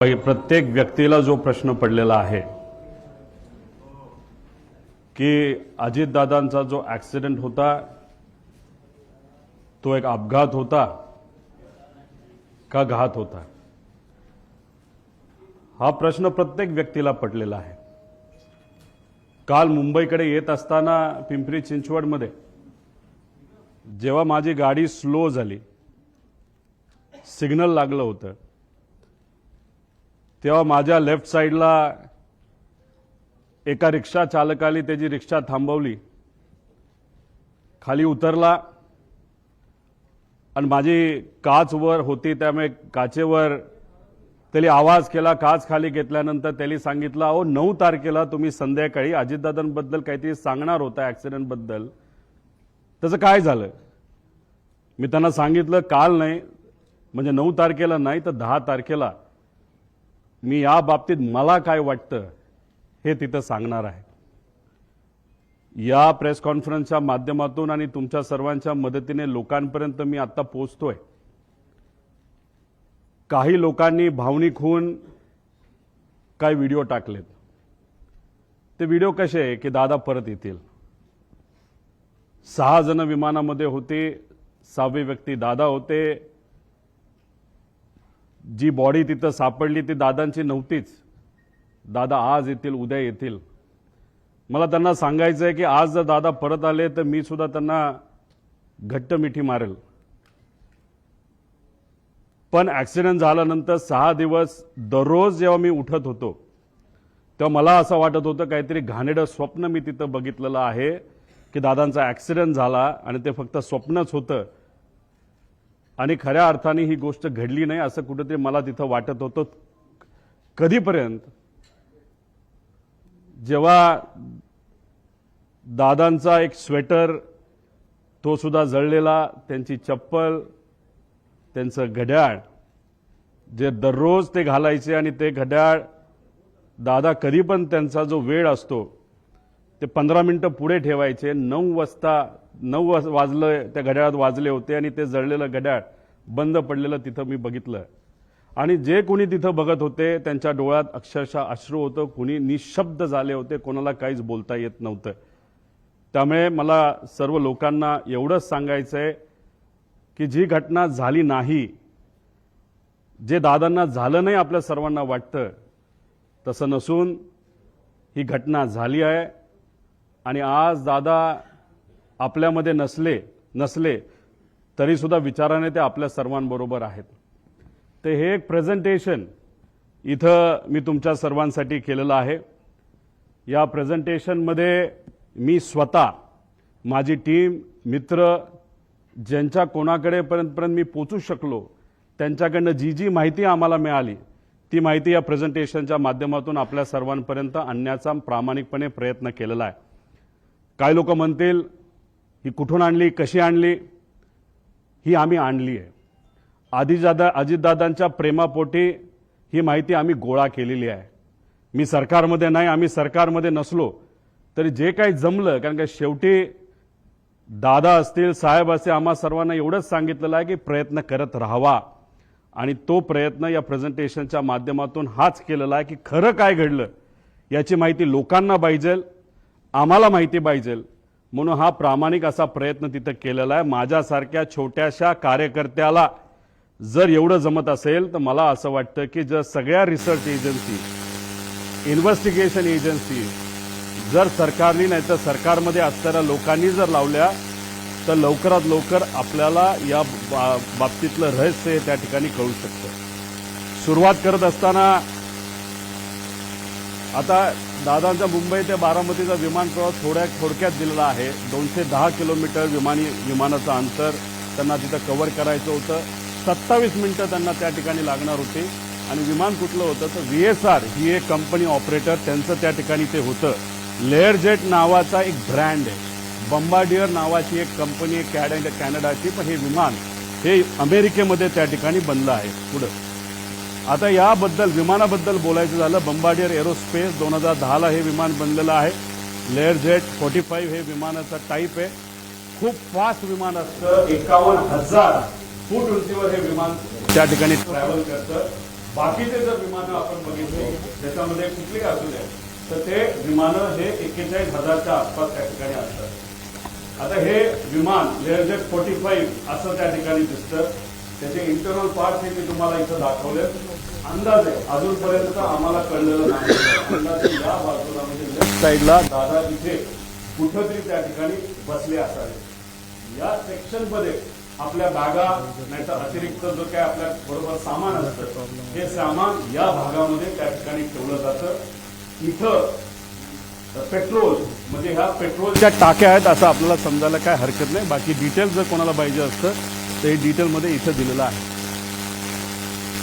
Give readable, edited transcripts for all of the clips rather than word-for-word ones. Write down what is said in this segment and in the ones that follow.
प्रत्येक व्यक्तीला जो प्रश्न पडलेला आहे की अजितदादांचा जो ॲक्सिडेंट होता तो एक अपघात होता का घात होता, हा प्रश्न प्रत्येक व्यक्तीला पडलेला आहे। काल मुंबईकडे येत असताना पिंपरी चिंचवडमध्ये जेव्हा माझी गाडी स्लो झाली, सिग्नल लागलं होतं, तेव्हा माझ्या लेफ्ट साइडला एका रिक्षा चालकाने त्याची रिक्षा थांबवली, खाली उतरला आणि माझी काच वर होती त्यामुळे काचेवर त्याने आवाज केला। काच खाली घेतल्यानंतर त्याने सांगितलं, अहो 9 तारखेला तुम्ही संध्याकाळी अजितदादांबद्दल काहीतरी सांगणार होता ॲक्सिडेंट बद्दल, त्याचं काय झालं? मी त्यांना सांगितलं काल नाही, म्हणजे 9 तारखेला नाही तर 10 तारखेला मी या बाबतीत मला काय वाटतं हे तिथं सांगणार आहे। या प्रेस कॉन्फरन्सच्या माध्यमातून आणि तुमच्या सर्वांच्या मदतीने लोकांपर्यंत मी आता पोहोचतोय। काही लोकांनी भावनिक होऊन काही व्हिडिओ टाकलेत। ते व्हिडिओ कसे आहे की दादा परत येतील। 6 जण विमानामध्ये होते, 6वी व्यक्ती दादा होते। जी बॉडी तिथं सापडली ती दादांची नव्हतीच। दादा आज येतील, उद्या येतील। मला त्यांना सांगायचं आहे की आज जर दादा परत आले तर मी सुद्धा त्यांना घट्ट मिठी मारेल। पण ॲक्सिडेंट झाल्यानंतर 6 दिवस दररोज जेव्हा मी उठत होतो तेव्हा मला असं वाटत होतं काहीतरी घाणेरडं स्वप्न मी तिथं बघितलेलं आहे की दादांचा ॲक्सिडेंट झाला आणि ते फक्त स्वप्नच होतं आणि खऱ्या अर्थाने ही गोष्ट घडली नाही असं कुठेतरी मला तिथं वाटत होतं। कधीपर्यंत? जेव्हा दादांचा एक स्वेटर तो सुद्धा जळलेला, त्यांची चप्पल, त्यांचं घड्याळ जे दररोज ते घालायचे आणि ते घड्याळ दादा कधी पण त्यांचा जो वेळ असतो ते 15 मिनिटं पुढे ठेवायचे। 9 वाजलं त्या घड्याळात वाजले होते आणि ते जळलेलं घड्याळ बंद पडलेलं तिथं मी बघितलं आणि जे कोणी तिथं बघत होते त्यांच्या डोळ्यात अक्षरशः अश्रू होतं, कोणी निशब्द झाले होते, कोणाला काहीच बोलता येत नव्हतं। त्यामुळे मला सर्व लोकांना एवढंच सांगायचं आहे की जी घटना झाली नाही, जे दादांना झालं नाही आपल्या सर्वांना वाटतं तसं नसून ही घटना झाली आहे आणि आज दादा आपल्यामध्ये नसले तरी सुद्धा विचाराने ते आपल्या सर्वांबरोबर आहेत। ते हे एक प्रेझेंटेशन इथं मी तुमच्या सर्वांसाठी केलेलं आहे। या प्रेझेंटेशनमध्ये मी स्वतः, माझी टीम, मित्र, ज्यांच्या कोणाकडे पर्यंत मी पोचू शकलो त्यांच्याकडनं जी माहिती आम्हाला मिळाली ती माहिती या प्रेझेंटेशनच्या माध्यमातून आपल्या सर्वांपर्यंत आणण्याचा प्रामाणिकपणे प्रयत्न केलेला आहे। काही लोक म्हणतील ही कुठून आणली, कशी आणली? ही आम्ही आणली आहे। अजितदादांच्या प्रेमापोटी ही माहिती आम्ही गोळा केलेली आहे। मी सरकारमध्ये नाही, आम्ही सरकारमध्ये नसलो तरी जे काही जमलं, कारण का शेवटी दादा असतील, साहेब असतील, आम्हा सर्वांना एवढंच सांगितलेलं आहे की प्रयत्न करत राहावा आणि तो प्रयत्न या प्रेझेंटेशनच्या माध्यमातून हाच केलेला आहे की खरं काय घडलं याची माहिती लोकांना पाहिजे, आम्हाला माहिती पाहिजे, म्हणून हा प्रामाणिक असा प्रयत्न तिथं केलेला आहे। माझ्यासारख्या छोट्याशा कार्यकर्त्याला जर एवढं जमत असेल तर मला असं वाटतं की जर सगळ्या रिसर्च एजन्सी, इन्व्हेस्टिगेशन एजन्सी जर सरकारने नाही तर सरकारमध्ये असणाऱ्या लोकांनी जर लावल्या तर लवकरात लवकर आपल्याला या बाबतीतलं रहस्य त्या ठिकाणी कळू शकतं। सुरुवात करत असताना आता दादांचा मुंबई ते बारामतीचा विमान प्रवास थोडक्यात दिलेला आहे। 210 किलोमीटर विमानाचं अंतर त्यांना तिथं कव्हर करायचं होतं। 27 मिनिटं त्यांना त्या ठिकाणी लागणार होती आणि विमान कुठलं होतं तर VSR ही एक कंपनी ऑपरेटर त्यांचं त्या ठिकाणी ते होतं। लेअरजेट नावाचा एक ब्रँड आहे, बंबार्डियर नावाची एक कंपनी आहे कॅनडाची, पण हे विमान हे अमेरिकेमध्ये त्या ठिकाणी बनलं आहे। पुढं आता याबद्दल विमानाबद्दल बोलायचं झालं, बंबार्डियर एरोस्पेस 2010ला हे विमान बनलेलं आहे। लेअरजेट 45 हे विमानाचा टाईप आहे। खूप फास्ट विमान असतं, 51,000 फूट उंचीवर हे विमान त्या ठिकाणी ट्रॅव्हल करतं। बाकीचे जर विमानं आपण बघितले त्याच्यामध्ये कुठली असू द्या तर ते विमानं हे 41,000च्या आसपास त्या ठिकाणी असतात. आता हे विमान लेअरजेट 45 असं त्या ठिकाणी दिसतं. त्याचे इंटरनल पार्ट हे मी तुम्हाला इथं दाखवले. अंदाजे अजूनपर्यंत आम्हाला कळलेलं नाही. अंदाजे या बाजूला म्हणजे लेफ्ट साईडला दादा इथे कुठंतरी त्या ठिकाणी बसले असावे. या सेक्शन मध्ये आपल्या बॅगा नाहीतर अतिरिक्त जो काय आपल्या बरोबर सामान असतं हे सामान या भागामध्ये त्या ठिकाणी ठेवलं जातं. इथं पेट्रोल म्हणजे ह्या पेट्रोलच्या टाक्या आहेत असं आपल्याला समजायला काय हरकत नाही. बाकी डिटेल जर कोणाला पाहिजे असतं तर हे डिटेलमध्ये इथं दिलेलं आहे.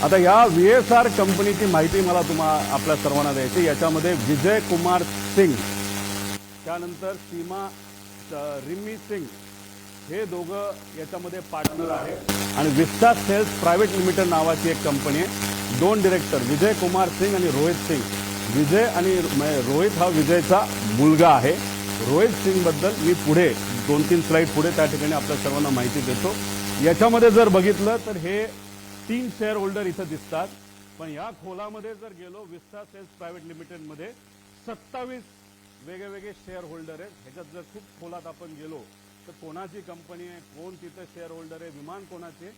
आता या VSR कंपनीची माहिती मला आपल्या सर्वांना द्यायची. याच्यामध्ये विजय कुमार सिंग त्यानंतर सीमा रिमी सिंग हे दोघं याच्यामध्ये पार्टनर आहेत आणि विस्टा सेल्स प्रायव्हेट लिमिटेड नावाची एक कंपनी आहे. 2 डिरेक्टर विजय कुमार सिंग आणि रोहित सिंग. विजय आणि रोहित हा विजयचा मुलगा आहे. रोहित सिंग बद्दल मी पुढे 2-3 स्लाइड पुढे त्या ठिकाणी आपल्या सर्वांना माहिती देतो. याच्यामध्ये जर बघितलं तर हे 3 शेअर होल्डर इथं दिसतात. पण या खोलामध्ये जर गेलो विस्टा सेल्स प्रायव्हेट लिमिटेडमध्ये 27 वेगवेगळे शेअर होल्डर आहेत. ह्याच्यात जर खूप खोलात आपण गेलो तर कोणाची कंपनी आहे, कोण तिथं शेअर होल्डर आहे, विमान कोणाचे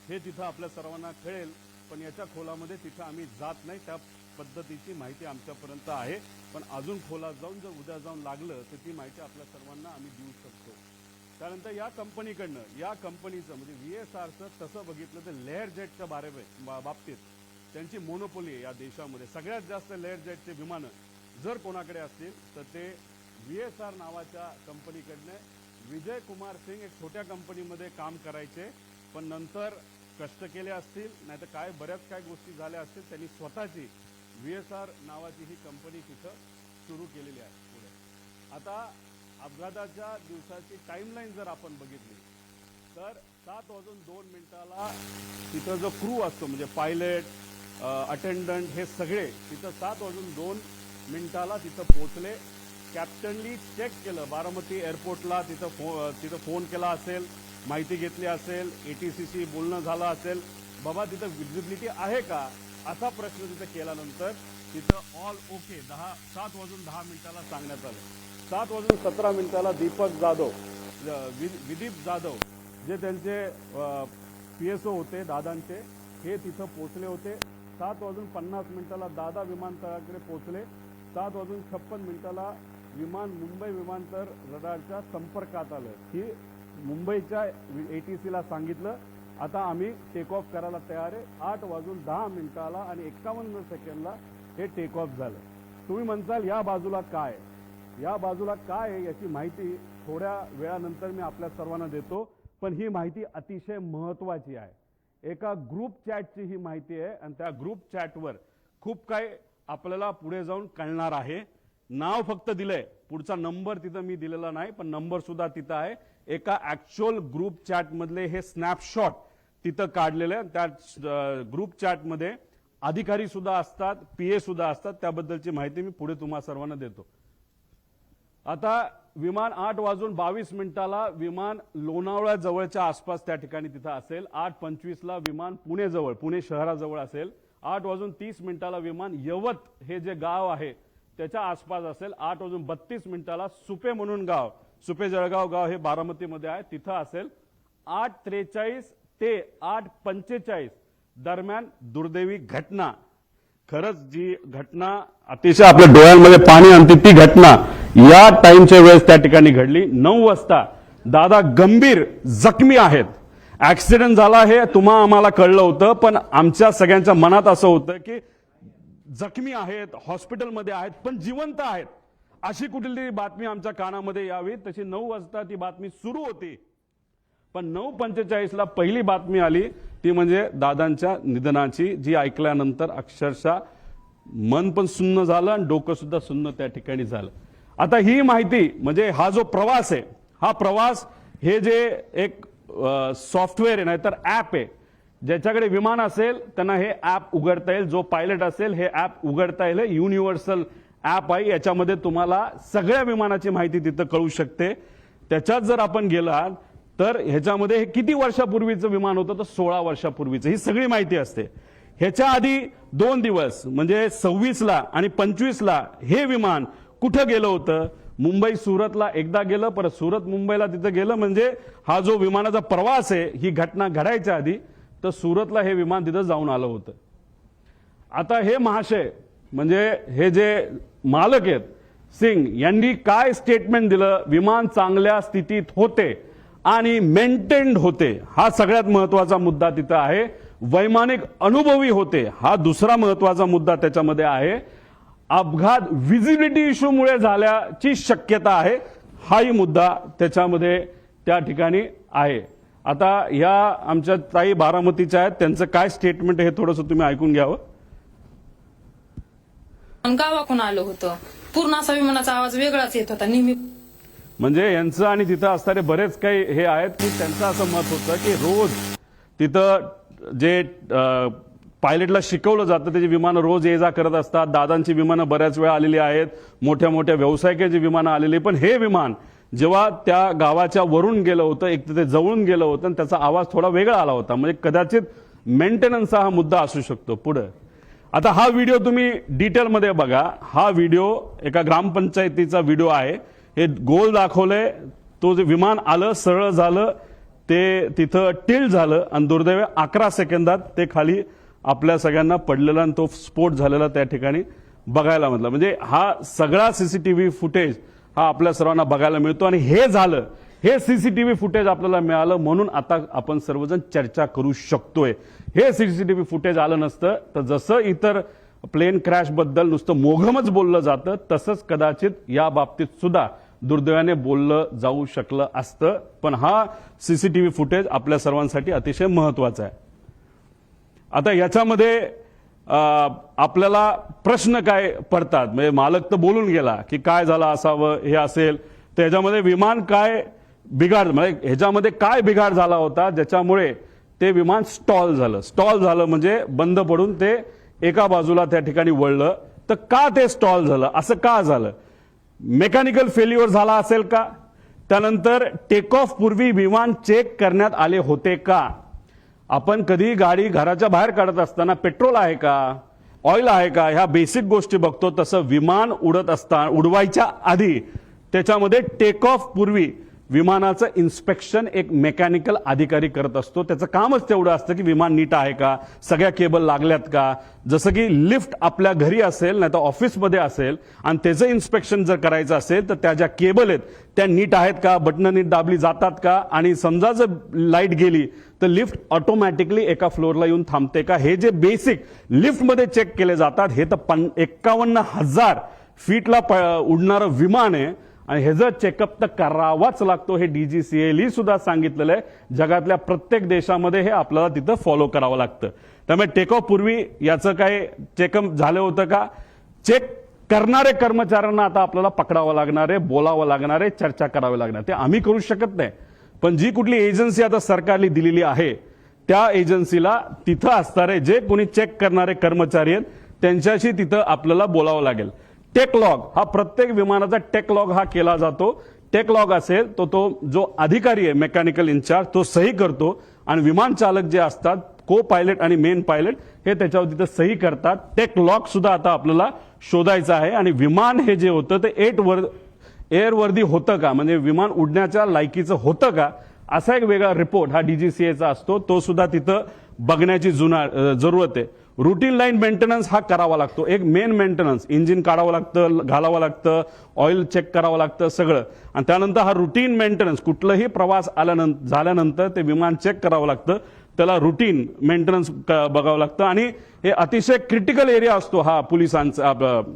हे तिथं आपल्या सर्वांना कळेल. पण याच्या खोलामध्ये तिथं आम्ही जात नाही. त्या पद्धतीची माहिती आमच्यापर्यंत आहे. पण अजून खोलात जाऊन जर उद्या जाऊन लागलं तर ती माहिती आपल्या सर्वांना आम्ही देऊ शकतो. त्यानंतर या कंपनीकडनं या कंपनीचं म्हणजे VSRचं तसं बघितलं तर लेअर जेटच्या बाबतीत त्यांची मोनोपोली आहे या देशामध्ये. सगळ्यात जास्त लेअर जेटचे विमानं जर कोणाकडे असतील तर ते VSR नावाच्या कंपनीकडनं. विजय कुमार सिंग एक छोट्या कंपनीमध्ये काम करायचे पण नंतर कष्ट केले असतील नाहीतर काय बऱ्याच काय गोष्टी झाल्या असतील. त्यांनी स्वतःची VSR नावाची ही कंपनी तिथं सुरू केलेली आहे. पुढे आता अपघाताच्या दिवसाची टाइमलाईन जर आपण बघितली तर 7:02 तिथं जो क्रू असतो म्हणजे पायलट अटेंडंट हे सगळे तिथं 7:02 तिथं पोहोचले. कॅप्टनली चेक केलं बारामती एअरपोर्टला. तिथं फोन केला असेल, माहिती घेतली असेल, ATCशी बोलणं झालं असेल, बाबा तिथं विजिबिलिटी आहे का असा प्रश्न तिथं केल्यानंतर तिथं ऑल ओके 7:10 सांगण्यात आलं. 7:17 दीपक जाधव विदीप जाधव जे त्यांचे PSO होते दादांचे हे तिथं पोहोचले होते. 7:50 दादा विमानतळाकडे पोहोचले. 7:56 विमान मुंबई विमानतळ रडारच्या संपर्कात आलं. ही मुंबईच्या ATCला सांगितलं आता आम्ही टेक ऑफ करायला तयार आहे. 8:10 आणि 51 सेकंदला हे टेक ऑफ झालं. तुम्ही म्हणसाल या बाजूला काय, या बाजूला काय आहे याची माहिती थोड्या वेळानंतर मी आपल्या सर्वांना देतो. पण ही माहिती अतिशय महत्त्वाची आहे. एका ग्रुप चॅटची ही माहिती आहे आणि त्या ग्रुप चॅटवर खूप काय आपल्याला पुढे जाऊन कळणार आहे. नाव फक्त दिलंय, पुढचा नंबर तिथं मी दिलेला नाही पण नंबर सुद्धा तिथं आहे. एका ऍक्च्युअल ग्रुप चॅट मधले हे स्नॅपशॉट तिथं काढलेले. त्या ग्रुप चॅट मध्ये अधिकारी सुद्धा असतात, PA सुद्धा असतात. त्याबद्दलची माहिती मी पुढे तुम्हा सर्वांना देतो. आता विमान 8:22 विमान लोणावळा जवळच्या आसपास त्या ठिकाणी तिथं असेल. 8:25 विमान पुणे जवळ, पुणे शहराजवळ असेल. 8:30 विमान यवत हे जे गाव आहे त्याच्या आसपास असेल. 8:32 सुपे म्हणून गाव, सुपे जळगाव गाव हे बारामतीमध्ये आहे तिथं असेल. 8:43 ते 8:45 दरम्यान दुर्दैवी घटना. खरंच जी घटना अतिशय आपल्या डोळ्यांमध्ये पाणी आणते ती घटना या टाइमच्या वेळेस त्या ठिकाणी घडली. 9 वाजता दादा गंभीर जखमी आहेत. ऍक्सिडेंट झाला हे आम्हाला कळलं होतं पण आमच्या सगळ्यांच्या मनात असं होतं की जखमी आहेत, हॉस्पिटलमध्ये आहेत पण जिवंत आहेत अशी कुठली बातमी आमच्या कानामध्ये यावी. तशी 9 वाजता ती बातमी सुरू होती. पण 9:45 पहिली बातमी आली ती म्हणजे दादांच्या निधनाची, जी ऐकल्यानंतर अक्षरशः मन पण सुन्न झालं आणि डोकं सुद्धा सुन्न त्या ठिकाणी झालं. आता ही माहिती म्हणजे हा जो प्रवास आहे हा प्रवास हे जे एक सॉफ्टवेअर आहे नाहीतर ऍप आहे, ज्याच्याकडे विमान असेल त्यांना हे ऍप उघडता येईल. जो पायलट असेल हे ऍप उघडता येईल. युनिव्हर्सल ऍप आहे. याच्यामध्ये तुम्हाला सगळ्या विमानाची माहिती तिथं कळू शकते. त्याच्यात जर आपण गेलात तर ह्याच्यामध्ये हे किती वर्षापूर्वीचं विमान होतं तर 16 वर्षापूर्वीचं ही सगळी माहिती असते. ह्याच्या आधी 2 दिवस म्हणजे 26ला आणि 25ला हे विमान कुठं गेलं होतं? मुंबई सुरतला एकदा गेलं, परत सुरत मुंबईला तिथं गेलं. म्हणजे हा जो विमानाचा प्रवास आहे ही घटना घडायच्या आधी तर सुरतला हे विमान तिथं जाऊन आलं होतं. आता हे महाशय म्हणजे हे जे मालक आहेत सिंग यांनी काय स्टेटमेंट दिलं? विमान चांगल्या स्थितीत होते आणि मेंटेन्ड होते, हा सगळ्यात महत्वाचा मुद्दा तिथं आहे. वैमानिक अनुभवी होते, हा दुसरा महत्वाचा मुद्दा त्याच्यामध्ये आहे. अपघात व्हिजिबिलिटी इश्यूमुळे झाल्याची शक्यता आहे, हाही मुद्दा त्याच्यामध्ये त्या ठिकाणी आहे. आता या आमच्या ताई बारामतीच्या आहेत, त्यांचं काय स्टेटमेंट हे थोडंसं तुम्ही ऐकून घ्यावं. गावाकडून आलं होतं, पूर्ण असा विमानाचा आवाज वेगळाच येत होता नेहमी. म्हणजे यांचं आणि तिथं असणारे बरेच काही हे आहेत की त्यांचं असं मत होतं की रोज तिथं जे पायलटला शिकवलं जातं त्याची विमानं रोज ये जा करत असतात. दादांची विमानं बऱ्याच वेळा आलेली आहेत, मोठ्या मोठ्या व्यावसायिकांची विमानं आलेली, पण हे विमान जेव्हा त्या गावाच्या वरून गेलं होतं, एक तर ते जवळून गेलं होतं आणि त्याचा आवाज थोडा वेगळा आला होता. म्हणजे कदाचित मेंटेनन्सचा हा मुद्दा असू शकतो. पुढे आता हा व्हिडिओ तुम्ही डिटेलमध्ये बघा. हा व्हिडिओ एका ग्रामपंचायतीचा व्हिडिओ आहे. हे गोल दाखवलंय, तो जे विमान आलं सरळ झालं, ते तिथं टिल्ट झालं आणि दुर्दैवी 11 सेकंदात ते खाली आपल्या सगळ्यांना पडलेला आणि तो स्फोट झालेला त्या ठिकाणी बघायला मिळाला. म्हणजे हा सगळा सीसीटीव्ही फुटेज हा आपल्या सर्वांना बघायला मिळतो आणि हे झालं, हे सीसीटीव्ही फुटेज आपल्याला मिळालं म्हणून आता आपण सर्वजण चर्चा करू शकतोय. हे सीसीटीव्ही फुटेज आलं नसतं तर जसं इतर प्लेन क्रॅश बद्दल नुसतं मोघमच बोललं जातं तसंच कदाचित या बाबतीत सुद्धा दुर्दैवाने बोललं जाऊ शकलं असतं. पण हा सीसीटीव्ही फुटेज आपल्या सर्वांसाठी अतिशय महत्वाचा आहे. आता याच्यामध्ये आपल्याला प्रश्न काय पडतात? म्हणजे मालक तर बोलून गेला की काय झालं असावं, हे असेल तर ह्याच्यामध्ये विमान काय बिघाड, म्हणजे ह्याच्यामध्ये काय बिघाड झाला होता ज्याच्यामुळे ते विमान स्टॉल झालं. स्टॉल झालं म्हणजे बंद पडून ते एका बाजूला त्या ठिकाणी वळलं. तर का ते स्टॉल झालं, असं का झालं? मेकॅनिकल फेल्युअर झाला असेल का? त्यानंतर टेक ऑफ पूर्वी विमान चेक करण्यात आले होते का? आपण कधी गाडी घराच्या बाहेर काढत असताना पेट्रोल आहे का, ऑइल आहे का, ह्या बेसिक गोष्टी बघतो. तसं विमान उडत असताना, उडवायच्या आधी त्याच्यामध्ये टेक ऑफ पूर्वी विमानाचं इन्स्पेक्शन एक मेकॅनिकल अधिकारी करत असतो. त्याचं कामच तेवढं असतं की विमान नीट आहे का, सगळ्या केबल लागल्यात का. जसं की लिफ्ट आपल्या घरी असेल नाही तर ऑफिसमध्ये असेल आणि त्याचं इन्स्पेक्शन जर करायचं असेल तर त्या ज्या केबल आहेत त्या नीट आहेत का, बटणं नीट दाबली जातात का, आणि समजा जर लाईट गेली तर लिफ्ट ऑटोमॅटिकली एका फ्लोअरला येऊन थांबते का, हे जे बेसिक लिफ्टमध्ये चेक केले जातात. हे तर 51,000 फीटला उडणारं विमान आहे आणि ह्याचं चेकअप तर करावाच लागतो. हे DGCA सुद्धा सांगितलेलं आहे. जगातल्या प्रत्येक देशामध्ये हे आपल्याला तिथं फॉलो करावं लागतं. त्यामुळे टेक ऑफ पूर्वी याचं काय चेकअप झालं होतं का? चेक करणारे कर्मचाऱ्यांना आता आपल्याला पकडावं लागणार आहे, बोलावं लागणार आहे, चर्चा करावी लागणार. ते आम्ही करू शकत नाही, पण जी कुठली एजन्सी आता सरकारने दिलेली आहे त्या एजन्सीला तिथं असणारे जे कोणी चेक करणारे कर्मचारी आहेत त्यांच्याशी तिथं आपल्याला बोलावं लागेल. टेक लॉग हा प्रत्येक विमानाचा टेक लॉग हा केला जातो. टेक लॉग असेल तो जो अधिकारी आहे मेकॅनिकल इन्चार्ज तो सही करतो आणि विमान चालक जे असतात को पायलट आणि मेन पायलट हे त्याच्यावर तिथं सही करतात. टेक लॉग सुद्धा आता आपल्याला शोधायचं आहे. आणि विमान हे जे होतं ते एअरवर्दी होतं का, म्हणजे विमान उडण्याच्या लायकीचं होतं का, असा एक वेगळा रिपोर्ट हा DGCAचा असतो. तो सुद्धा तिथं बघण्याची जरूरत आहे. रुटीन लाईन मेंटेनन्स हा करावा लागतो. एक मेन मेंटेनन्स, इंजिन काढावं लागतं, घालावं लागतं, ऑइल चेक करावं लागतं सगळं. आणि त्यानंतर हा रुटीन मेंटेनन्स, कुठलाही प्रवास झाल्यानंतर ते विमान चेक करावं लागतं, त्याला रुटीन मेंटेनन्स बघावं लागतं. आणि हे अतिशय क्रिटिकल एरिया असतो हा पोलिसांचा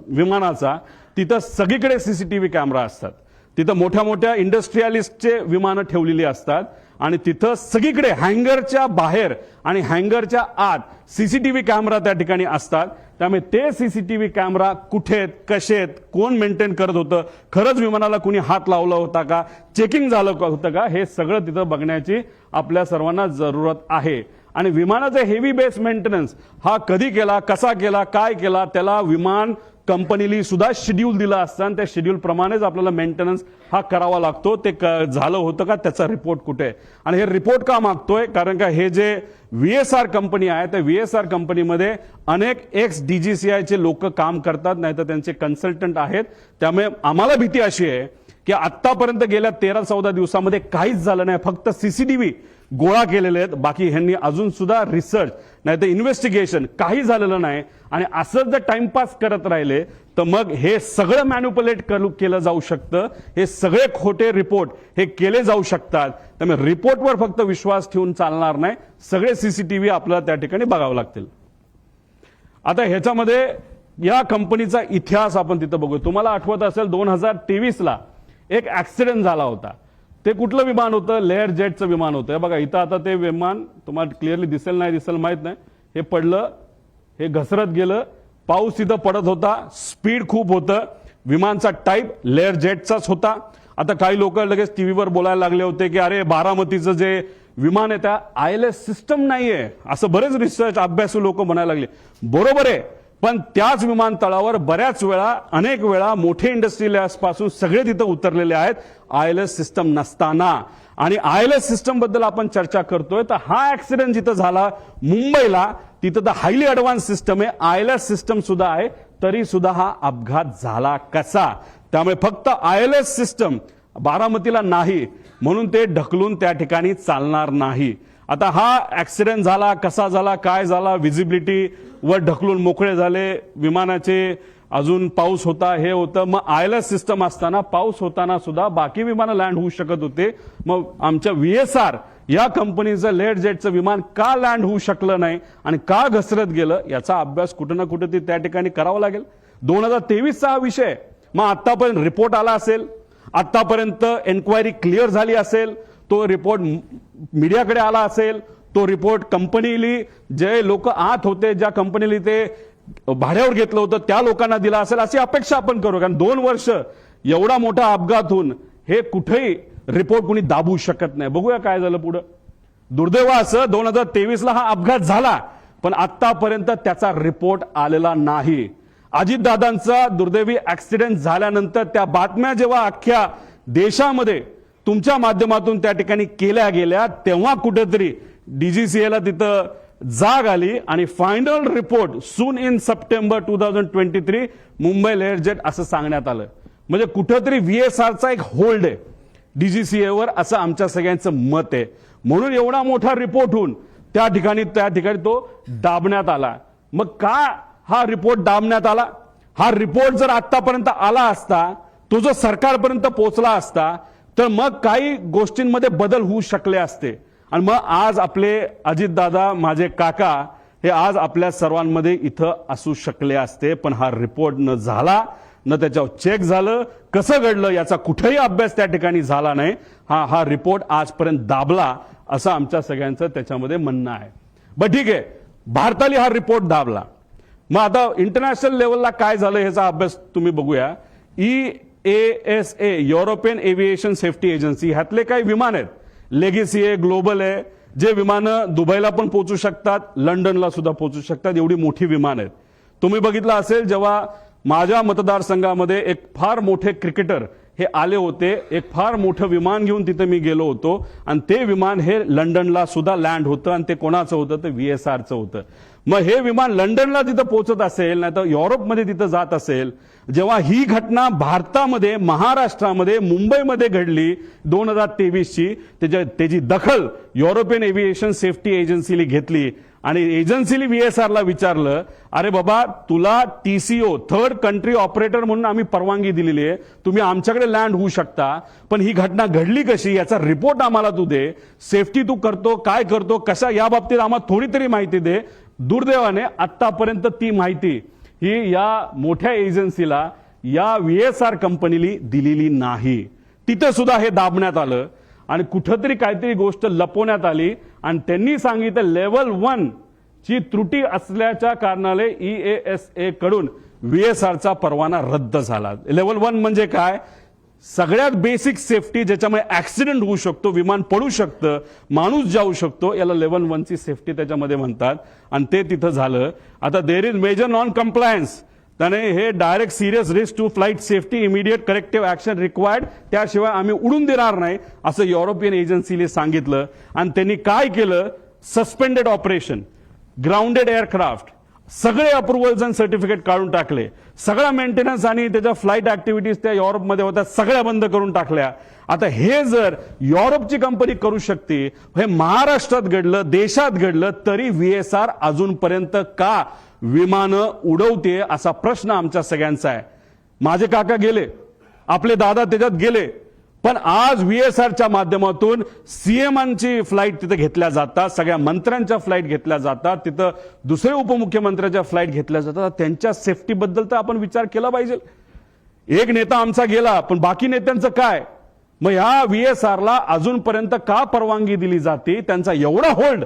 विमानाचा. तिथं सगळीकडे सीसीटीव्ही कॅमेरा असतात. तिथं मोठ्या मोठ्या इंडस्ट्रियलिस्टचे विमानं ठेवलेली असतात आणि तिथं सगळीकडे हँगरच्या बाहेर आणि हँगरच्या आत सीसीटीव्ही कॅमेरा त्या ठिकाणी असतात. त्यामुळे ते सीसीटीव्ही कॅमेरा कुठे आहेत, कसे आहेत, कोण मेंटेन करत होतं, खरंच विमानाला कुणी हात लावला होता का, चेकिंग झालं होतं का, हे सगळं तिथं बघण्याची आपल्या सर्वांना जरूरत आहे. आणि विमानाचा हेवी बेस मेंटेनन्स हा कधी केला, कसा केला, काय केला, त्याला विमान कंपनीली सुद्धा शेड्यूल दिला असता आणि त्या शेड्यूल प्रमाणेच आपल्याला मेंटेनन्स हा करावा लागतो. ते झालं होतं का, त्याचा रिपोर्ट कुठे आहे. आणि हे रिपोर्ट का मागतोय, कारण का हे जे VSR कंपनी आहे त्या VSR कंपनीमध्ये अनेक एक्स DGCIचे लोक काम करतात, नाही तर त्यांचे कन्सल्टंट आहेत. त्यामुळे आम्हाला भीती अशी आहे की आतापर्यंत गेल्या 13-14 दिवसामध्ये काहीच झालं नाही, फक्त CCTV गोळा केलेले आहेत. बाकी ह्यांनी अजून सुद्धा रिसर्च नाही तर इन्व्हेस्टिगेशन काही झालेलं नाही. आणि असं जर टाइमपास करत राहिले तर मग हे सगळं मॅन्युप्युलेट केलं जाऊ शकतं. हे सगळे खोटे रिपोर्ट हे केले जाऊ शकतात. त्यामुळे रिपोर्टवर फक्त विश्वास ठेवून चालणार नाही, सगळे CCTV आपल्याला त्या ठिकाणी बघावं लागतील. आता ह्याच्यामध्ये या कंपनीचा इतिहास आपण तिथं बघू. तुम्हाला आठवत असेल 2023ला एक ऍक्सिडेंट झाला होता. ते कुठलं विमान होतं, लेअर जेटचं विमान होतं. बघा इथं आता ते विमान तुम्हाला क्लिअरली दिसेल नाही दिसेल माहित नाही, हे पडलं, हे घसरत गेलं, पाऊस तिथं पडत होता, स्पीड खूप होतं, विमानचा टाईप लेअर जेटचाच होता. आता काही लोक लगेच टीव्हीवर बोलायला लागले होते की अरे बारामतीचं जे विमान आहे त्या ILS सिस्टम नाहीये, असं बरेच रिसर्च अभ्यासू लोक म्हणायला लागले. बरोबर आहे, पण त्याच विमानतळावर बऱ्याच वेळा अनेक वेळा मोठे इंडस्ट्रियलिस्ट पासून सगळे तिथं उतरलेले आहेत ILS सिस्टम नसताना. आणि ILS सिस्टम बद्दल आपण चर्चा करतोय तर हा ऍक्सिडेंट जिथं झाला मुंबईला, तिथं तर हायली ऍडव्हान्स सिस्टम आहे, ILS सिस्टम सुद्धा आहे, तरी सुद्धा हा अपघात झाला कसा. त्यामुळे फक्त ILS सिस्टम बारामतीला नाही म्हणून ते ढकलून त्या ठिकाणी चालणार नाही. आता हा ऍक्सिडेंट झाला, कसा झाला, काय झाला, व्हिजिबिलिटी वर ढकलून मोकळे झाले विमानाचे, अजून पाऊस होता, हे होतं. मग ILS सिस्टम असताना पाऊस होताना सुद्धा बाकी विमानं लँड होऊ शकत होते. मग आमच्या VSR या कंपनीचं लेअर जेटचं विमान का लँड होऊ शकलं नाही आणि का घसरत गेलं, याचा अभ्यास कुठं ना कुठे त्या ठिकाणी करावा लागेल. 2023चा हा विषय. मग आतापर्यंत रिपोर्ट आला असेल, आतापर्यंत एन्क्वायरी क्लिअर झाली असेल, तो रिपोर्ट मीडियाकडे आला असेल, तो रिपोर्ट कंपनीली जे लोक आत होते, ज्या कंपनीली ते भाड्यावर घेतलं होतं त्या लोकांना दिला असेल, अशी अपेक्षा आपण करू. कारण 2 वर्ष एवढा मोठा अपघात होऊन हे कुठेही रिपोर्ट कुणी दाबू शकत नाही. बघूया काय झालं पुढं. दुर्दैव असं 2023ला हा अपघात झाला, पण आतापर्यंत त्याचा रिपोर्ट आलेला नाही. अजितदादांचा दुर्दैवी ऍक्सिडेंट झाल्यानंतर त्या बातम्या जेव्हा अख्ख्या देशामध्ये तुमच्या माध्यमातून त्या ठिकाणी केल्या गेल्या, तेव्हा कुठेतरी DGCAला तिथं जाग आली आणि final report soon in September 2023 Mumbai layer jet असं सांगण्यात आलं. म्हणजे कुठेतरी VSRचा एक होल्ड आहे DGCAवर, असं आमच्या सगळ्यांचं मत आहे. म्हणून एवढा मोठा रिपोर्ट होऊन त्या ठिकाणी तो दाबण्यात आला. मग का हा रिपोर्ट दाबण्यात आला? हा रिपोर्ट जर आतापर्यंत आला असता, तो जर सरकारपर्यंत पोहोचला असता, तर मग काही गोष्टींमध्ये बदल होऊ शकले असते. आणि मग आज आपले अजितदादा, माझे काका, हे आज आपल्या सर्वांमध्ये इथं असू शकले असते. पण हा रिपोर्ट न झाला, न त्याच्यावर चेक झालं, कसं घडलं याचा कुठेही अभ्यास त्या ठिकाणी झाला नाही. हा रिपोर्ट आजपर्यंत दाबला असं आमच्या सगळ्यांचं त्याच्यामध्ये म्हणणं आहे. बरं ठीक आहे, भारताने हा रिपोर्ट दाबला. मग आता इंटरनॅशनल लेवलला काय झालं ह्याचा अभ्यास तुम्ही बघूया. EASA European aviation safety agency, ह्यातले काही विमान आहेत, लेगेसी आहे, ग्लोबल आहे, जे विमानं दुबईला पण पोहोचू शकतात, लंडनला सुद्धा पोहोचू शकतात, एवढी मोठी विमान आहेत. तुम्ही बघितलं असेल जेव्हा माझ्या मतदारसंघामध्ये एक फार मोठे क्रिकेटर हे आले होते, एक फार मोठं विमान घेऊन तिथे मी गेलो होतो आणि ते विमान हे लंडनला सुद्धा लँड होतं आणि ते कोणाचं होतं, ते VSRचं होतं. मग हे विमान लंडनला तिथं पोहोचत असेल, नाही तर युरोपमध्ये तिथं जात असेल, जेव्हा ही घटना भारतामध्ये, महाराष्ट्रामध्ये, मुंबईमध्ये घडली 2023ची, त्याची दखल युरोपियन एव्हिएशन सेफ्टी एजन्सीने घेतली आणि एजन्सीने VSRला विचारलं, अरे बाबा तुला TCO थर्ड कंट्री ऑपरेटर म्हणून आम्ही परवानगी दिलेली आहे, तुम्ही आमच्याकडे लँड होऊ शकता, पण ही घटना घडली कशी याचा रिपोर्ट आम्हाला तू दे, सेफ्टी तू करतो काय करतो कशा, या बाबतीत आम्हाला थोडी तरी माहिती दे. दुर्दैवाने आतापर्यंत ती माहिती ही या मोठ्या एजन्सीला, या VSR कंपनीली दिलेली नाही. तिथे सुद्धा हे दाबण्यात आलं आणि कुठंतरी काहीतरी गोष्ट लपवण्यात आली आणि त्यांनी सांगितलं लेवल 1 ची त्रुटी असल्याच्या कारणाने EASA कडून VSRचा परवाना रद्द झाला. लेवल 1 म्हणजे काय? सगळ्यात बेसिक सेफ्टी, ज्याच्यामुळे ऍक्सिडेंट होऊ शकतो, विमान पडू शकतं, माणूस जाऊ शकतो, याला लेवल 1 ची सेफ्टी त्याच्यामध्ये म्हणतात आणि ते तिथं झालं. आता there is major non compliance, त्याने हे direct serious risk to flight safety immediate corrective action required, त्याशिवाय आम्ही उडून देणार नाही असं युरोपियन एजन्सीने सांगितलं. आणि त्यांनी काय केलं, सस्पेंडेड ऑपरेशन, ग्राउंडेड एअरक्राफ्ट, सगळे अप्रुव्हल्स आणि सर्टिफिकेट काढून टाकले. सगळा मेंटेनन्स आणि त्याच्या फ्लाईट ऍक्टिव्हिटीज त्या युरोपमध्ये होत्या सगळ्या बंद करून टाकल्या. आता हे जर युरोपची कंपनी करू शकते, हे महाराष्ट्रात घडलं, देशात घडलं, तरी VSR अजूनपर्यंत का विमानं उडवते असा प्रश्न आमच्या सगळ्यांचा आहे. माझे काका गेले, आपले दादा त्याच्यात गेले, पण आज VSRच्या माध्यमातून सीएमांची फ्लाईट तिथे घेतल्या जातात, सगळ्या मंत्र्यांच्या फ्लाईट घेतल्या जातात, तिथं दुसरे उपमुख्यमंत्र्यांच्या फ्लाईट घेतल्या जातात. त्यांच्या सेफ्टीबद्दल तर आपण विचार केला पाहिजे. एक नेता आमचा गेला, पण बाकी नेत्यांचं काय? मग ह्या VSRला अजूनपर्यंत का परवानगी दिली जाते? त्यांचा एवढा होल्ड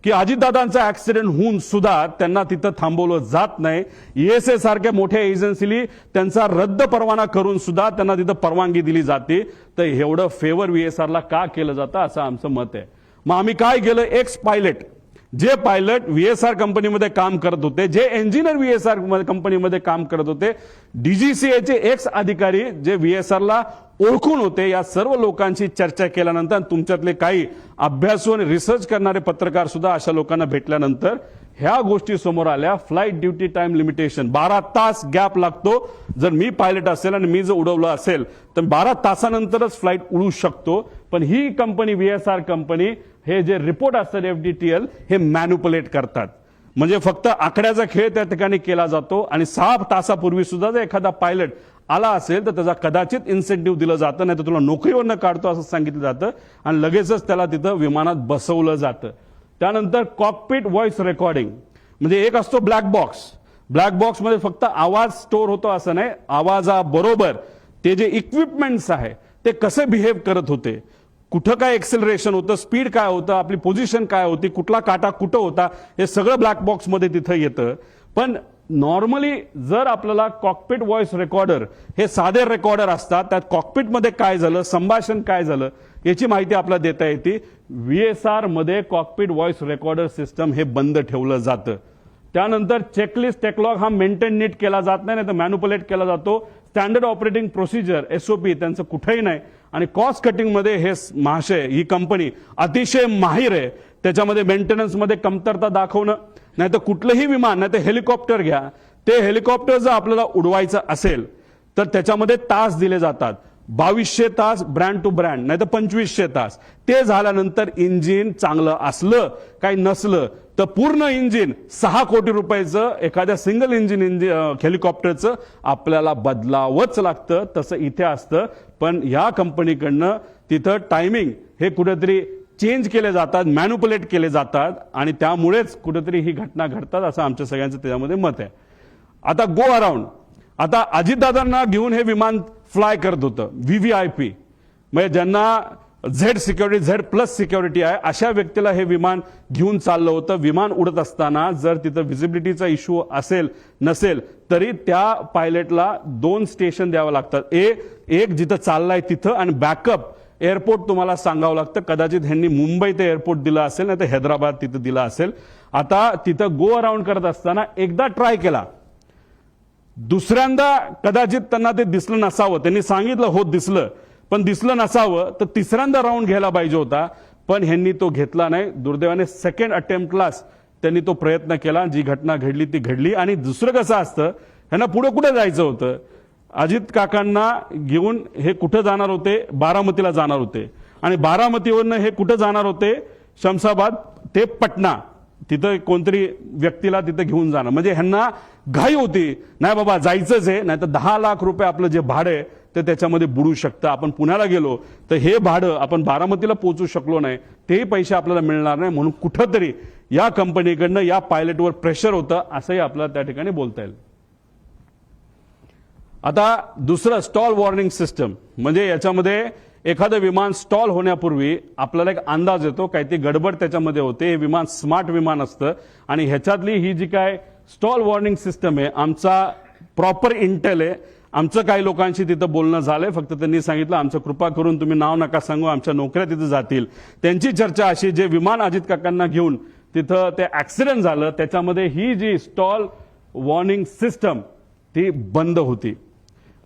की अजितदादांचा ऍक्सिडेंट होऊन सुद्धा त्यांना तिथं थांबवलं जात नाही. ESA सारख्या मोठ्या एजन्सीनी त्यांचा रद्द परवाना करून सुद्धा त्यांना तिथं परवानगी दिली जाते. तर एवढं फेवर VSRला का केलं जातं असं आमचं मत आहे. मग आम्ही काय केलं, एक्स पायलट, जे पायलट VSR कंपनीमध्ये काम करत होते, जे इंजिनियर VSR कंपनीमध्ये काम करत होते, DGCAचे एक्स अधिकारी जे VSRला ओळखून होते, या सर्व लोकांची चर्चा केल्यानंतर तुमच्यातले काही अभ्यासू आणि रिसर्च करणारे पत्रकार सुद्धा अशा लोकांना भेटल्यानंतर ह्या गोष्टी समोर आल्या. फ्लाईट ड्युटी टाइम लिमिटेशन, 12 तास गॅप लागतो. जर मी पायलट असेल आणि मी जर उडवलं असेल तर 12 तासानंतरच फ्लाईट उडू शकतो. पण ही कंपनी VSR कंपनी हे जे रिपोर्ट असतात FDTL हे मॅन्युपुलेट करतात. म्हणजे फक्त आकड्याचा खेळ त्या ठिकाणी केला जातो आणि 6 तासापूर्वी सुद्धा जर एखादा पायलट आला असेल तर त्याचा कदाचित इन्सेंटिव्ह दिलं जातं, नाही तर तुला नोकरीवरनं काढतो असं सांगितलं जातं आणि लगेचच त्याला तिथं विमानात बसवलं जातं. त्यानंतर कॉकपिट व्हॉइस रेकॉर्डिंग, म्हणजे एक असतो ब्लॅक बॉक्स. ब्लॅक बॉक्समध्ये फक्त आवाज स्टोअर होतो असं नाही, आवाजाबरोबर ते जे इक्विपमेंट्स आहे ते कसे बिहेव करत होते, कुठं काय एक्सेलरेशन होतं, स्पीड काय होतं, आपली पोझिशन काय होती, कुठला काटा कुठं होता, हे सगळं ब्लॅक बॉक्समध्ये तिथं येतं. पण नॉर्मली जर आपल्याला कॉकपिट व्हॉइस रेकॉर्डर, हे साधे रेकॉर्डर असतात, त्यात कॉकपिटमध्ये काय झालं, संभाषण काय झालं याची माहिती आपल्याला देता येते. VSR मध्ये कॉकपिट व्हॉइस रेकॉर्डर सिस्टम हे बंद ठेवलं जातं. त्यानंतर चेकलिस्ट टेकलॉग हा मेंटेन नीट केला जात नाही, तर मॅन्युपुलेट केला जातो. स्टँडर्ड ऑपरेटिंग प्रोसिजर SOP त्यांचं कुठेही नाही. आणि कॉस्ट कटिंग मध्ये हे महाशय, ही कंपनी अतिशय माहिर आहे. त्याच्यामध्ये मेंटेनन्समध्ये कमतरता दाखवणं, नाही तर कुठलंही विमान, नाही तर हेलिकॉप्टर घ्या, ते हेलिकॉप्टर जर आपल्याला उडवायचं असेल तर त्याच्यामध्ये तास दिले जातात. 2200 तास ब्रँड टू ब्रँड, नाही तर 2500 तास. ते झाल्यानंतर इंजिन चांगलं असलं काही नसलं तर पूर्ण इंजिन 6 कोटी रुपयाचं एखाद्या सिंगल इंजिन हेलिकॉप्टरचं आपल्याला बदलावंच लागतं. तसं इथे असतं. पण या कंपनीकडनं तिथं टायमिंग हे कुठेतरी चेंज केले जातात, मॅन्युपुलेट केले जातात आणि त्यामुळेच कुठेतरी ही घटना घडतात असं आमच्या सगळ्यांचं त्याच्यामध्ये मत आहे. आता गो अराउंड, आता अजितदादांना घेऊन हे विमान फ्लाय करत होतं VVIP, म्हणजे ज्यांना Z+ सिक्युरिटी आहे अशा व्यक्तीला हे विमान घेऊन चाललं होतं. विमान उडत असताना जर तिथं व्हिजिबिलिटीचा इश्यू असेल नसेल तरी त्या पायलटला 2 स्टेशन द्यावं लागतात. एक जिथं चाललाय तिथं आणि बॅकअप एअरपोर्ट तुम्हाला सांगावं लागतं. कदाचित ह्यांनी मुंबई ते एअरपोर्ट दिलं असेल, नाही तर हैदराबाद तिथं दिलं असेल. आता तिथं गो अराउंड करत असताना एकदा ट्राय केला, दुसऱ्यांदा कदाचित त्यांना ते दिसलं नसावं. त्यांनी सांगितलं हो दिसलं, पण दिसलं नसावं, तर तिसऱ्यांदा राऊंड घ्यायला पाहिजे होता. पण ह्यांनी तो घेतला नाही. दुर्दैवाने सेकंड अटेम्प्टलाच त्यांनी तो प्रयत्न केला. जी घटना घडली ती घडली. आणि दुसरं कसं असतं, ह्यांना पुढे कुठे जायचं होतं, अजित काकांना घेऊन हे कुठं जाणार होते, बारामतीला जाणार होते. आणि बारामतीवरनं हे कुठं जाणार होते, शमशाबाद ते पटना, तिथं कोणतरी व्यक्तीला तिथं घेऊन जाणं. म्हणजे ह्यांना घाई होती, नाही बाबा जायचंच आहे, नाही तर 10 लाख रुपये आपलं जे भाडं आहे ते त्याच्यामध्ये बुडू शकतं. आपण पुण्याला गेलो तर हे भाडं आपण बारामतीला पोहोचू शकलो नाही, तेही पैसे आपल्याला मिळणार नाही. म्हणून कुठंतरी या कंपनीकडनं या पायलटवर प्रेशर होतं असंही आपल्याला त्या ठिकाणी बोलता येईल. आता दुसरं स्टॉल वॉर्निंग सिस्टम, म्हणजे याच्यामध्ये एखादं विमान स्टॉल होण्यापूर्वी आपल्याला एक अंदाज येतो, काही ती गडबड त्याच्यामध्ये होते. हे विमान स्मार्ट विमान असतं आणि ह्याच्यातली ही जी काय स्टॉल वॉर्निंग सिस्टम आहे, आमचा प्रॉपर इंटेल आहे. आमचं काही लोकांशी तिथं बोलणं झालंय, फक्त त्यांनी सांगितलं आमचं कृपा करून तुम्ही नाव नका सांगू, आमच्या नोकऱ्या तिथं जातील. त्यांची चर्चा अशी, जे विमान अजित काकांना घेऊन तिथं ते ऍक्सिडेंट झालं त्याच्यामध्ये ही जी स्टॉल वॉर्निंग सिस्टम ती बंद होती.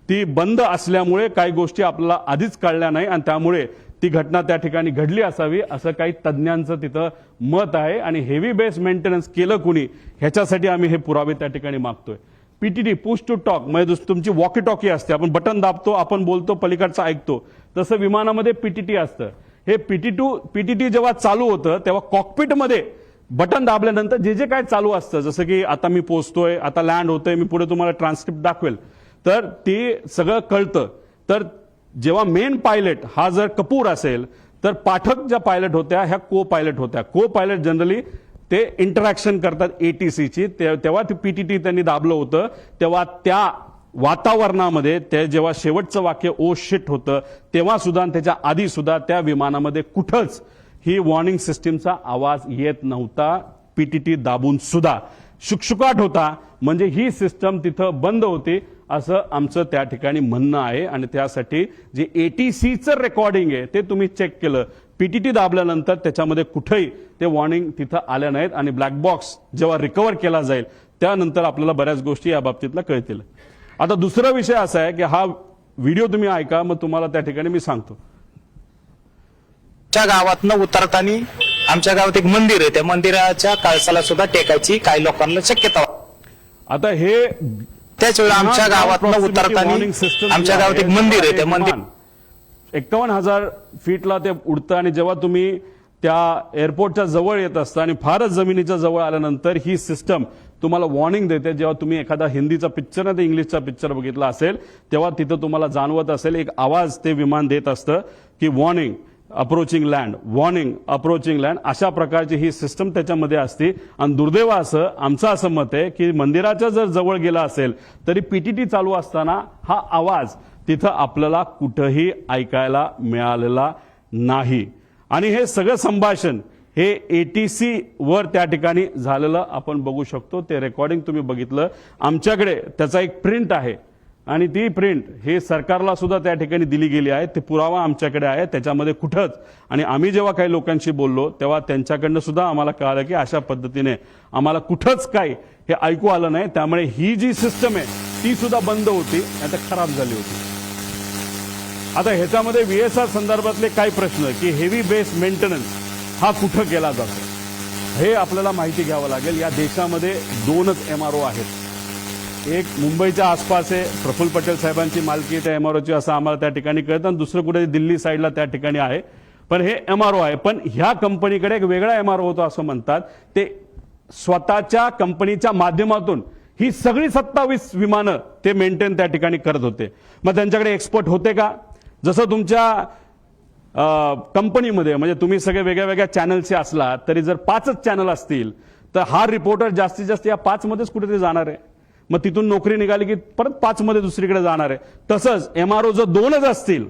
ती बंद असल्यामुळे काही गोष्टी आपल्याला आधीच कळल्या नाही आणि त्यामुळे ती घटना त्या ठिकाणी घडली असावी असं काही तज्ज्ञांचं तिथं मत आहे. आणि हेवी बेस मेंटेनन्स केलं कुणी ह्याच्यासाठी आम्ही हे पुरावे त्या ठिकाणी मागतोय. पीटीटी पुश टू टॉक म्हणजे तुमची वॉकी टॉकी असते, आपण बटन दाबतो, आपण बोलतो, पलीकडचं ऐकतो, तसं विमानामध्ये पीटीटी असतं. हे पीटीटी जेव्हा चालू होतं तेव्हा कॉकपिटमध्ये बटन दाबल्यानंतर जे जे काय चालू असतं, जसं की आता मी पोहोचतोय, आता लँड होतोय, मी पुढे तुम्हाला ट्रान्सक्रिप्ट दाखवेल, तर ते सगळं कळतं. तर जेव्हा मेन पायलट हा जर कपूर असेल तर पाठक ज्या पायलट होत्या ह्या को पायलट होत्या. को पायलट जनरली ते इंटरॅक्शन करतात एटीसीची. तेव्हा ती पीटीटी त्यांनी दाबलं होतं, तेव्हा त्या वातावरणामध्ये ते जेव्हा शेवटचं वाक्य ओ शिट होतं तेव्हा सुद्धा आणि त्याच्या आधी सुद्धा त्या विमानामध्ये कुठंच ही वॉर्निंग सिस्टीमचा आवाज येत नव्हता. पीटीटी दाबून सुद्धा शुकशुकाट होता, म्हणजे ही सिस्टम तिथं बंद होती असं आमचं त्या ठिकाणी म्हणणं आहे. आणि त्यासाठी जे एटीसीचं रेकॉर्डिंग आहे ते तुम्ही चेक केलं, पीटीटी दाबल्यानंतर त्याच्यामध्ये कुठेही ते वॉर्निंग तिथं आल्या नाहीत. आणि ब्लॅक बॉक्स जेव्हा रिकव्हर केला जाईल त्यानंतर आपल्याला बऱ्याच गोष्टी या बाबतीतला कळतील. आता दुसरा विषय असा आहे की हा व्हिडिओ तुम्ही ऐका, मग तुम्हाला त्या ठिकाणी मी सांगतो. आमच्या गावातनं उतरताना आमच्या गावात एक मंदिर आहे, त्या मंदिराच्या कळसाला सुद्धा टेकायची काही लोकांना शक्यता. आता हे त्याच वेळी आमच्या गावातनं उतरताना आमच्या गावात एक मंदिर आहे, त्या मंदिर 51,000 फीटला ते उडतं आणि जेव्हा तुम्ही त्या एअरपोर्टच्या जवळ येत असता आणि फारच जमिनीच्या जवळ आल्यानंतर ही सिस्टम तुम्हाला वॉर्निंग देते. जेव्हा तुम्ही एखादा हिंदीचा पिक्चर नाही तर इंग्लिशचा पिक्चर बघितला असेल तेव्हा तिथं तुम्हाला जाणवत असेल एक आवाज ते विमान देत असतं की warning approaching land, warning approaching land, अशा प्रकारची ही सिस्टम त्याच्यामध्ये असते. आणि दुर्दैव असं आमचं असं मत आहे की मंदिराच्या जर जवळ गेला असेल तरी पीटीटी चालू असताना हा आवाज तिथं आपल्याला कुठंही ऐकायला मिळालेला नाही. आणि हे सगळं संभाषण हे एटीसी वर त्या ठिकाणी झालेलं आपण बघू शकतो. ते रेकॉर्डिंग तुम्ही बघितलं, आमच्याकडे त्याचा एक प्रिंट आहे आणि ती प्रिंट हे सरकारला सुद्धा त्या ठिकाणी दिली गेली आहे. ते पुरावा आमच्याकडे आहे, त्याच्यामध्ये कुठंच. आणि आम्ही जेव्हा काही लोकांशी बोललो तेव्हा त्यांच्याकडनं सुद्धा आम्हाला कळालं की अशा पद्धतीने आम्हाला कुठंच काही हे ऐकू आलं नाही. त्यामुळे ही जी सिस्टम आहे ती सुद्धा बंद होती, आता खराब झाली होती. आता ह्याच्यामध्ये व्हीएसआर संदर्भातले काही प्रश्न की हेवी बेस मेंटेनन्स हा कुठं केला जातो हे आपल्याला माहिती घ्यावं लागेल. या देशामध्ये 2च एमआरओ आहेत. एक मुंबईच्या आसपास आहे, प्रफुल्ल पटेल साहेबांची मालकी त्या एमआरओची असं आम्हाला त्या ठिकाणी कळतं, आणि दुसरं कुठे दिल्ली साईडला त्या ठिकाणी आहे. पण हे एमआरओ आहे. पण ह्या कंपनीकडे एक वेगळा एमआरओ होतो असं म्हणतात. ते स्वतःच्या कंपनीच्या माध्यमातून ही सगळी 27 विमानं ते मेंटेन त्या ठिकाणी करत होते. मग त्यांच्याकडे एक्सपर्ट होते का? जसं तुमच्या कंपनीमध्ये म्हणजे तुम्ही सगळे वेगळ्या वेगळ्या चॅनलचे असला तरी जर 5च चॅनल असतील तर हा रिपोर्टर जास्तीत जास्त या 5 मध्येच कुठेतरी जाणार आहे. मग तिथून नोकरी निघाली की परत 5 मध्ये दुसरीकडे जाणार आहे. तसंच एमआरओ जर 2च असतील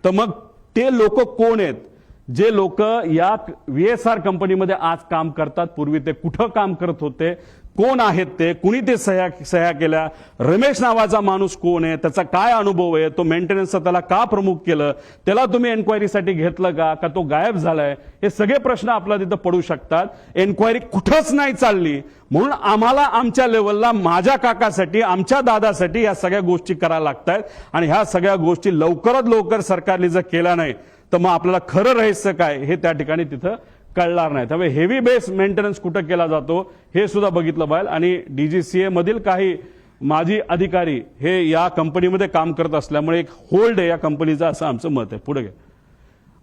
तर मग ते लोक कोण आहेत जे लोक या व्हीएसआर कंपनीमध्ये आज काम करतात? पूर्वी ते कुठं काम करत होते? कोण आहेत ते? कुणी ते सह्या केल्या? रमेश नावाचा माणूस कोण आहे? त्याचा काय अनुभव आहे? तो मेंटेनन्सचा त्याला का प्रमुख केलं? त्याला तुम्ही एन्क्वायरीसाठी घेतलं का तो गायब झालाय? हे सगळे प्रश्न आपल्याला तिथं पडू शकतात. एन्क्वायरी कुठंच नाही चालली म्हणून आम्हाला आमच्या लेवलला माझ्या काकासाठी आमच्या दादासाठी या सगळ्या गोष्टी करायला लागतात. आणि ह्या सगळ्या गोष्टी लवकरात लवकर सरकारने जर केल्या नाही तर मग आपल्याला खरं रहस्य काय हे त्या ठिकाणी तिथं कळणार नाही. त्यामुळे हेवी बेस मेंटेनन्स कुठं केला जातो हे सुद्धा बघितलं पाहिजे. आणि डीजीसीए मधील काही माजी अधिकारी हे या कंपनीमध्ये काम करत असल्यामुळे एक होल्ड आहे या कंपनीचा असं आमचं मत आहे. पुढे घ्या.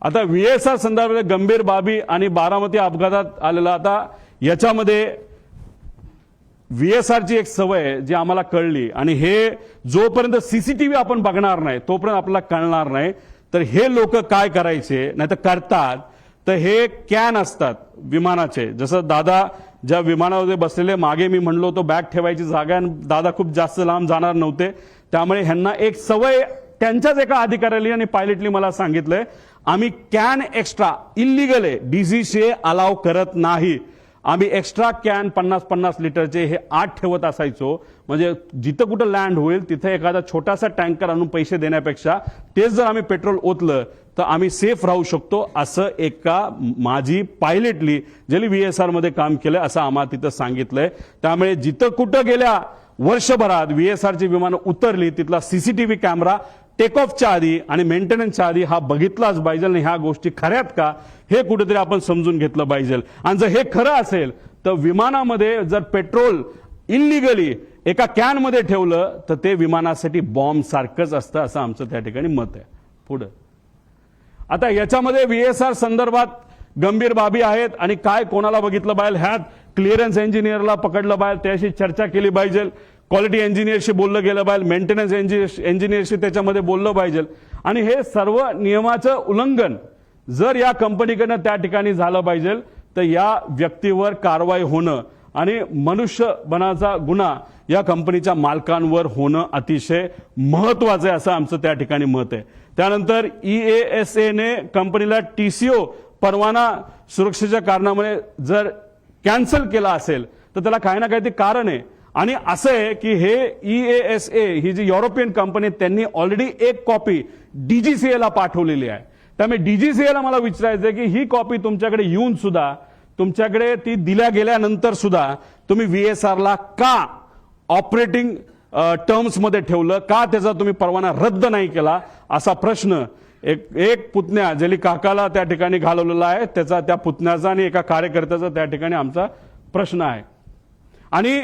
आता व्हीएसआर संदर्भात गंभीर बाबी आणि बारामती अपघातात आलेला, आता याच्यामध्ये व्हीएसआरची एक सवय आहे जी आम्हाला कळली, आणि हे जोपर्यंत सीसीटीव्ही आपण बघणार नाही तोपर्यंत आपल्याला कळणार नाही. तर हे लोक काय करायचे नाही तर करतात, तर हे कॅन असतात विमानाचे. जसं दादा ज्या विमानामध्ये बसलेले, मागे मी म्हणलो होतो बॅग ठेवायची जागा, आणि दादा खूप जास्त लांब जाणार नव्हते, त्यामुळे ह्यांना एक सवय त्यांच्याच एका अधिकाऱ्याने आणि पायलटली मला सांगितलंय, आम्ही कॅन एक्स्ट्रा इल्लीगल आहे, डीजीसीए अलाव करत नाही. आम्ही एक्स्ट्रा कॅन 50-50 लिटरचे हे 8 ठेवत असायचो. म्हणजे जिथं कुठं लँड होईल तिथं एखादा छोटासा टँकर आणून पैसे देण्यापेक्षा तेच जर आम्ही पेट्रोल ओतलं तर आम्ही सेफ राहू शकतो, असं एका माजी पायलटली ज्यांनी व्हीएसआर मध्ये काम केलं असं आम्हाला तिथं सांगितलंय. त्यामुळे जिथं कुठं गेल्या वर्षभरात VSRची विमानं उतरली तिथला सीसीटीव्ही कॅमेरा टेक ऑफच्या आधी आणि मेंटेनन्सच्या आधी हा बघितलाच पाहिजे आणि ह्या गोष्टी खऱ्यात का हे कुठेतरी आपण समजून घेतलं पाहिजे. आणि जर हे खरं असेल तर विमानामध्ये जर पेट्रोल इल्लिगली एका कॅनमध्ये ठेवलं तर ते विमानासाठी बॉम्ब सारखंच असतं असं आमचं त्या ठिकाणी मत आहे. पुढं आता याच्यामध्ये VSR संदर्भात गंभीर बाबी आहेत आणि काय कोणाला बघितलं पाहिजे, ह्यात क्लिअरन्स इंजिनियरला पकडलं पाहिजे, त्याशी चर्चा केली पाहिजे, क्वालिटी इंजिनियरशी बोललं गेलं पाहिजे, मेंटेनन्स इंजिनियरशी त्याच्यामध्ये बोललं पाहिजे. आणि हे सर्व नियमाचं उल्लंघन जर या कंपनीकडनं त्या ठिकाणी झालं पाहिजे तर या व्यक्तीवर कारवाई होणं आणि मनुष्यबळाचा गुन्हा या कंपनीच्या मालकांवर होणं अतिशय महत्वाचं आहे असं आमचं त्या ठिकाणी मत आहे. त्यानंतर EASA ने कंपनीला TCO परवाना सुरक्षेच्या कारणामुळे जर कॅन्सल केला असेल तर त्याला काही ना काहीतरी कारण आहे. आणि असं आहे की हे EASA ही जी युरोपियन कंपनी त्यांनी ऑलरेडी एक कॉपी DGCA ला पाठवलेली आहे. त्यामुळे DGCA ला मला विचारायचं आहे की ही कॉपी तुमच्याकडे येऊन सुद्धा तुमच्याकडे ती दिल्या गेल्यानंतर सुद्धा तुम्ही VSR ला का ऑपरेटिंग टर्म्स मध्ये ठेवलं, का त्याचा तुम्ही परवाना रद्द नाही केला असा प्रश्न एक पुतण्या जेली काकाला त्या ठिकाणी घालवलेला आहे, त्याचा त्या पुतण्याचा आणि एका कार्यकर्त्याचा त्या ठिकाणी आमचा प्रश्न आहे. आणि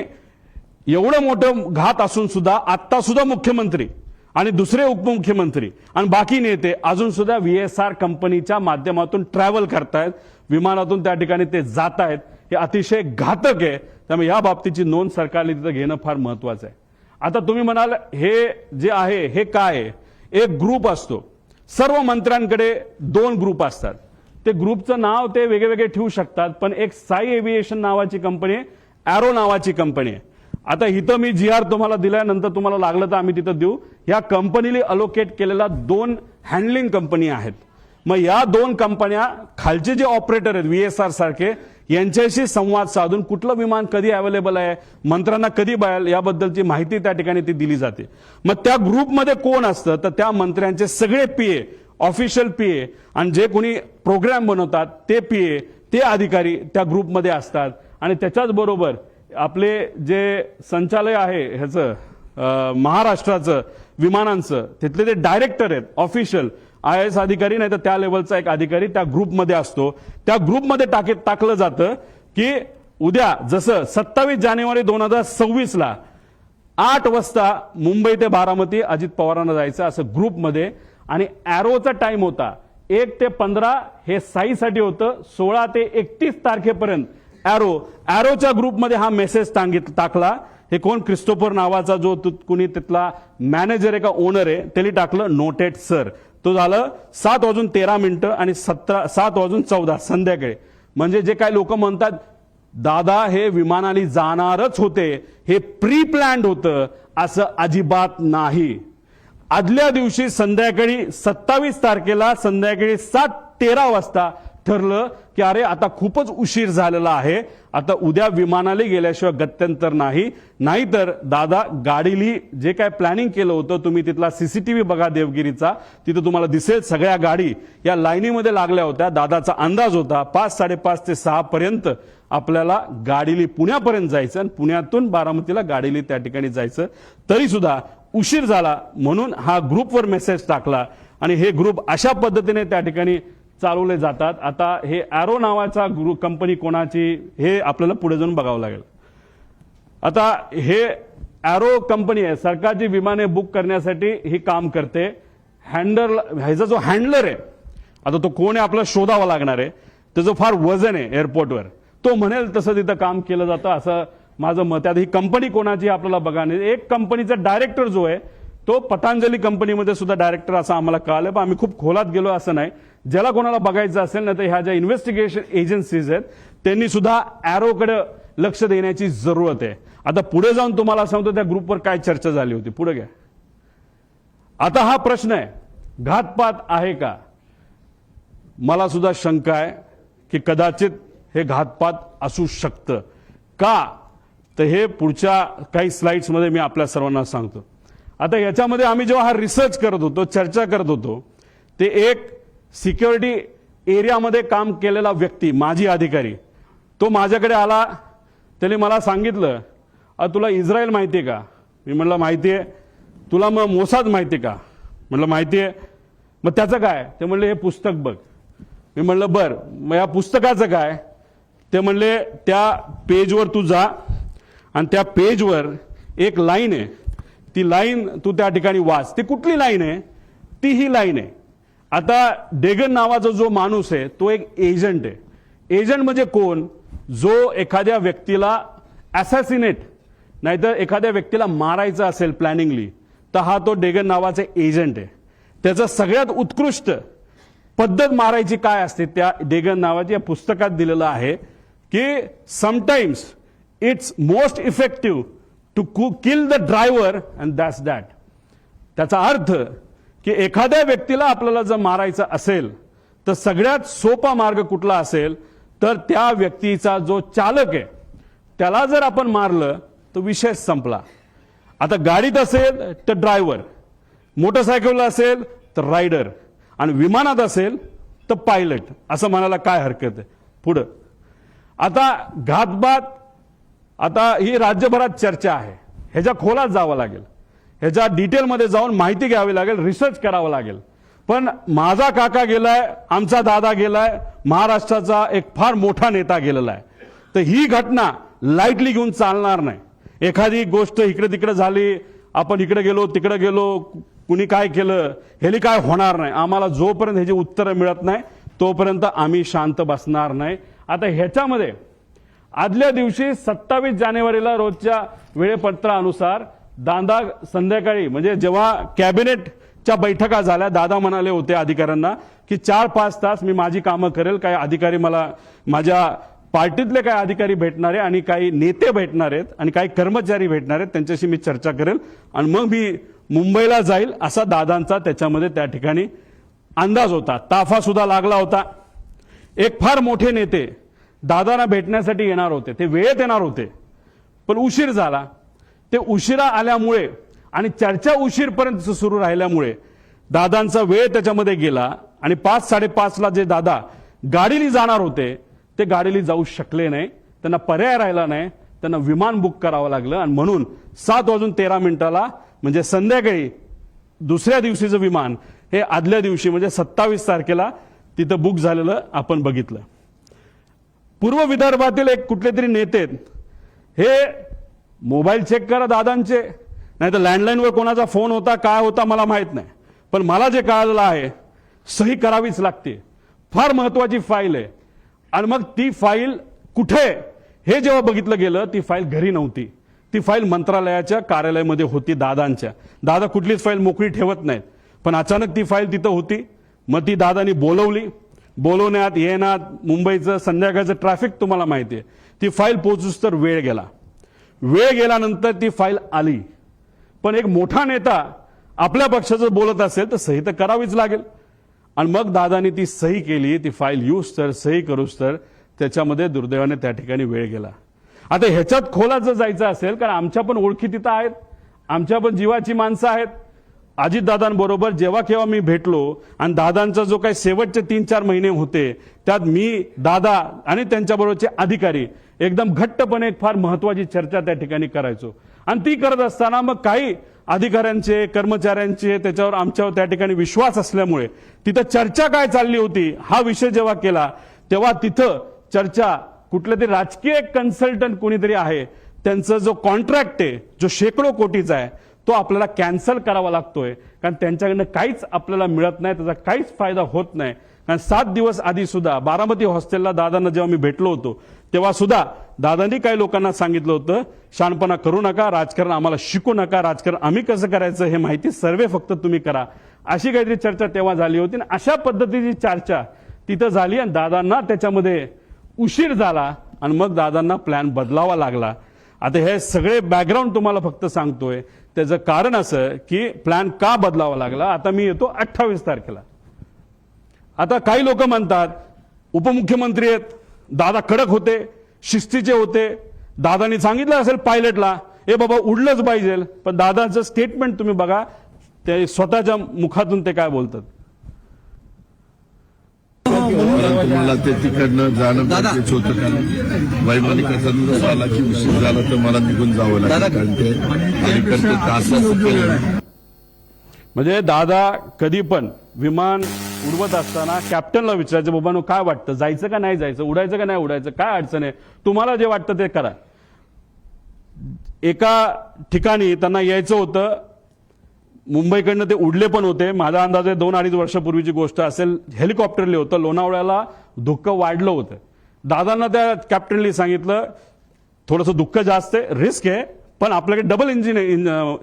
एवढं मोठं घात असून सुद्धा आता सुद्धा मुख्यमंत्री आणि दुसरे उपमुख्यमंत्री आणि बाकी नेते अजून सुद्धा VSR कंपनीच्या माध्यमातून ट्रॅव्हल करतायत, विमानातून त्या ठिकाणी ते जात आहेत. हे अतिशय घातक आहे. त्यामुळे या बाबतीची नोंद सरकारने तिथं घेणं फार महत्वाचं आहे. आता तुम्ही म्हणाल हे जे आहे हे काय आहे, एक ग्रुप असतो, सर्व मंत्र्यांकडे 2 ग्रुप असतात, ते ग्रुपचं नाव ते वेगवेगळे ठेवू शकतात, पण एक साई एव्हिएशन नावाची कंपनी आहे, एरो नावाची कंपनी आहे. आता इथं मी GR तुम्हाला दिल्यानंतर तुम्हाला लागलं तर आम्ही तिथं देऊ. या कंपनीने अलोकेट केलेला 2 हँडलिंग कंपनी आहेत. मग या 2 कंपन्या खालचे जे ऑपरेटर आहेत VSR सारखे यांच्याशी संवाद साधून कुठलं विमान कधी अवेलेबल आहे, मंत्र्यांना कधी बाहेर याबद्दलची माहिती त्या ठिकाणी ती दिली जाते. मग त्या ग्रुपमध्ये कोण असतं तर त्या मंत्र्यांचे सगळे PA, ऑफिशियल PA आणि जे कोणी प्रोग्राम बनवतात ते PA, ते अधिकारी त्या ग्रुपमध्ये असतात. आणि त्याच्याच बरोबर आपले जे संचालय आहे ह्याचं महाराष्ट्राचं विमानांचं तिथले ते डायरेक्टर आहेत, ऑफिशियल IAS अधिकारी नाही तर त्या लेवलचा एक अधिकारी त्या ग्रुपमध्ये असतो. त्या ग्रुपमध्ये टाकलं जातं की उद्या जसं 27 जानेवारी 2026 ला 8 वाजता मुंबई ते बारामती अजित पवारांना जायचं असं ग्रुपमध्ये. आणि एरोचा टाइम होता 1 ते 15 हे साईसाठी होतं, 16 ते 31 तारखेपर्यंत एरोच्या ग्रुपमध्ये हा मेसेज टाकला. हे कोण क्रिस्टोफर नावाचा जो कुणी तिथला मॅनेजर आहे का ओनर आहे त्यांनी टाकलं नोटेड सर. तो झालं 7:13 आणि 7:14 संध्याकाळी. म्हणजे जे काही लोक म्हणतात दादा हे विमानाने जाणारच होते, हे प्री प्लॅन्ड होतं, असं अजिबात नाही. आदल्या दिवशी संध्याकाळी 27 तारखेला संध्याकाळी 7:13 वाजता ठरलं की अरे आता खूपच उशीर झालेला आहे, आता उद्या विमानाला गेल्याशिवाय गत्यंतर नाही. नाहीतर दादा गाडीली जे काय प्लॅनिंग केलं होतं, तुम्ही तिथला सीसीटीव्ही बघा देवगिरीचा, तिथं तुम्हाला दिसेल सगळ्या गाडी या लाईनीमध्ये लागल्या होत्या. दादाचा अंदाज होता 5, 5:30 ते 6 पर्यंत आपल्याला गाडीली पुण्यापर्यंत जायचं आणि पुण्यातून बारामतीला गाडीली त्या ठिकाणी जायचं, तरी सुद्धा उशीर झाला म्हणून हा ग्रुपवर मेसेज टाकला. आणि हे ग्रुप अशा पद्धतीने त्या ठिकाणी चालवले जातात. आता हे एरो नावाचा ग्रुप कंपनी कोणाची हे आपल्याला पुढे जाऊन बघावं लागेल. आता हे एरो कंपनी आहे, सरकारची विमाने बुक करण्यासाठी ही काम करते. ह्याचा जो हँडलर आहे आता तो कोण आहे आपल्याला शोधावा लागणार आहे, त्याचं फार वजन आहे एअरपोर्टवर, तो म्हणेल तसं तिथं काम केलं जातं असं माझं मत आहे. ही कंपनी कोणाची आपल्याला बघा. एक कंपनीचा डायरेक्टर जो आहे तो पतंजली कंपनीमध्ये सुद्धा डायरेक्टर असं आम्हाला कळालं, पण आम्ही खूप खोलात गेलो असं नाही. ज्याला कोणाला बघायचं असेल ना तर ह्या ज्या इन्व्हेस्टिगेशन एजन्सीज आहेत त्यांनी सुद्धा एरोकडे लक्ष देण्याची जरूरत आहे. आता पुढे जाऊन तुम्हाला सांगतो त्या ग्रुपवर काय चर्चा झाली होती, पुढे घ्या. आता हा प्रश्न आहे घातपात आहे का. मला सुद्धा शंका आहे की कदाचित हे घातपात असू शकतं. का तर हे पुढच्या काही स्लाइड्स मध्ये मी आपल्या सर्वांना सांगतो. आता याच्यामध्ये आम्ही जेव्हा हा रिसर्च करत होतो, चर्चा करत होतो, ते एक सिक्युरिटी एरियामध्ये काम केलेला व्यक्ती, माजी अधिकारी, तो माझ्याकडे आला. त्याने मला सांगितलं तुला इस्रायल माहिती आहे का? मी म्हणलं माहिती आहे. तुला मग मोसाद माहिती आहे का? म्हणलं माहिती आहे. मग त्याचं काय? ते म्हणले हे पुस्तक बघ. मी म्हणलं बर, मग या पुस्तकाचं काय? ते म्हणले त्या पेजवर तू जा आणि त्या पेजवर एक लाईन आहे, ती लाईन तू त्या ठिकाणी वाच. ती कुठली लाईन आहे? ती ही लाईन आहे. आता डेगन नावाचा जो माणूस आहे तो एक एजंट आहे. एजंट म्हणजे कोण? जो एखाद्या व्यक्तीला असॅसिनेट नाहीतर एखाद्या व्यक्तीला मारायचं असेल प्लॅनिंगली, तर हा तो डेगन नावाचा एजंट आहे. त्याचं सगळ्यात उत्कृष्ट पद्धत मारायची काय असते त्या डेगन नावाच्या पुस्तकात दिलेलं आहे की sometimes it's most effective to kill the driver and that's that. त्याचा अर्थ की एखाद्या व्यक्तीला आपल्याला जर मारायचं असेल तर सगळ्यात सोपा मार्ग कुठला असेल तर त्या व्यक्तीचा जो चालक आहे त्याला जर आपण मारलं तर विषय संपला. आता गाडीत असेल तर ड्रायव्हर, मोटरसायकलला असेल तर रायडर आणि विमानात असेल तर पायलट, असं म्हणायला काय हरकत आहे. पुढं आता घातपात, आता ही राज्यभरात चर्चा आहे. ह्याच्या खोलात जावं लागेल, ह्याच्या डिटेलमध्ये जाऊन माहिती घ्यावी लागेल, रिसर्च करावं लागेल. पण माझा काका गेलाय, आमचा दादा गेलाय, महाराष्ट्राचा एक फार मोठा नेता गेलेला आहे. तर ही घटना लाईटली घेऊन चालणार नाही. एखादी गोष्ट इकडे तिकडे झाली, आपण इकडे गेलो तिकडे गेलो, कुणी काय केलं, ह्याली काय होणार नाही. आम्हाला जोपर्यंत ह्याची उत्तरं मिळत नाही तोपर्यंत आम्ही शांत बसणार नाही. आता ह्याच्यामध्ये आदल्या दिवशी 27 जानेवारीला रोजच्या वेळेपत्रानुसार दादा संध्याकाळी म्हणजे जेव्हा कॅबिनेटच्या बैठका झाल्या, दादा म्हणाले होते अधिकाऱ्यांना की 4-5 तास मी माझी कामं करेल. काही अधिकारी मला, माझ्या पार्टीतले काही अधिकारी भेटणार आहे आणि काही नेते भेटणार आहेत आणि काही कर्मचारी भेटणार आहेत, त्यांच्याशी मी चर्चा करेल आणि मग मी मुंबईला जाईल, असा दादांचा त्याच्यामध्ये त्या ठिकाणी अंदाज होता. ताफा सुद्धा लागला होता. एक फार मोठे नेते दादांना भेटण्यासाठी येणार होते, ते वेळेत येणार होते, पण उशीर झाला. ते उशिरा आल्यामुळे आणि चर्चा उशीरपर्यंत सुरू राहिल्यामुळे दादांचा वेळ त्याच्यामध्ये गेला आणि 5-5:30ला जे दादा गाडीने जाणार होते ते गाडीने जाऊ शकले नाही. त्यांना पर्याय राहिला नाही, त्यांना विमान बुक करावं लागलं आणि म्हणून 7:13 म्हणजे संध्याकाळी दुसऱ्या दिवशीचं विमान हे आदल्या दिवशी म्हणजे 27 तारखेला तिथं बुक झालेलं आपण बघितलं. पूर्व विदर्भातील एक कुठले तरी नेते हे मोबाईल चेक करा दादांचे, नाही तर लँडलाईनवर कोणाचा फोन होता काय होता मला माहित नाही, पण मला जे कळालेलं आहे सही करावीच लागते. फार महत्वाची फाईल आहे आणि मग ती फाईल कुठे हे जेव्हा बघितलं गेलं ती फाईल घरी नव्हती. ती फाईल मंत्रालयाच्या कार्यालयामध्ये होती दादांच्या. दादा कुठलीच फाईल मोकळी ठेवत नाहीत, पण अचानक ती फाईल तिथं होती. मग ती दादांनी बोलवली. बोलवण्यात येण्यात मुंबईचं संध्याकाळचं ट्रॅफिक तुम्हाला माहिती आहे. ती फाईल पोहोचूस तर वेळ गेला. वेळ गेल्यानंतर ती फाईल आली. पण एक मोठा नेता आपल्या पक्षाचं बोलत असेल तर सही तर करावीच लागेल. आणि मग दादांनी ती सही केली. ती फाईल यूज तर सही करूस तर त्याच्यामध्ये दुर्दैवाने त्या ठिकाणी वेळ गेला. आता ह्याच्यात खोलात जर जायचं असेल, कारण आमच्या पण ओळखी तिथं आहेत, आमच्या पण जीवाची माणसं आहेत. अजितदादांबरोबर जेव्हा केव्हा मी भेटलो आणि दादांचा जो काही शेवटचे 3-4 महिने होते त्यात मी, दादा आणि त्यांच्याबरोबरचे अधिकारी एकदम घट्टपणे एक फार महत्वाची चर्चा त्या ठिकाणी करायचो. आणि ती करत असताना मग काही अधिकाऱ्यांचे, कर्मचाऱ्यांचे त्याच्यावर आमच्यावर त्या ठिकाणी विश्वास असल्यामुळे तिथं चर्चा काय चालली होती हा विषय जेव्हा केला तेव्हा तिथं चर्चा कुठले तरी राजकीय कन्सल्टंट कोणीतरी आहे, त्यांचा जो कॉन्ट्रॅक्ट आहे जो शेकडो कोटीचा आहे तो आपल्याला कॅन्सल करावा लागतोय. कारण त्यांच्याकडनं काहीच आपल्याला मिळत नाही, त्याचा काहीच फायदा होत नाही. कारण 7 दिवस आधी सुद्धा बारामती हॉस्टेलला दादांना जेव्हा मी भेटलो होतो तेव्हा सुद्धा दादांनी काही लोकांना सांगितलं होतं शहाणपणा करू नका, राजकारण आम्हाला शिकू नका, राजकारण आम्ही कसं करायचं हे माहिती सर्वे फक्त तुम्ही करा, अशी काहीतरी चर्चा तेव्हा झाली होती. आणि अशा पद्धतीची चर्चा तिथं झाली आणि दादांना त्याच्यामध्ये उशीर झाला आणि मग दादांना प्लॅन बदलावा लागला. आता हे सगळे बॅकग्राऊंड तुम्हाला फक्त सांगतोय. त्याचं कारण असं की प्लॅन का बदलावा लागला. आता मी येतो 28 तारखेला. आता काही लोक म्हणतात उपमुख्यमंत्री आहेत, दादा कडक होते, शिस्तीचे होते, दादांनी सांगितलं असेल पायलटला ए बाबा उडलंच पाहिजे. पण दादाचं स्टेटमेंट तुम्ही बघा, ते स्वतःच्या मुखातून ते काय बोलतात. परंतु मला ते तिकडनं जाणं गरजेचं होतं, कारण वैमानिकाचा दिवस आला की उशीर झाला तर मला निघून जावं लागलं, कारण ते अलीकडचे तास म्हणजे दादा कधी पण विमान उडवत असताना कॅप्टनला विचारायचं, बाबांनो काय वाटतं, जायचं का नाही जायचं, उडायचं का नाही उडायचं, काय अडचण आहे, तुम्हाला जे वाटतं ते करा. एका ठिकाणी त्यांना यायचं होतं, मुंबईकडनं ते उडले पण होते. माझा अंदाज आहे 2-2.5 वर्षापूर्वीची गोष्ट असेल. हेलिकॉप्टरले होतं, लोणावळ्याला धुक्क वाढलं होतं. दादांना त्या कॅप्टनली सांगितलं, थोडंसं दुःख जास्त आहे, रिस्क आहे, पण आपल्याकडे डबल इंजिन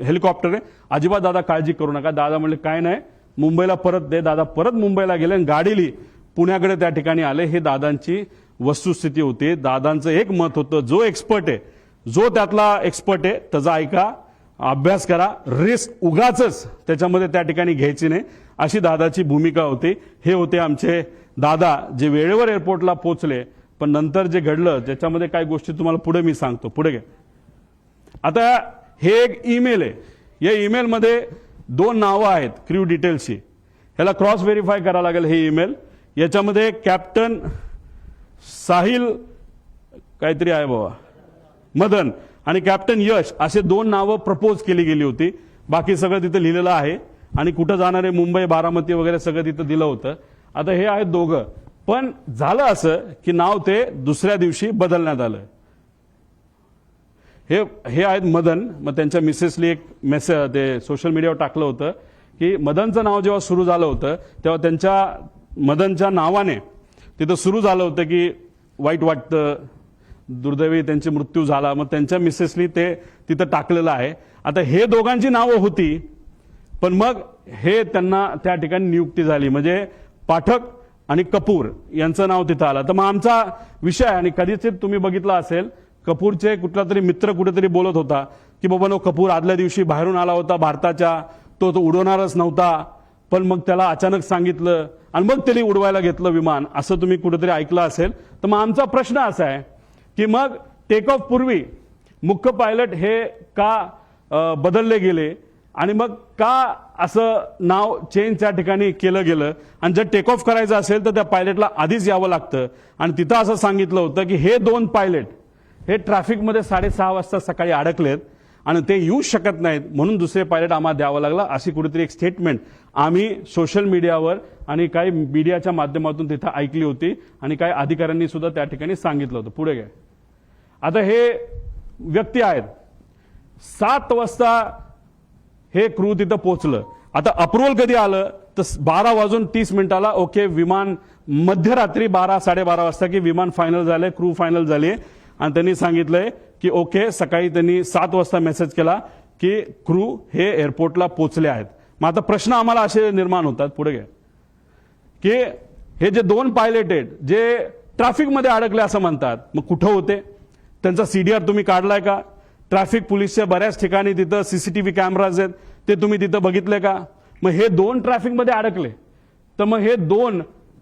हेलिकॉप्टर आहे, अजिबात दादा काळजी करू नका. दादा म्हणले काय नाही, मुंबईला परत दे. दादा परत मुंबईला गेले आणि गाडीली पुण्याकडे त्या ठिकाणी आले. हे दादांची वस्तुस्थिती होती. दादांचं एक मत होतं, जो एक्सपर्ट आहे, जो त्यातला एक्सपर्ट आहे त्याचा ऐका, अभ्यास करा, रिस्क उगाचच त्याच्यामध्ये त्या ठिकाणी घ्यायची नाही, अशी दादाची भूमिका होती. हे होते आमचे दादा, जे वेळेवर एअरपोर्टला पोहोचले, पण नंतर जे घडलं त्याच्यामध्ये काही गोष्टी तुम्हाला पुढे मी सांगतो. पुढे घ्या. आता हे एक ईमेल आहे. या ईमेलमध्ये 2 नावं आहेत क्रू डिटेल्सची. ह्याला क्रॉस व्हेरीफाय करावं लागेल हे ईमेल. याच्यामध्ये कॅप्टन साहिल काहीतरी आहे बाबा, मदन, आणि कॅप्टन यश असे 2 नावं प्रपोज केली गेली होती. बाकी सगळं तिथं लिहिलेलं आहे आणि कुठं जाणारे मुंबई, बारामती वगैरे सगळं तिथं दिलं होतं. आता हे आहेत दोघं, पण झालं असं की नाव ते दुसऱ्या दिवशी बदलण्यात आलं. हे आहेत मदन. मग त्यांच्या मिसेसली एक मेसेज ते सोशल मीडियावर टाकलं होतं की मदनचं नाव जेव्हा सुरू झालं होतं तेव्हा त्यांच्या मदनच्या नावाने तिथं सुरू झालं होतं की वाईट वाटतं, दुर्दैवी त्यांची मृत्यू झाला. मग त्यांच्या मिसेसली ते तिथं टाकलेलं आहे. आता हे दोघांची नावं होती, पण मग हे त्यांना त्या ठिकाणी नियुक्ती झाली, म्हणजे पाठक आणि कपूर यांचं नाव तिथं आलं. तर मग आमचा विषय, आणि कधीच तुम्ही बघितला असेल, कपूरचे कुठला तरी मित्र कुठेतरी बोलत होता की बाबा कपूर आदल्या दिवशी बाहेरून आला होता भारताच्या, तो उडवणारच नव्हता, पण मग त्याला अचानक सांगितलं आणि मग त्यांनी उडवायला घेतलं विमान, असं तुम्ही कुठेतरी ऐकलं असेल. तर मग आमचा प्रश्न असा आहे की मग टेक ऑफ पूर्वी मुख्य पायलट हे का बदलले गेले आणि मग का असं नाव चेंज त्या ठिकाणी केलं गेलं, आणि जर टेक ऑफ करायचं असेल तर त्या पायलटला आधीच यावं लागतं. आणि तिथं असं सांगितलं होतं की हे 2 पायलट हे ट्रॅफिकमध्ये 6:30 वाजता सकाळी अडकलेत आणि ते येऊ शकत नाहीत, म्हणून दुसरे पायलट आम्हाला द्यावं लागलं, अशी कुठेतरी एक स्टेटमेंट आम्ही सोशल मीडियावर आणि काही मीडियाच्या माध्यमातून तिथं ऐकली होती आणि काही अधिकाऱ्यांनी सुद्धा त्या ठिकाणी सांगितलं होतं. पुढे घ्या. आता हे व्यक्ती आहेत, 7 वाजता हे क्रू तिथं पोहोचलं. आता अप्रुव्हल कधी आलं तर 12:30 ओके, विमान मध्यरात्री 12-12:30 वाजता की विमान फायनल झालंय, क्रू फायनल झाली, आणि त्यांनी सांगितलंय की ओके. सकाळी त्यांनी 7 वाजता मेसेज केला की क्रू हे एअरपोर्टला पोहोचले आहेत. मग आता प्रश्न आम्हाला असे निर्माण होतात, पुढे घ्या, की हे जे 2 पायलट आहेत जे ट्रॅफिकमध्ये अडकले असं म्हणतात, मग कुठं होते, त्यांचा सीडीआर तुम्ही काढलाय का? ट्रॅफिक पोलीसच्या बऱ्याच ठिकाणी तिथं सीसीटीव्ही कॅमेराज आहेत, ते तुम्ही तिथं बघितले का? मग हे 2 ट्रॅफिकमध्ये अडकले, तर मग हे 2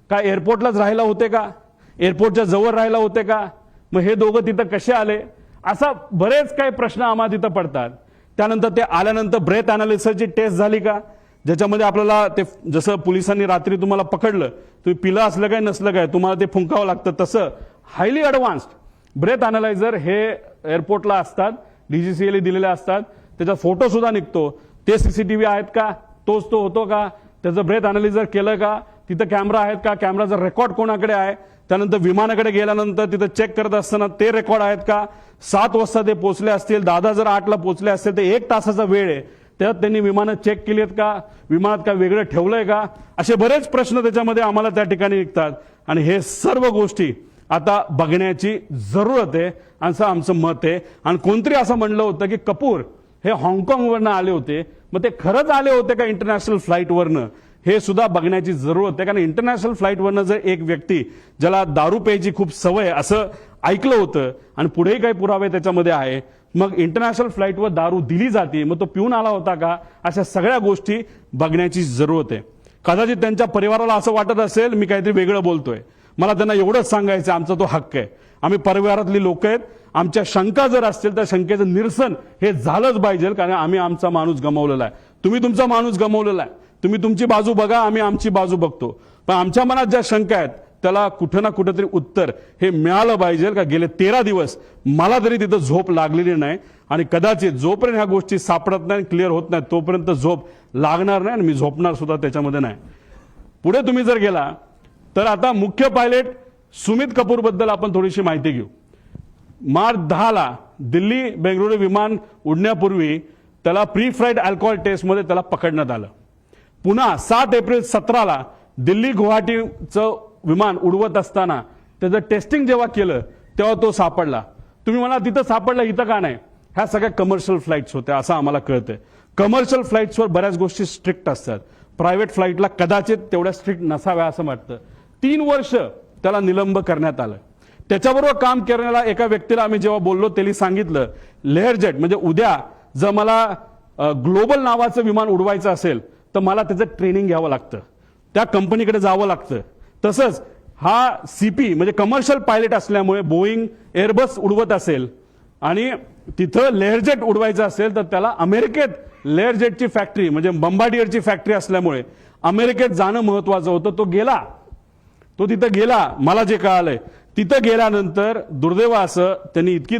काय एअरपोर्टलाच राहायला होते का? एअरपोर्टच्या जवळ राहायला होते का? मग हे दोघं तिथं कसे आले? असा बरेच काही प्रश्न आम्हाला तिथं पडतात. त्यानंतर ते आल्यानंतर ब्रेथ अनालिसिसची टेस्ट झाली का, ज्याच्यामध्ये आपल्याला ते जसं पोलिसांनी रात्री तुम्हाला पकडलं, तुम्ही पिलं असलं काय नसलं काय तुम्हाला ते फुंकावं लागतं, तसं हायली ॲडव्हान्स्ड ब्रेथ अनालायझर हे एअरपोर्टला असतात, डीजीसीएला दिलेले असतात. त्याचा फोटो सुद्धा निघतो, ते सीसीटीव्ही आहेत का, तोच तो होतो का, त्याचं ब्रेथ अनालिझर केलं का, तिथं कॅमेरा आहेत का, कॅमेराचा रेकॉर्ड कोणाकडे आहे, त्यानंतर विमानाकडे गेल्यानंतर तिथं चेक करत असताना ते रेकॉर्ड आहेत का. 7 वाजता ते पोहोचले असतील, दादा जर 8ला पोहोचले असतील तर 1 तासाचा वेळ आहे, त्यात त्यांनी विमानं चेक केली आहेत का, विमानात काय वेगळं ठेवलंय का, असे बरेच प्रश्न त्याच्यामध्ये आम्हाला त्या ठिकाणी निघतात. आणि हे सर्व गोष्टी आता बघण्याची जरूरत आहे असं आमचं मत आहे. आणि कोणतरी असं म्हणलं होतं की कपूर हे हाँगकाँगवरनं आले होते, मग ते खरंच आले होते का इंटरनॅशनल फ्लाईटवरनं, हे सुद्धा बघण्याची जरूरत आहे. कारण इंटरनॅशनल फ्लाईटवरनं जर एक व्यक्ती ज्याला दारू प्यायची खूप सवय असं ऐकलं होतं आणि पुढेही काही पुरावे त्याच्यामध्ये आहे, मग इंटरनॅशनल फ्लाईटवर दारू दिली जाते, मग तो पिऊन आला होता का, अशा सगळ्या गोष्टी बघण्याची जरूरत आहे. कदाचित त्यांच्या परिवाराला असं वाटत असेल मी काहीतरी वेगळं बोलतोय, मला त्यांना एवढंच सांगायचं, आमचा तो हक्क आहे, आम्ही परिवारातली लोक आहेत, आमच्या शंका जर असतील तर शंकेचं निरसन हे झालंच पाहिजे, कारण आम्ही आमचा माणूस गमावलेला आहे, तुम्ही तुमचा माणूस गमावलेला आहे, तुम्ही तुमची बाजू बघा, आम्ही आमची बाजू बघतो. पण आमच्या मनात ज्या शंका आहेत त्याला कुठं ना कुठेतरी उत्तर हे मिळालं पाहिजे का गेले 13 दिवस मला तरी तिथं झोप लागलेली नाही आणि कदाचित जोपर्यंत ह्या गोष्टी सापडत नाही क्लिअर होत नाही तोपर्यंत झोप लागणार नाही आणि मी झोपणार सुद्धा त्याच्यामध्ये नाही. पुढे तुम्ही जर गेला तर आता मुख्य पायलट सुमित कपूर बद्दल आपण थोडीशी माहिती घेऊ. मार्च 10 दिल्ली बेंगळुरू विमान उडण्यापूर्वी त्याला प्री फ्लाईट अल्कोहोल टेस्टमध्ये त्याला पकडण्यात आलं. पुन्हा 7 एप्रिल 17 दिल्ली गुवाहाटीचं विमान उडवत असताना त्याचं टेस्टिंग जेव्हा केलं तेव्हा तो सापडला. तुम्ही म्हणा तिथं सापडला इथं का नाही? ह्या सगळ्या कमर्शियल फ्लाईट्स होत्या असं आम्हाला कळतंय. कमर्शियल फ्लाईट्सवर बऱ्याच गोष्टी स्ट्रिक्ट असतात. प्रायव्हेट फ्लाईटला कदाचित तेवढ्या स्ट्रिक्ट नसाव्या असं वाटतं. 3 वर्ष त्याला निलंब करण्यात आलं. त्याच्याबरोबर काम करण्याला एका व्यक्तीला आम्ही जेव्हा बोललो त्यांनी सांगितलं लेअरजेट म्हणजे उद्या जर मला ग्लोबल नावाचं विमान उडवायचं असेल तर मला त्याचं ट्रेनिंग घ्यावं लागतं, त्या कंपनीकडे जावं लागतं. तसंच हा सीपी म्हणजे कमर्शियल पायलट असल्यामुळे बोईंग एअरबस उडवत असेल आणि तिथं लेअरजेट उडवायचं असेल तर त्याला अमेरिकेत लेअरजेटची फॅक्टरी म्हणजे बंबाडियरची फॅक्टरी असल्यामुळे अमेरिकेत जाणं महत्वाचं होतं. तो तिथं गेला. मला जे कळालंय तिथं गेल्यानंतर दुर्दैव असं त्यांनी इतकी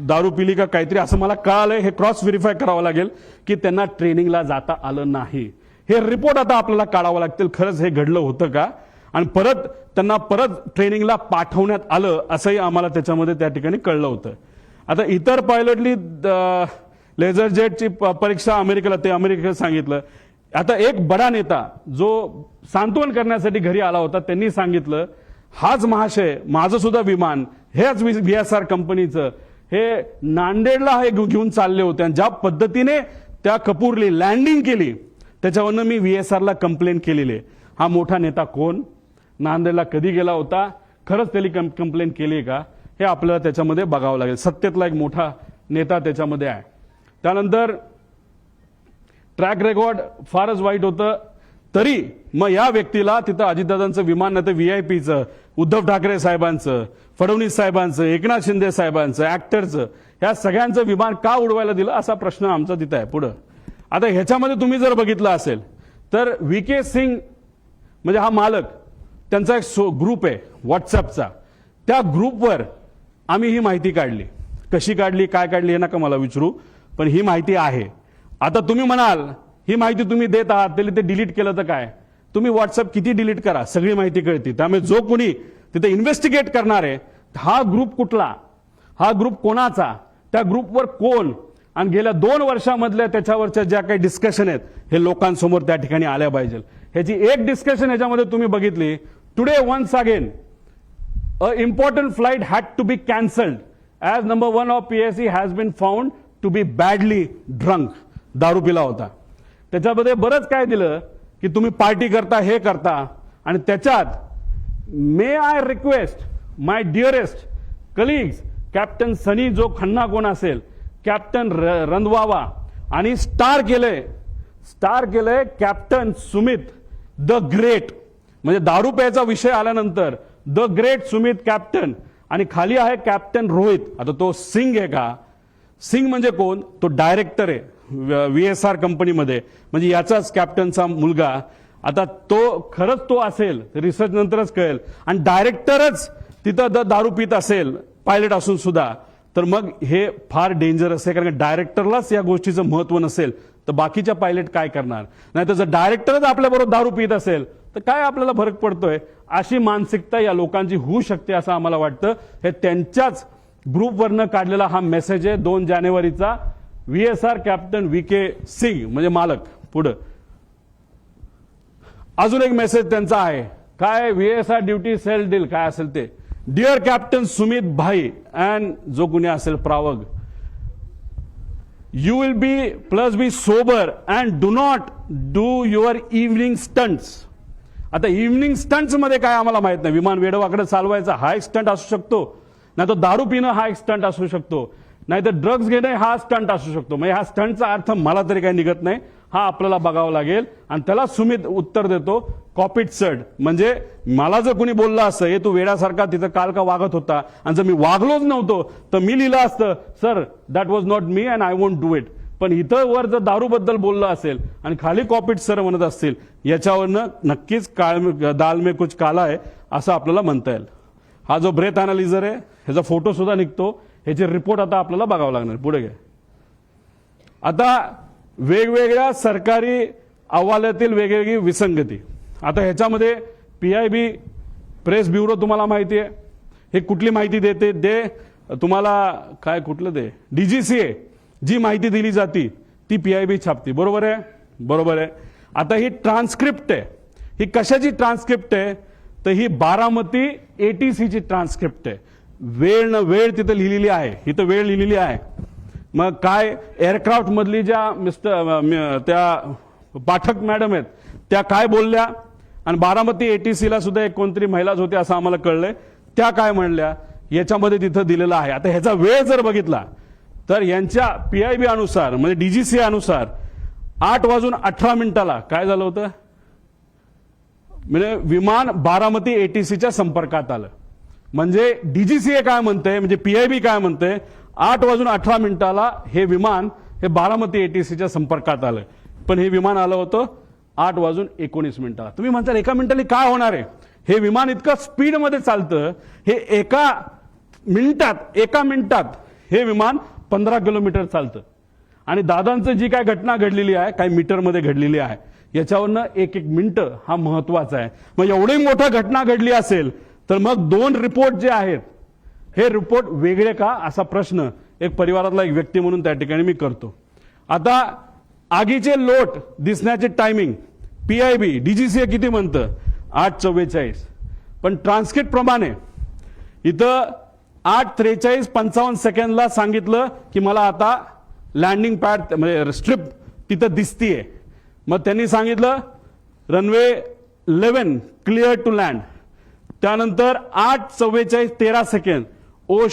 दारू पिली का काहीतरी असं मला कळालंय. हे क्रॉस व्हेरीफाय करावं लागेल की त्यांना ट्रेनिंगला जाता आलं नाही. हे रिपोर्ट आता आपल्याला काढावं लागतील खरंच हे घडलं होतं का आणि त्यांना परत ट्रेनिंगला पाठवण्यात आलं असंही आम्हाला त्याच्यामध्ये त्या ठिकाणी कळलं होतं. आता इतर पायलटली लेझर जेटची परीक्षा अमेरिकेला ते अमेरिकेला सांगितलं. आता एक बडा नेता जो सांत्वन करण्यासाठी घरी आला होता त्यांनी सांगितलं हाच महाशय माझं सुद्धा विमान हेच VSR कंपनीचं हे नांदेडला हे घेऊन चालले होते आणि ज्या पद्धतीने त्या कपूरली लँडिंग केली त्याच्यावरनं मी VSRला कंप्लेंट केलेली. हा मोठा नेता कोण? नांदेडला कधी गेला होता? खरंच त्यांनी कंप्लेंट केली का? हे आपल्याला त्याच्यामध्ये बघावं लागेल. सत्तेतला एक मोठा नेता त्याच्यामध्ये आहे. त्यानंतर ट्रॅक रेकॉर्ड फारच वाईट होतं. तरी मग या व्यक्तीला तिथं अजितदादांचं विमान नाही तर VIPचं, उद्धव ठाकरे साहेबांचं, फडणवीस साहेबांचं, एकनाथ शिंदे साहेबांचं, ऍक्टरचं ह्या सगळ्यांचं विमान का उडवायला दिलं असा प्रश्न आमचा तिथं आहे. पुढं आता ह्याच्यामध्ये तुम्ही जर बघितलं असेल तर VK सिंग म्हणजे हा मालक त्यांचा एक ग्रुप आहे व्हॉट्सअपचा. त्या ग्रुपवर आम्ही ही माहिती काढली. कशी काढली काय काढली हे नका मला विचारू पण ही माहिती आहे. आता तुम्ही म्हणाल ही माहिती तुम्ही देत आहात त्याला ते डिलीट केलं तर काय? तुम्ही व्हॉट्सअप किती डिलीट करा सगळी माहिती कळते. त्यामुळे जो कोणी तिथे इन्व्हेस्टिगेट करणार आहे हा ग्रुप कुठला, हा ग्रुप कोणाचा, त्या ग्रुपवर कोण आणि गेल्या 2 वर्षामधल्या त्याच्यावरच्या ज्या काही डिस्कशन आहेत हे लोकांसमोर त्या ठिकाणी आल्या पाहिजे. ह्याची एक डिस्कशन ह्याच्यामध्ये तुम्ही बघितली. Today once again a important flight had to be cancelled as number 1 of PSC has been found to be badly drunk. दारू पिला होता. त्याच्यामध्ये बरंच काय दिलं की तुम्ही पार्टी करता हे करता आणि त्याच्यात may I request my dearest colleagues captain Sunny जो खन्ना कोण असेल कॅप्टन रंधवावा आणि स्टार केलंय कॅप्टन सुमित द ग्रेट म्हणजे दारू प्यायचा विषय आल्यानंतर द ग्रेट सुमित कॅप्टन आणि खाली आहे कॅप्टन रोहित. आता तो सिंग आहे का? सिंग म्हणजे कोण? तो डायरेक्टर आहे VSR कंपनीमध्ये म्हणजे याचाच कॅप्टनचा मुलगा. आता तो खरंच तो असेल रिसर्च नंतरच कळेल आणि डायरेक्टरच तिथं दारू पित असेल पायलट असून सुद्धा तर मग हे फार डेंजरस आहे. कारण डायरेक्टरलाच या गोष्टीचं महत्व नसेल तर बाकीच्या पायलट काय करणार? नाही तर जर डायरेक्टरच आपल्याबरोबर दारू पित असेल तर काय आपल्याला फरक पडतोय? अशी मानसिकता या लोकांची होऊ शकते असं आम्हाला वाटतं. हे त्यांच्याच ग्रुपवरनं काढलेला हा मेसेज आहे 2 जानेवारीचा. VSR कॅप्टन VK सिंग म्हणजे मालक. पुढं अजून एक मेसेज त्यांचा आहे काय? VSR ड्युटी सेल डील काय असेल ते. डिअर कॅप्टन सुमित भाई अँड जो कुणी असेल प्रावग you will be sober and do not do your evening stunts. आता इव्हनिंग स्टंट्स मध्ये काय आम्हाला माहित नाही. विमान वेडवाकडे चालवायचा हा एक स्टंट असू शकतो, नाही तर दारू पिणं हा एक स्टंट असू शकतो, नाही तर ड्रग्ज घेणं हा स्टंट असू शकतो. म्हणजे हा स्टंटचा अर्थ मला तरी काही निघत नाही. हा आपल्याला बघावं लागेल आणि त्याला सुमित उत्तर देतो कॉपीड सर्ड म्हणजे मला जर कोणी बोललं असतं हे तू वेड्यासारखा तिथं काल का वागत होता आणि जर मी वागलोच नव्हतो तर मी लिहिलं असतं sir that was not me and I won't do it. पण इथं वर जर दारूबद्दल बोललं असेल आणि खाली कॉपीट सर म्हणत असतील, याच्यावरनं नक्कीच दाल में कुछ काला आहे असं आपल्याला म्हणता येईल. हा जो ब्रेथ अनालिझर आहे ह्याचा फोटो सुद्धा निघतो, ह्याचे रिपोर्ट आता आपल्याला बघावं लागणार. पुढे घ्या. आता वेगवेगळ्या सरकारी अहवालातील वेगवेगळी विसंगती. आता ह्याच्यामध्ये PIB प्रेस ब्युरो तुम्हाला माहिती आहे, हे कुठली माहिती देते तुम्हाला, काय कुठलं ते DGCA जी माहिती दिली जाती ती PIB छापते. बरोबर आहे, बरोबर आहे. आता ही ट्रान्सक्रिप्ट आहे, ही कशाची ट्रान्सक्रिप्ट आहे, तर ही बारामती ATCची ट्रान्सक्रिप्ट आहे. वेळ न वेळ तिथं लिहिलेली आहे, इथं वेळ लिहिलेली आहे. मग काय एअरक्राफ्ट मधली ज्या त्या पाठक मॅडम आहेत त्या काय बोलल्या, आणि बारामती ATCला सुद्धा एक कोणतरी महिलाच होते असं आम्हाला कळलंय, त्या काय म्हणल्या याच्यामध्ये तिथं दिलेलं आहे. आता ह्याचा वेळ जर बघितला तर यांच्या PIB अनुसार म्हणजे DGCA अनुसार 8:18 काय झालं होतं, म्हणजे विमान बारामती ATCच्या संपर्कात आलं. म्हणजे DGCA काय म्हणते, म्हणजे PIB काय म्हणते, 8:18 हे विमान हे बारामती ATCच्या संपर्कात आलं. पण हे विमान आलं होतं 8:19. तुम्ही म्हणता एका मिनिटाला काय होणार आहे, हे विमान इतकं स्पीडमध्ये चालतं, हे एका मिनिटात हे विमान 15 किलोमीटर चालतं. आणि दादांचं जी काय घटना घडलेली आहे, काही मीटरमध्ये घडलेली आहे, याच्यावरनं एक मिनिटं हा महत्वाचा आहे. मग एवढी मोठी घटना घडली असेल तर मग 2 रिपोर्ट जे आहेत हे रिपोर्ट वेगळे का, असा प्रश्न एक परिवारातला एक व्यक्ती म्हणून त्या ठिकाणी मी करतो. आता आगीचे लोट दिसण्याचे टायमिंग PIB DGCA किती म्हणतं, 8:44. पण ट्रान्सक्रिप्ट प्रमाणे इथं 8:43:55 सांगितलं की मला आता लँडिंग पॅड म्हणजे स्ट्रिप तिथं दिसतीये. मग त्यांनी सांगितलं रनवे 11 क्लिअर टू लँड. त्यानंतर 8:44:13 ओ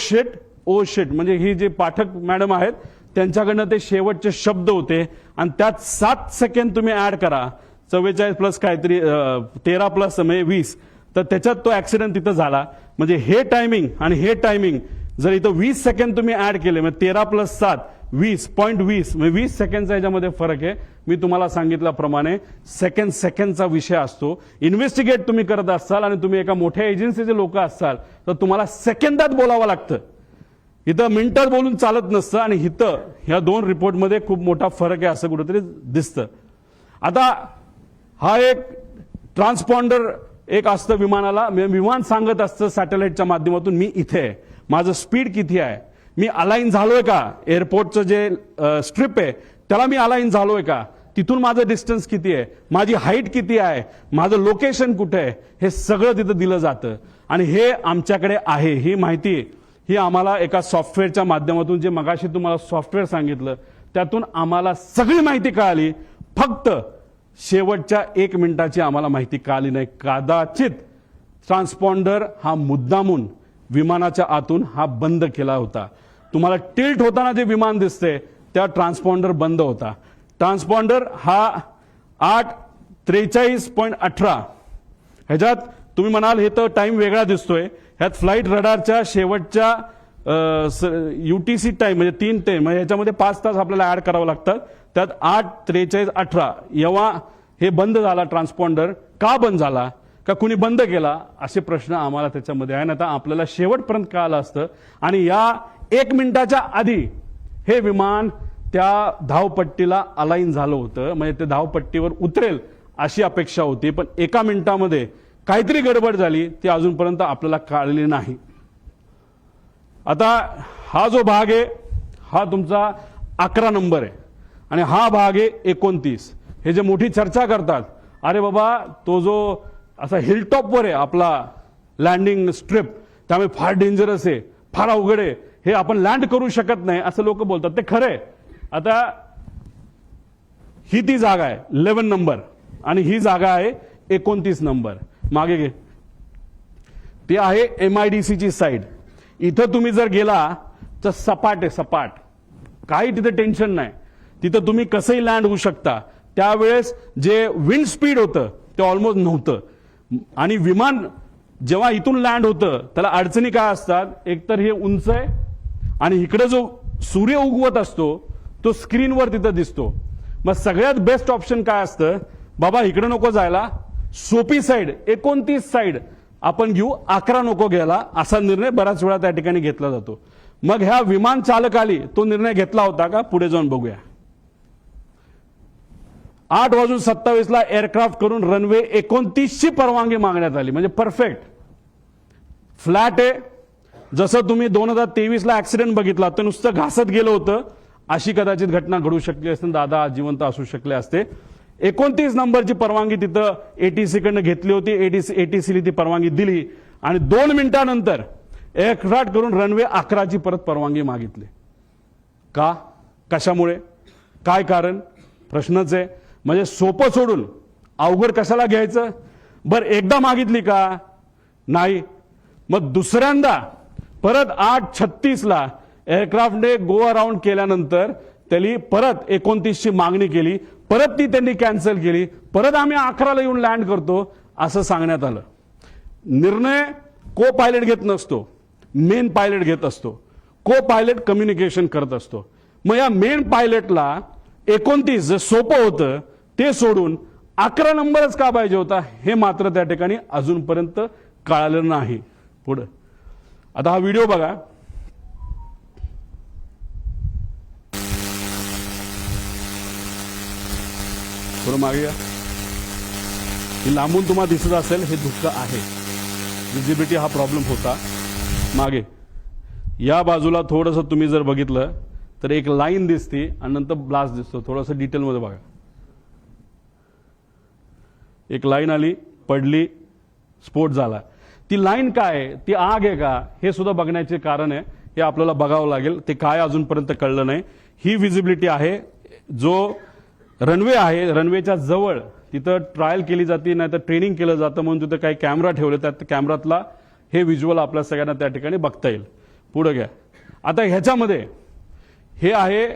शिट म्हणजे ही जे पाठक मॅडम आहेत त्यांच्याकडनं ते शेवटचे शब्द होते, आणि त्यात 7 सेकंद तुम्ही ऍड करा, 44 प्लस काहीतरी 13 प्लस म्हणजे 20, तर त्याच्यात तो ऍक्सिडेंट तिथं झाला. म्हणजे हे टायमिंग आणि हे टायमिंग जर इथं 20 सेकंद तुम्ही ऍड केले, म्हणजे 13 प्लस 7 20.20 म्हणजे 20 सेकंडचा याच्यामध्ये फरक आहे. मी तुम्हाला सांगितल्याप्रमाणे सेकंडचा विषय असतो. इन्व्हेस्टिगेट तुम्ही करत असाल आणि तुम्ही एका मोठ्या एजन्सीचे लोक असाल तर तुम्हाला सेकंदात बोलावं लागतं, इथं मिनिटात बोलून चालत नसतं. आणि इथं ह्या 2 रिपोर्टमध्ये खूप मोठा फरक आहे असं कुठेतरी दिसतं. आता हा एक ट्रान्सपॉन्डर एक असतं विमानाला, विमान सांगत असतं सॅटेलाइटच्या माध्यमातून मी इथे आहे, माझं स्पीड किती आहे, मी अलाइन झालोय का, एअरपोर्टचं जे स्ट्रिप आहे त्याला मी अलाइन झालोय का, तिथून माझं डिस्टन्स किती आहे, माझी हाईट किती आहे, माझं लोकेशन कुठे आहे, हे सगळं तिथं दिलं जातं. आणि हे आमच्याकडे आहे, ही माहिती ही आम्हाला एका सॉफ्टवेअरच्या माध्यमातून, जे मगाशी तुम्हाला सॉफ्टवेअर सांगितलं त्यातून आम्हाला सगळी माहिती कळाली. फक्त शेवटच्या 1 मिनिटाची आम्हाला माहिती कळाली नाही. कदाचित ट्रान्सपॉन्डर हा मुद्दामून विमानाच्या आतून हा बंद केला होता. तुम्हाला टिल्ट होताना जे विमान दिसते त्या ट्रान्सपॉन्डर बंद होता. ट्रान्सपॉन्डर हा 8:43.18 ह्याच्यात तुम्ही म्हणाल हे तर टाइम वेगळा दिसतोय, ह्यात फ्लाईट रडारच्या शेवटच्या UTC टाइम म्हणजे 3 ते म्हणजे ह्याच्यामध्ये 5 तास आपल्याला ऍड करावं लागतात. त्यात 8:43.18 जेव्हा हे बंद झाला ट्रान्सपॉन्डर, का बंद झाला, का कुणी बंद केला, असे प्रश्न आम्हाला त्याच्यामध्ये आहे. आता आपल्याला शेवटपर्यंत कळालं असतं. आणि या 1 मिनिटाच्या आधी हे विमान त्या धावपट्टीला अलाइन झालं होतं, म्हणजे ते धावपट्टीवर उतरेल अशी अपेक्षा होती. पण 1 मिनिटामध्ये काहीतरी गडबड झाली, ती अजूनपर्यंत आपल्याला कळलेली नाही. आता हा जो भाग आहे हा तुमचा 11 नंबर आहे आणि हा भाग आहे 29. हे जे मोठी चर्चा करतात, अरे बाबा तो जो असा हिलटॉपवर आहे आपला लँडिंग स्ट्रिप, त्यामुळे फार डेंजरस आहे, फार अवघड आहे, हे आपण लँड करू शकत नाही असं लोक बोलतात. ते खरंय. आता ही ती जागा आहे 11 नंबर आणि ही जागा आहे 29 नंबर. मागे घे, ती आहे MIDCची साईड. इथं तुम्ही जर गेला तर सपाट आहे, सपाट, काही तिथे टेन्शन नाही, तिथं तुम्ही कसंही लँड होऊ शकता. त्यावेळेस जे विंड स्पीड होतं ते ऑलमोस्ट नव्हतं. आणि विमान जेव्हा इथून लँड होतं त्याला अडचणी काय असतात, एकतर हे उंच आहे आणि इकडे जो सूर्य उगवत असतो तो स्क्रीनवर तिथं दिसतो. मग सगळ्यात बेस्ट ऑप्शन काय असतं, बाबा इकडे नको जायला, सोपी साईड 29 साईड आपण घेऊ, 11 नको घ्यायला, असा निर्णय बऱ्याच वेळा त्या ठिकाणी घेतला जातो. मग ह्या विमान चालकाली तो निर्णय घेतला होता का, पुढे जाऊन बघूया. 8:27 एअरक्राफ्ट करून रनवे 29 ची परवानगी मागण्यात आली, म्हणजे परफेक्ट फ्लॅट आहे. जसं तुम्ही 2023 ऍक्सिडेंट बघितला तर नुसतं घासत गेलं होतं, अशी कदाचित घटना घडू शकली असते, दादा जिवंत असू शकले असते. 29 नंबरची परवानगी तिथं एटीसी कडनं घेतली होती, एटीसीला ती परवानगी दिली आणि 2 मिनिटांनंतर एअरक्राफ्ट करून रनवे 11 ची परत परवानगी मागितली. का, कशामुळे, काय कारण, प्रश्नच आहे. म्हणजे सोपं सोडून अवघड कशाला घ्यायचं. बरं एकदा मागितली का, नाही. मग दुसऱ्यांदा परत 8:36 एअरक्राफ्टने गो अराउंड केल्यानंतर त्यांनी परत 29 ची मागणी केली, परत ती त्यांनी कॅन्सल केली, परत आम्ही 11ला येऊन लँड करतो असं सांगण्यात आलं. निर्णय को पायलट घेत नसतो, मेन पायलट घेत असतो. को पायलट कम्युनिकेशन करत असतो. मग या मेन पायलटला 29 जे सोपं होतं ते सोडून 11 नंबरच का पाहिजे होता, हे मात्र त्या ठिकाणी अजूनपर्यंत कळालं नाही. पुढे आता हा व्हिडिओ बघा. थोडं मागे या. ही लांबून तुम्हाला दिसत असेल, हे धुक्क आहे, विजिबिलिटी हा प्रॉब्लेम होता. मागे या बाजूला थोडंसं तुम्ही जर बघितलं तर एक लाईन दिसते आणि नंतर ब्लास्ट दिसतो. थोडंसं डिटेलमध्ये बघा. एक लाईन आली, पडली, स्फोट झाला. ती लाईन काय आहे, ती आग आहे का, हे सुद्धा बघण्याचे कारण आहे. हे आपल्याला बघावं लागेल. ते काय अजूनपर्यंत कळलं नाही. ही विजिबिलिटी आहे. जो रनवे आहे, रनवेच्या जवळ तिथं ट्रायल केली जाते, नाही तर ट्रेनिंग केलं जातं, म्हणून तिथं काही कॅमेरा ठेवले, त्या कॅमेरातला हे व्हिज्युअल आपल्या सगळ्यांना त्या ठिकाणी बघता येईल. पुढे घ्या. आता ह्याच्यामध्ये हे आहे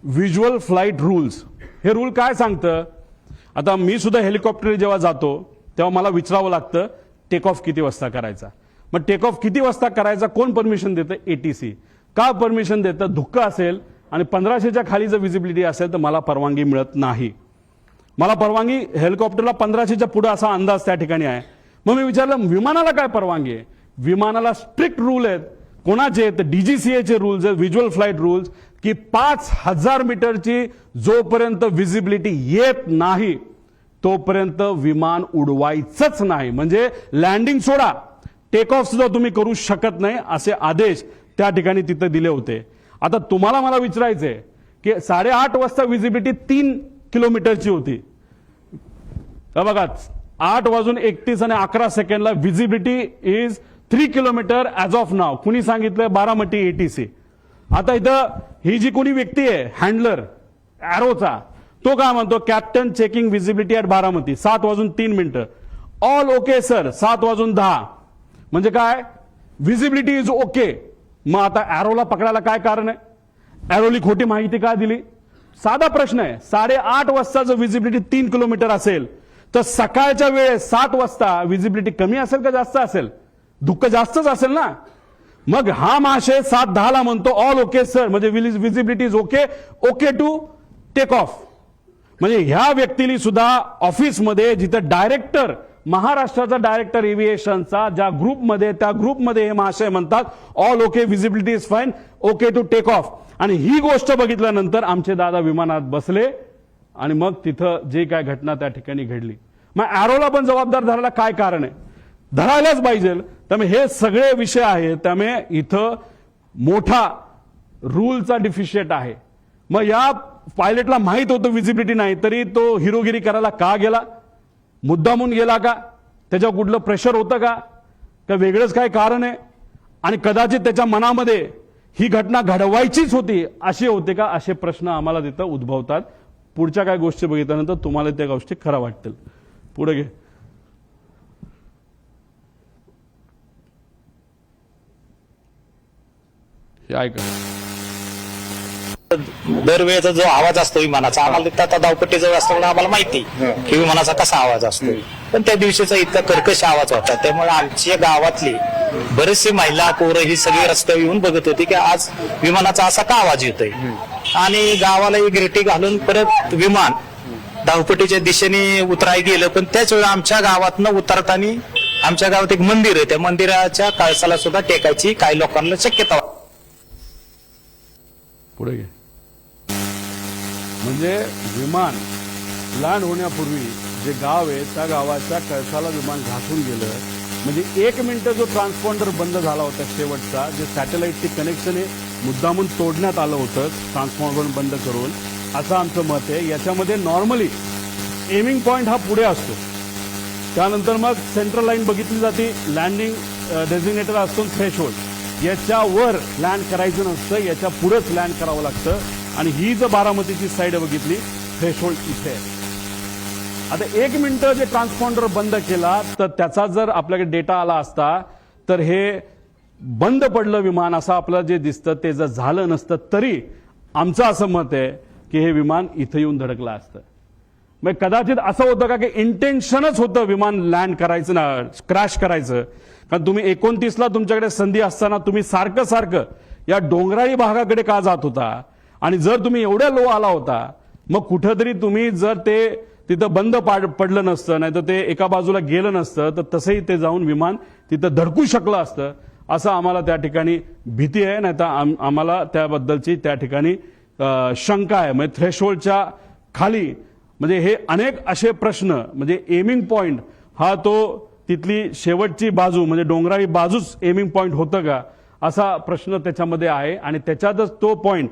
व्हिज्युअल फ्लाईट रूल्स. हे रूल काय सांगतं, आता मी सुद्धा हेलिकॉप्टर जेव्हा जातो तेव्हा मला विचारावं लागतं टेक ऑफ किती वाजता करायचा. मग टेक ऑफ किती वाजता करायचा, कोण परमिशन देतं, एटीसी. का परमिशन देतं, धुक्क असेल आणि 1500च्या खाली जर विजिबिलिटी असेल तर मला परवानगी मिळत नाही. मला परवानगी हेलिकॉप्टरला 1500च्या पुढे असा अंदाज त्या ठिकाणी आहे. मग मी विचारलं विमानाला काय परवानगी आहे. विमानाला स्ट्रिक्ट रूल आहेत. कोणाचे आहेत, डीजीसीएचे रूल्स आहेत, व्हिज्युअल फ्लाईट रूल्स, की 5000 मीटरची जोपर्यंत विजिबिलिटी येत नाही तोपर्यंत विमान उडवायचंच नाही. म्हणजे लँडिंग सोडा, टेक ऑफ सुद्धा तुम्ही करू शकत नाही, असे आदेश त्या ठिकाणी तिथे दिले होते. आता तुम्हाला मला विचारायचंय की 8:30 वाजता विजिबिलिटी 3 किलोमीटरची होती. बघा 8:31 आणि 11 सेकंडला visibility is 3 kilometre as of now. कुणी सांगितलं, बारामती एटीसी. आता इथं ही जी कोणी व्यक्ती आहे हँडलर एरोचा, तो काय म्हणतो, captain checking visibility at Baramati 7:03. All okay sir 7:10. म्हणजे काय, विजिबिलिटी इज ओके. मग आता एरोला पकडायला काय कारण आहे, एरोली खोटी माहिती का दिली. साधा प्रश्न आहे. 8:30 वाजता जर विजिबिलिटी 3 किलोमीटर असेल तर सकाळच्या वेळेस 7 वाजता विजिबिलिटी कमी असेल का जास्त असेल, धुक्क जास्तच असेल ना. मग हा महाशय 7:10 म्हणतो ऑल ओके सर, म्हणजे visibility is okay, okay to take off. म्हणजे ह्या व्यक्तीने सुद्धा ऑफिसमध्ये जिथं डायरेक्टर, महाराष्ट्राचा डायरेक्टर एव्हिएशनचा ज्या ग्रुपमध्ये, त्या ग्रुपमध्ये हे महाशय म्हणतात all okay, visibility is fine, okay to take off. आणि ही गोष्ट बघितल्यानंतर आमचे दादा विमानात बसले आणि मग तिथं जे काय घटना त्या ठिकाणी घडली. मग एरोला पण जबाबदार धरायला काय कारण आहे, धरायलाच पाहिजे. त्यामुळे हे सगळे विषय आहेत. त्यामुळे इथं मोठा रूलचा डिफिशिएट आहे. मग या पायलटला माहित होतं विजिबिलिटी नाही, तरी तो हिरोगिरी करायला का गेला, मुद्दामून गेला का, त्याच्यावर कुठलं प्रेशर होतं का वेगळंच काय कारण आहे. आणि कदाचित त्याच्या मनामध्ये ही घटना घडवायचीच होती असे होते का, असे प्रश्न आम्हाला तिथं उद्भवतात. पुढच्या काय गोष्टी बघितल्यानंतर तुम्हाला त्या गोष्टी खऱ्या वाटतील. पुढे घे. हे ऐका. दरवेळेचा जो आवाज असतो विमानाचा आम्हाला तिथं आता धावपट्टी जवळ असल्यामुळे आम्हाला माहिती की विमानाचा कसा आवाज असतो. पण त्या दिवशीचा इतका कर्कश आवाज होता, त्यामुळे आमच्या गावातली बरेचसे महिला पोरं ही सगळी रस्त्यावर येऊन बघत होती की आज विमानाचा असा का आवाज येतोय. आणि गावाला एक रेटी घालून परत विमान धावपट्टीच्या दिशेने उतराय गेलं. पण त्याच वेळी आमच्या गावातनं उतरताना आमच्या गावात एक मंदिर आहे, त्या मंदिराच्या कळसाला सुद्धा टेकायची काही लोकांना शक्यता. पुढे घे. म्हणजे विमान लँड होण्यापूर्वी जे गाव आहे त्या गावाच्या कळसाला विमान घासून गेलं. म्हणजे 1 मिनिट जो ट्रान्सपॉन्डर बंद झाला होता शेवटचा, जे सॅटेलाइटची कनेक्शन आहे मुद्दामून तोडण्यात आलं होतं ट्रान्सपॉन्डर बंद करून, असं आमचं मत आहे. याच्यामध्ये नॉर्मली एमिंग पॉइंट हा पुढे असतो, त्यानंतर मग सेंट्रल लाईन बघितली जाते, लँडिंग डेझिग्नेटर असतो, थ्रेशोल्ड. याच्यावर लँड करायचं नसतं, याच्या पुढेच लँड करावं लागतं. आणि ही जर बारामतीची साईड बघितली, थ्रेशोल्ड इथे आहे. आता 1 मिनिट जे ट्रान्सपॉन्डर बंद केला तर त्याचा जर आपल्याकडे डेटा आला असता तर हे बंद पडलं विमान असं आपल्याला जे दिसतं ते जर झालं नसतं तरी आमचं असं मत आहे की हे विमान इथं येऊन धडकलं असतं. मग कदाचित असं होतं का की इंटेन्शनच होतं विमान लँड करायचं ना, क्रॅश करायचं. कारण तुम्ही 29ला तुमच्याकडे संधी असताना तुम्ही सारखं सारखं या डोंगराळी भागाकडे का जात होता. आणि जर तुम्ही एवढ्या लो आला होता मग कुठंतरी तुम्ही जर ते तिथं बंद पडलं नसतं, नाही तर ते एका बाजूला गेलं नसतं तर तसंही ते जाऊन विमान तिथं धडकू शकलं असतं, असं आम्हाला त्या ठिकाणी भीती आहे. नाही तर आम्हाला त्याबद्दलची त्या ठिकाणी शंका आहे. म्हणजे थ्रेशोल्डच्या खाली म्हणजे हे अनेक असे प्रश्न, म्हणजे एमिंग पॉइंट हा तो तिथली शेवटची बाजू म्हणजे डोंगराळी बाजूच एमिंग पॉइंट होतं का असा प्रश्न त्याच्यामध्ये आहे. आणि त्याच्यातच तो पॉइंट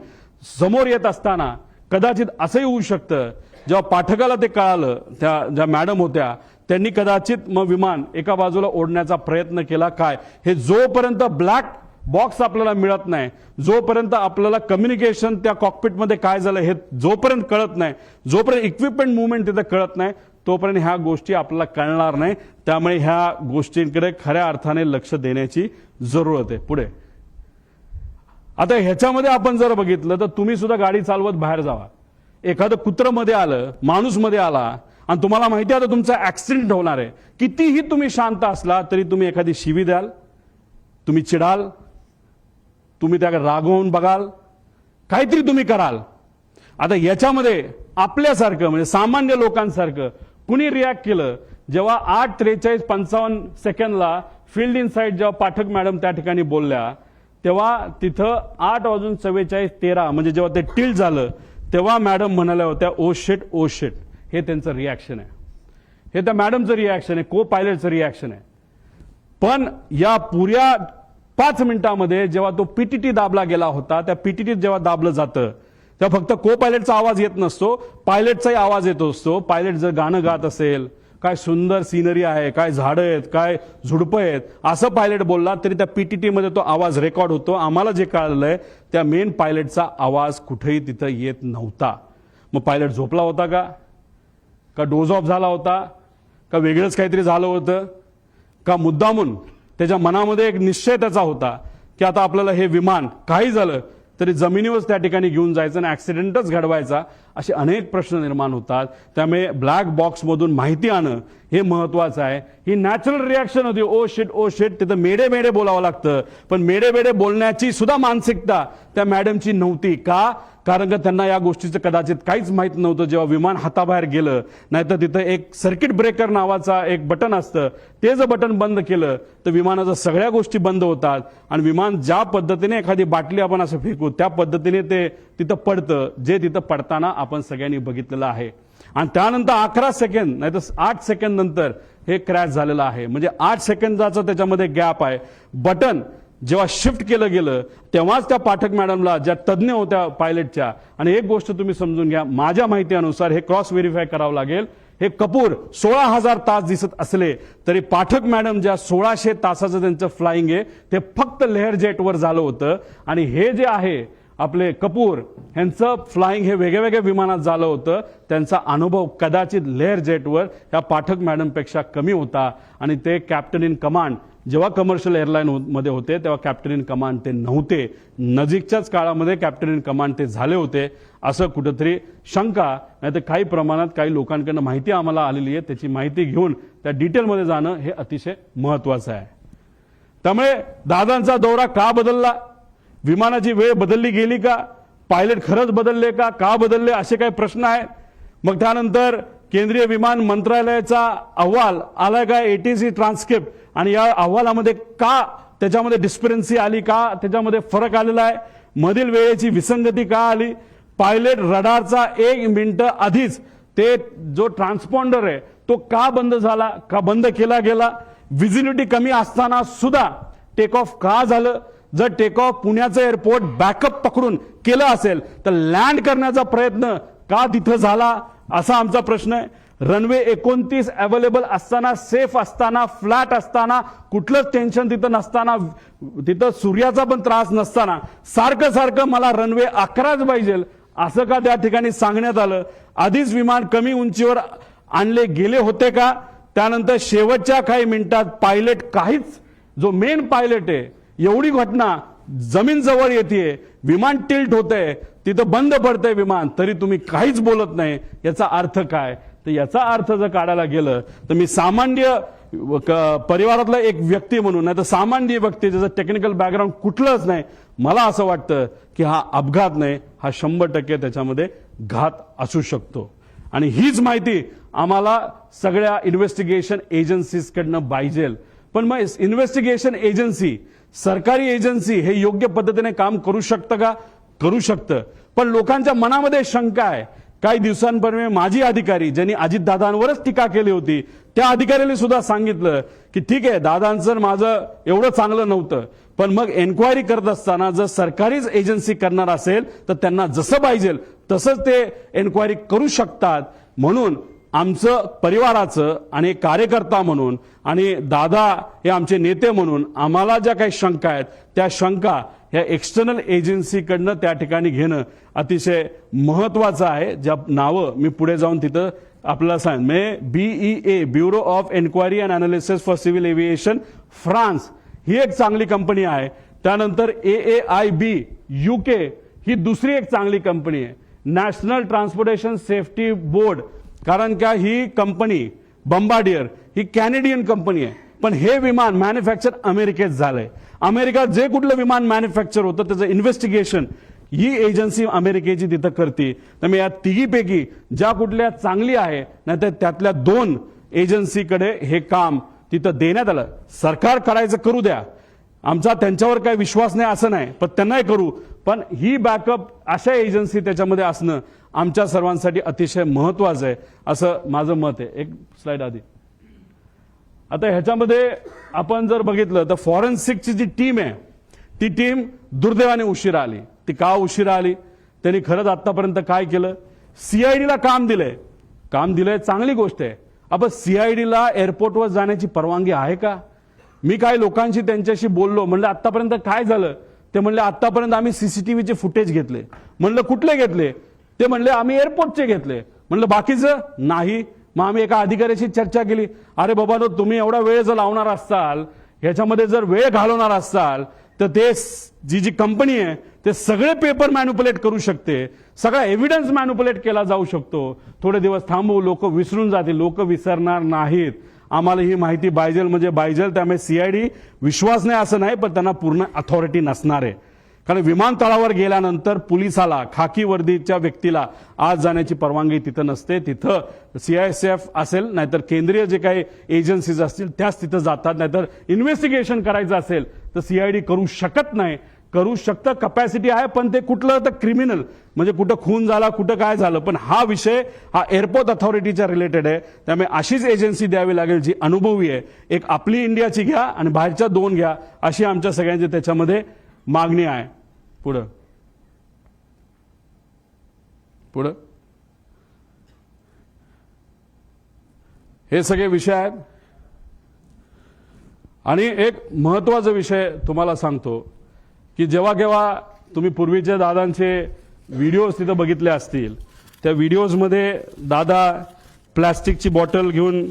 समोर येत असताना कदाचित असंही होऊ शकतं, जेव्हा पाठकाला ते कळालं, त्या ज्या मॅडम होत्या त्यांनी कदाचित मग विमान एका बाजूला ओढण्याचा प्रयत्न केला. काय हे जोपर्यंत ब्लॅक बॉक्स आपल्याला मिळत नाही, जोपर्यंत आपल्याला कम्युनिकेशन त्या कॉकपिटमध्ये काय झालं हे जोपर्यंत कळत नाही, जोपर्यंत इक्विपमेंट मुवमेंट तिथे कळत नाही, तोपर्यंत ह्या गोष्टी आपल्याला कळणार नाही. त्यामुळे ह्या गोष्टींकडे खऱ्या अर्थाने लक्ष देण्याची जरूरत आहे. पुढे आता ह्याच्यामध्ये आपण जर बघितलं तर तुम्ही सुद्धा गाडी चालवत बाहेर जावा, एखादं कुत्रं मध्ये आलं, माणूस मध्ये आला आणि तुम्हाला माहिती आहे आता तुमचा ऍक्सिडेंट होणार आहे, कितीही तुम्ही शांत असला तरी तुम्ही एखादी शिवी द्याल, तुम्ही चिडाल, तुम्ही त्याकडे रागवून बघाल, काहीतरी तुम्ही कराल. आता याच्यामध्ये आपल्यासारखं म्हणजे सामान्य लोकांसारखं कुणी रिॲक्ट केलं जेव्हा 8:43:55 फील्ड इन साईड जेव्हा पाठक मॅडम त्या ठिकाणी बोलल्या तेव्हा तिथं 8:44:13 म्हणजे जेव्हा ते टिल्ट झालं तेव्हा मॅडम म्हणाल्या होत्या ओ शिट ओ शिट. हे त्यांचं रिॲक्शन आहे, हे त्या मॅडमचं रिॲक्शन आहे, को पायलटचं रिॲक्शन आहे. पण या पुऱ्या 5 मिनिटांमध्ये जेव्हा तो पीटीटी दाबला गेला होता, त्या पीटीटीत जेव्हा दाबलं जातं तेव्हा फक्त को पायलटचा आवाज येत नसतो, पायलटचाही आवाज येत असतो. पायलट जर गाणं गात असेल, काय सुंदर सिनरी आहे, काय झाडं आहेत, काय झुडपं आहेत असं पायलट बोलला तरी त्या पीटीटी मध्ये तो आवाज रेकॉर्ड होतो. आम्हाला जे कळलंय त्या मेन पायलटचा आवाज कुठेही तिथं येत नव्हता. मग पायलट झोपला होता का डोज ऑफ झाला होता का वेगळंच काहीतरी झालं होतं का मुद्दामून त्याच्या मनामध्ये एक निश्चय त्याचा होता की आता आपल्याला हे विमान काही झालं तरी जमिनीवरच त्या ठिकाणी घेऊन जायचं आणि ऍक्सिडेंटच घडवायचा, असे अनेक प्रश्न निर्माण होतात. त्यामुळे ब्लॅक बॉक्समधून माहिती आणणं हे महत्वाचं आहे. ही नॅचरल रिॲक्शन होती, ओ शिट ओ शिट. तिथं मेडे मेडे बोलावं लागतं, पण मेडे मेडे बोलण्याची सुद्धा मानसिकता त्या मॅडमची नव्हती. का? कारण का त्यांना या गोष्टीचं कदाचित काहीच माहित नव्हतं. जेव्हा विमान हाताबाहेर गेलं, नाहीतर तिथं एक सर्किट ब्रेकर नावाचा एक बटन असतं, ते जर बटन बंद केलं तर विमानाच्या सगळ्या गोष्टी बंद होतात आणि विमान ज्या पद्धतीने एखादी बाटली आपण असं फेकू त्या पद्धतीने ते तिथं पडतं, जे तिथं पडताना आपण सगळ्यांनी बघितलेलं आहे. आणि त्यानंतर 11 सेकंद नाही तर 8 सेकंद नंतर हे क्रॅश झालेलं आहे. म्हणजे 8 सेकंदाचा त्याच्यामध्ये गॅप आहे. बटन जेव्हा शिफ्ट केलं गेलं तेव्हाच त्या पाठक मॅडमला, ज्या तज्ज्ञ होत्या पायलटच्या, आणि एक गोष्ट तुम्ही समजून घ्या, माझ्या माहितीनुसार हे क्रॉस व्हेरीफाय करावं लागेल, हे कपूर 16,000 तास दिसत असले तरी पाठक मॅडम ज्या 1600 तासाचं त्यांचं फ्लाइंग आहे ते फक्त लेअर जेटवर झालं होतं. आणि हे जे आहे आपले कपूर यांचं फ्लाइंग हे वेगळ्या वेगळ्या विमानात झालं होतं. त्यांचा अनुभव कदाचित लेअर जेटवर या पाठक मॅडमपेक्षा कमी होता आणि ते कॅप्टन इन कमांड जेव्हा कमर्शियल एअरलाईन मध्ये होते तेव्हा कॅप्टन इन कमांड ते नव्हते, नजीकच्याच काळामध्ये कॅप्टन इन कमांड ते झाले होते, असं कुठंतरी शंका नाही तर काही प्रमाणात काही लोकांकडनं माहिती आम्हाला आलेली आहे. त्याची माहिती घेऊन त्या डिटेलमध्ये जाणं हे अतिशय महत्वाचं आहे. त्यामुळे दादांचा दौरा का बदलला, विमानाची वेळ बदलली गेली का, पायलट खरंच बदलले का बदलले, असे काही प्रश्न आहेत. मग त्यानंतर केंद्रीय विमान मंत्रालयाचा अहवाल आलाय का, एटीसी ट्रान्सक्रिप्ट, आणि या अहवालामध्ये का त्याच्यामध्ये डिस्परन्सी आली, का त्याच्यामध्ये फरक आलेला आहे, मधील वेळेची विसंगती का आली, पायलट रडारचा 1 मिनिट आधीच ते जो ट्रान्सपॉन्डर आहे तो का बंद झाला, का बंद केला गेला, व्हिजिबिलिटी कमी असताना सुद्धा टेक ऑफ का झालं, जर टेक ऑफ पुण्याचं एअरपोर्ट बॅकअप पकडून केलं असेल तर लँड करण्याचा प्रयत्न का तिथं झाला, असा आमचा प्रश्न आहे. रनवे 29 अवेलेबल असताना, सेफ असताना, फ्लॅट असताना, कुठलंच टेन्शन तिथं नसताना, तिथं सूर्याचा पण त्रास नसताना सारखं सारखं मला रनवे 11च पाहिजे असं का त्या ठिकाणी सांगण्यात आलं. आधीच विमान कमी उंचीवर आणले गेले होते का. त्यानंतर शेवटच्या काही मिनिटात पायलट काहीच, जो मेन पायलट आहे, एवढी घटना जमीन जवळ येते, विमान टिल्ट होतंय, तिथं बंद पडतंय विमान, तरी तुम्ही काहीच बोलत नाही. याचा अर्थ काय, तर याचा अर्थ जर काढायला गेलं तर मी सामान्य परिवारातला एक व्यक्ती म्हणून, नाही तर सामान्य व्यक्ती ज्याचं टेक्निकल बॅकग्राऊंड कुठलंच नाही, मला असं वाटतं की हा अपघात नाही, हा 100% त्याच्यामध्ये घात असू शकतो. आणि हीच माहिती आम्हाला सगळ्या इन्व्हेस्टिगेशन एजन्सीजकडनं पाहिजे. पण मग इन्व्हेस्टिगेशन एजन्सी, सरकारी एजन्सी हे योग्य पद्धतीने काम करू शकतं का, करू शकतं. पण लोकांच्या मनामध्ये शंका आहे. काही दिवसांपूर्वी माजी अधिकारी ज्यांनी अजितदादांवरच टीका केली होती, त्या अधिकाऱ्याने सुद्धा सांगितलं की ठीक आहे, दादांचं माझं एवढं चांगलं नव्हतं, पण मग एन्क्वायरी करत असताना जर सरकारीच एजन्सी करणार असेल तर त्यांना जसं पाहिजे तसंच ते एन्क्वायरी करू शकतात. म्हणून आमचं परिवाराचं आणि एक कार्यकर्ता म्हणून आणि दादा हे आमचे नेते म्हणून आम्हाला ज्या काही शंका आहेत त्या शंका ह्या एक्सटर्नल एजन्सीकडनं त्या ठिकाणी घेणं अतिशय महत्वाचं आहे. ज्या नावं मी पुढे जाऊन तिथं आपल्याला सांग, BEA bureau of enquiry and analysis for civil aviation France ही एक चांगली कंपनी आहे. त्यानंतर AAIB UK ही दुसरी एक चांगली कंपनी आहे. नॅशनल ट्रान्सपोर्टेशन सेफ्टी बोर्ड, कारण का ही कंपनी बंबार्डियर ही कॅनेडियन कंपनी आहे, पण हे विमान मॅन्युफॅक्चर अमेरिकेत झालंय. अमेरिका जे कुठलं विमान मॅन्युफॅक्चर होतं त्याचं इन्व्हेस्टिगेशन ही एजन्सी अमेरिकेची तिथं करते. त्यामुळे या तिघीपैकी ज्या कुठल्या चांगली आहे, नाहीतर त्यातल्या 2 एजन्सीकडे हे काम तिथं देण्यात आलं. सरकार करायचं करू द्या, आमचा त्यांच्यावर काही विश्वास नाही असं नाही, पण त्यांनाही करू, पण ही बॅकअप अशा एजन्सी त्याच्यामध्ये असणं आमच्या सर्वांसाठी अतिशय महत्वाचं आहे असं माझं मत आहे. एक स्लाइड आधी. आता ह्याच्यामध्ये आपण जर बघितलं तर फॉरेन्सिकची जी टीम आहे ती टीम दुर्दैवाने उशिरा आली. ती का उशिरा आली, त्यांनी खरंच आतापर्यंत काय केलं, सीआयडीला काम दिलंय, चांगली गोष्ट आहे. आपण सीआयडीला एअरपोर्टवर जाण्याची परवानगी आहे का. मी काही लोकांशी त्यांच्याशी बोललो, म्हणलं आतापर्यंत काय झालं, ते म्हणले आतापर्यंत आम्ही सीसीटीव्हीचे फुटेज घेतले. म्हणलं कुठले घेतले, ते म्हणले आम्ही एअरपोर्टचे घेतले. म्हणलं बाकीचं नाही. मग आम्ही एका अधिकाऱ्याशी चर्चा केली, अरे बाबा तुम्ही एवढा वेळ जर लावणार असाल, ह्याच्यामध्ये जर वेळ घालवणार असाल तर ते जी कंपनी आहे ते सगळे पेपर मॅन्युपुलेट करू शकते, सगळा एव्हिडन्स मॅन्युपुलेट केला जाऊ शकतो. थोडे दिवस थांबू, लोक विसरून जातील, लोक विसरणार नाहीत. आम्हाला ही माहिती पाहिजे म्हणजे पाहिजे. त्यामुळे सीआयडी विश्वास नाही असं नाही, पण त्यांना पूर्ण अथॉरिटी नसणार आहे. कारण विमानतळावर गेल्यानंतर पोलिसाला, खाकी वर्दीच्या व्यक्तीला आज जाण्याची परवानगी तिथं नसते. तिथं CISF असेल, नाहीतर केंद्रीय जे काही एजन्सीज असतील त्याच तिथं जातात. नाहीतर इन्व्हेस्टिगेशन करायचं असेल तर सीआयडी करू शकत नाही. करू शकतं, कपॅसिटी आहे, पण ते कुठलं तर क्रिमिनल म्हणजे कुठं खून झाला, कुठं काय झालं. पण हा विषय हा एअरपोर्ट अथॉरिटीच्या रिलेटेड आहे. त्यामुळे अशीच एजन्सी द्यावी लागेल जी अनुभवी आहे. एक आपली इंडियाची घ्या आणि बाहेरच्या 2 घ्या, अशी आमच्या सगळ्यांची त्याच्यामध्ये मागणी आहे. पुढं हे सगळे विषय आहेत. आणि एक महत्वाचा विषय तुम्हाला सांगतो की जेव्हा केव्हा तुम्ही पूर्वीच्या दादांचे व्हिडिओज तिथं बघितले असतील, त्या व्हिडिओजमध्ये दादा प्लॅस्टिकची बॉटल घेऊन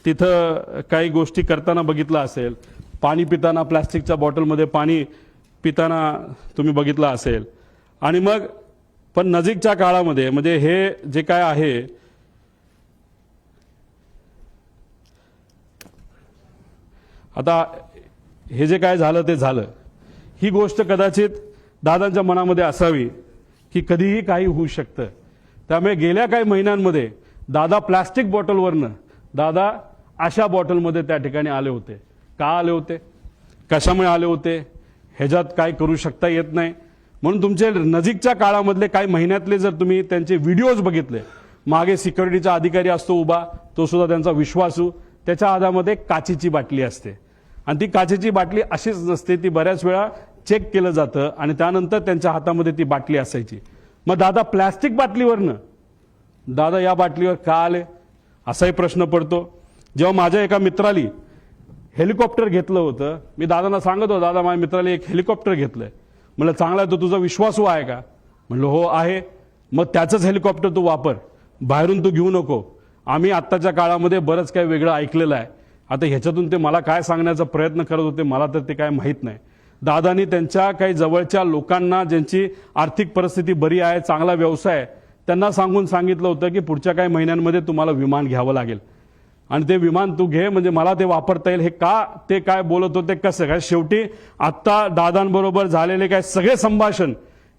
तिथं काही गोष्टी करताना बघितलं असेल. पाणी पिताना प्लॅस्टिकच्या बॉटलमध्ये पाणी पिताना तुम्ही बघितलं असेल. आणि मग पण नजीकच्या काळामध्ये म्हणजे हे जे काय आहे आता हे जे काय झालं ते झालं. ही गोष्ट कदाचित दादांच्या मनामध्ये असावी की कधीही काही होऊ शकतं. त्यामुळे गेल्या काही महिन्यांमध्ये दादा प्लॅस्टिक बॉटलवरनं दादा अशा बॉटलमध्ये त्या ठिकाणी आले होते. का आले होते, कशामुळे आले होते, ह्याच्यात काय करू शकता येत नाही. म्हणून तुमचे नजीकच्या काळामधले काही महिन्यातले जर तुम्ही त्यांचे व्हिडिओज बघितले, मागे सिक्युरिटीचा अधिकारी असतो उभा, तो सुद्धा त्यांचा विश्वासू, त्याच्या हातामध्ये काचेची बाटली असते आणि ती काचेची बाटली अशीच नसते, ती बऱ्याच वेळा चेक केलं जातं आणि त्यानंतर त्यांच्या हातामध्ये ती बाटली असायची. मग दादा प्लॅस्टिक बाटलीवरनं दादा या बाटलीवर का आले असाही प्रश्न पडतो. जेव्हा माझ्या एका मित्राली हेलिकॉप्टर घेतलं होतं, मी दादांना सांगत होतो, दादा माझ्या मित्राला एक हेलिकॉप्टर घेतलंय. म्हणलं चांगला आहे, तो तुझा विश्वासू आहे का? म्हणलं हो आहे. मग त्याचंच हेलिकॉप्टर तू वापर, बाहेरून तू घेऊ नको. आम्ही आत्ताच्या काळामध्ये बरंच काही वेगळं ऐकलेलं आहे. आता ह्याच्यातून ते मला काय सांगण्याचा प्रयत्न करत होते मला तर ते काय माहीत नाही. दादानी त्यांच्या काही जवळच्या लोकांना ज्यांची आर्थिक परिस्थिती बरी आहे, चांगला व्यवसाय आहे, त्यांना सांगून सांगितलं होतं की पुढच्या काही महिन्यांमध्ये तुम्हाला विमान घ्यावं लागेल आणि ते विमान तू घे म्हणजे मला ते वापरता येईल. हे का ते काय बोलत होते कसं काय, शेवटी आत्ता दादांबरोबर झालेले काय सगळे संभाषण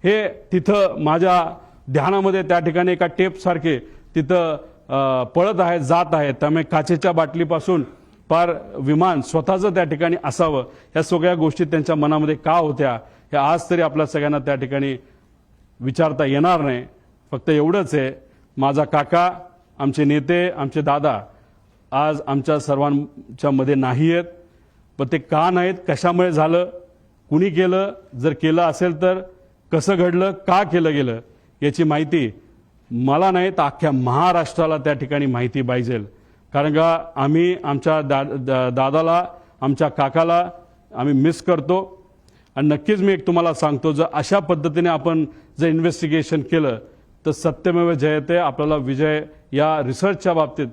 हे तिथं माझ्या ध्यानामध्ये त्या ठिकाणी एका टेपसारखे तिथं पळत आहेत, जात आहेत. त्यामुळे काचेच्या बाटलीपासून पार विमान स्वतःचं त्या ठिकाणी असावं, या सगळ्या गोष्टी त्यांच्या मनामध्ये का होत्या हे आज तरी आपल्या सगळ्यांना त्या ठिकाणी विचारता येणार नाही. फक्त एवढंच आहे, माझा काका, आमचे नेते, आमचे दादा आज आमच्या सर्वांच्या मध्ये नाही आहेत. पण ते का नाहीत, कशामुळे झालं, कुणी केलं, जर केलं असेल तर कसं घडलं, का केलं गेलं याची माहिती मला नाही तर अख्ख्या महाराष्ट्राला त्या ठिकाणी माहिती पाहिजे. कारण का आम्ही आमच्या दादाला, आमच्या काकाला आम्ही मिस करतो. आणि नक्कीच मी एक तुम्हाला सांगतो, जर अशा पद्धतीने आपण जर इन्व्हेस्टिगेशन केलं तर सत्यमेव जयते, आपल्याला विजय या रिसर्चच्या बाबतीत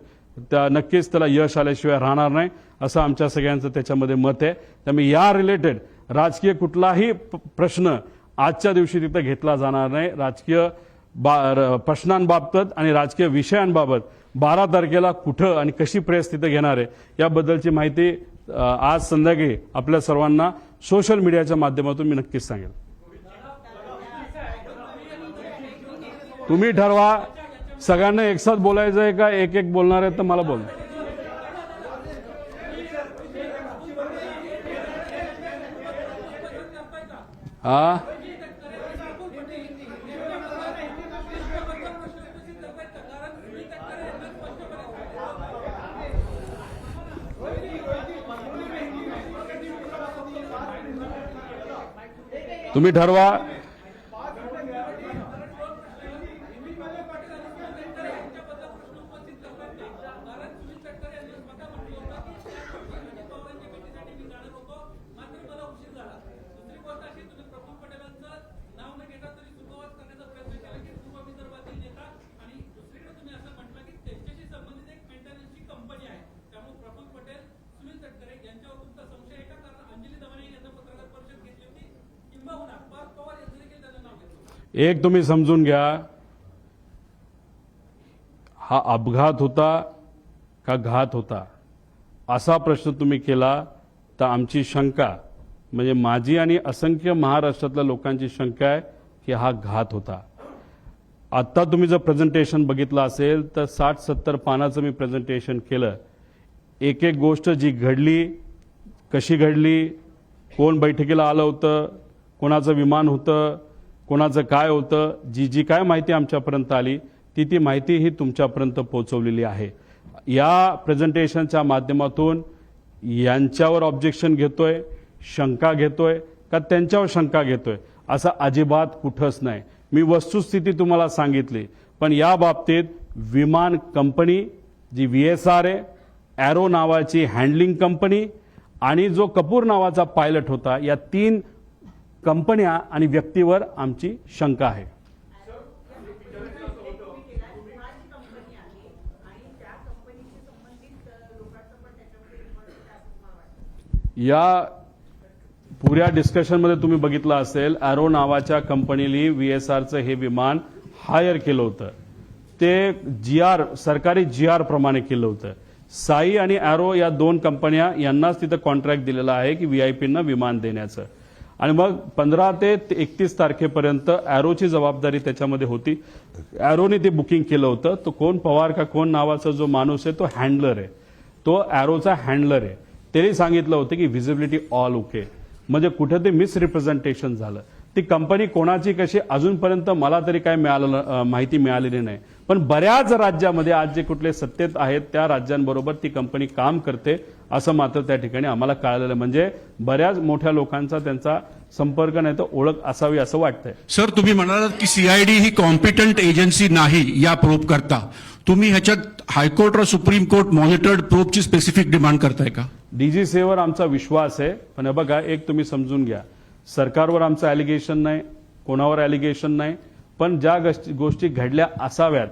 त्या नक्कीच त्याला यश आल्याशिवाय राहणार नाही असं आमच्या सगळ्यांचं त्याच्यामध्ये मत आहे. त्यामुळे या रिलेटेड राजकीय कुठलाही प्रश्न आजच्या दिवशी तिथं घेतला जाणार नाही. राजकीय प्रश्नांबाबत आणि राजकीय विषयांबाबत 12 तारखेला कुठं आणि कशी प्रेस तिथं घेणार आहे याबद्दलची माहिती आज संध्याकाळी आपल्या सर्वांना सोशल मीडियाच्या माध्यमातून मी नक्कीच सांगेल. तुम्ही ठरवा सगळ्यांना एकसाथ बोलायचं आहे का एक एक बोलणार आहे तर मला बोल. हा तुम्ही ठरवा. एक तुम्ही समजून घ्या, हा अपघात होता का घात होता असा प्रश्न तुम्ही केला तर आमची शंका म्हणजे माझी आणि असंख्य महाराष्ट्रातल्या लोकांची शंका आहे की हा घात होता. आत्ता तुम्ही जर प्रेझेंटेशन बघितलं असेल तर 60-70 पानाचं मी प्रेझेंटेशन केलं. एक एक गोष्ट जी घडली, कशी घडली, कोण बैठकीला आलं होतं, कोणाचं विमान होतं, कोणाचं काय होतं, जी जी काय माहिती आमच्यापर्यंत आली ती माहिती ही तुमच्यापर्यंत पोहोचवलेली आहे. या प्रेझेंटेशनच्या माध्यमातून यांच्यावर ऑब्जेक्शन घेतोय, शंका घेतोय का त्यांच्यावर शंका घेतोय असं अजिबात कुठंच नाही. मी वस्तुस्थिती तुम्हाला सांगितली. पण या बाबतीत विमान कंपनी जी VSR आहे, ॲरो नावाची हँडलिंग कंपनी आणि जो कपूर नावाचा पायलट होता, या 3 कंपन्या आणि व्यक्तीवर आमची शंका आहे. या पुऱ्या डिस्कशनमध्ये तुम्ही बघितलं असेल, एरो नावाच्या कंपनीने VSRचं हे विमान हायर केलं होतं. ते सरकारी GR प्रमाणे केलं होतं. साई आणि एरो या दोन कंपन्या यांनाच तिथं कॉन्ट्रॅक्ट दिलेला आहे की VIPंना विमान देण्याचं. आणि मग 15 ते 31 तारखेपर्यंत एरोची जबाबदारी त्याच्यामध्ये होती. एरोने ते बुकिंग केलं होतं. तो कोण पवार का कोण नावाचा जो माणूस आहे तो हँडलर आहे, तो एरोचा हँडलर आहे. त्यांनी सांगितलं होतं की व्हिजिबिलिटी ऑल ओके. म्हणजे कुठे ते मिसरिप्रेझेंटेशन झालं. ती कंपनी कोणाची कशी अजूनपर्यंत मला तरी काय माहिती मिळालेली नाही. पण बऱ्याच राज्यामध्ये आज जे कुठले सत्तेत आहेत त्या राज्यांबरोबर ती कंपनी काम करते असं मात्र त्या ठिकाणी आम्हाला कळालेलं. म्हणजे बऱ्याच मोठ्या लोकांचा त्यांचा संपर्क नाही तर ओळख असावी असं वाटतंय. सर, तुम्ही म्हणालात की CID ही कॉम्पिटंट एजन्सी नाही या प्रोब करता. तुम्ही ह्याच्यात हायकोर्ट और सुप्रीम कोर्ट मॉनिटर्ड प्रोबची स्पेसिफिक डिमांड करताय का? DGCAवर आमचा विश्वास आहे. पण हे बघा, एक तुम्ही समजून घ्या, सरकारवर आमचं ॲलिगेशन नाही, कोणावर ॲलिगेशन नाही. पण ज्या गोष्टी घडल्या असाव्यात,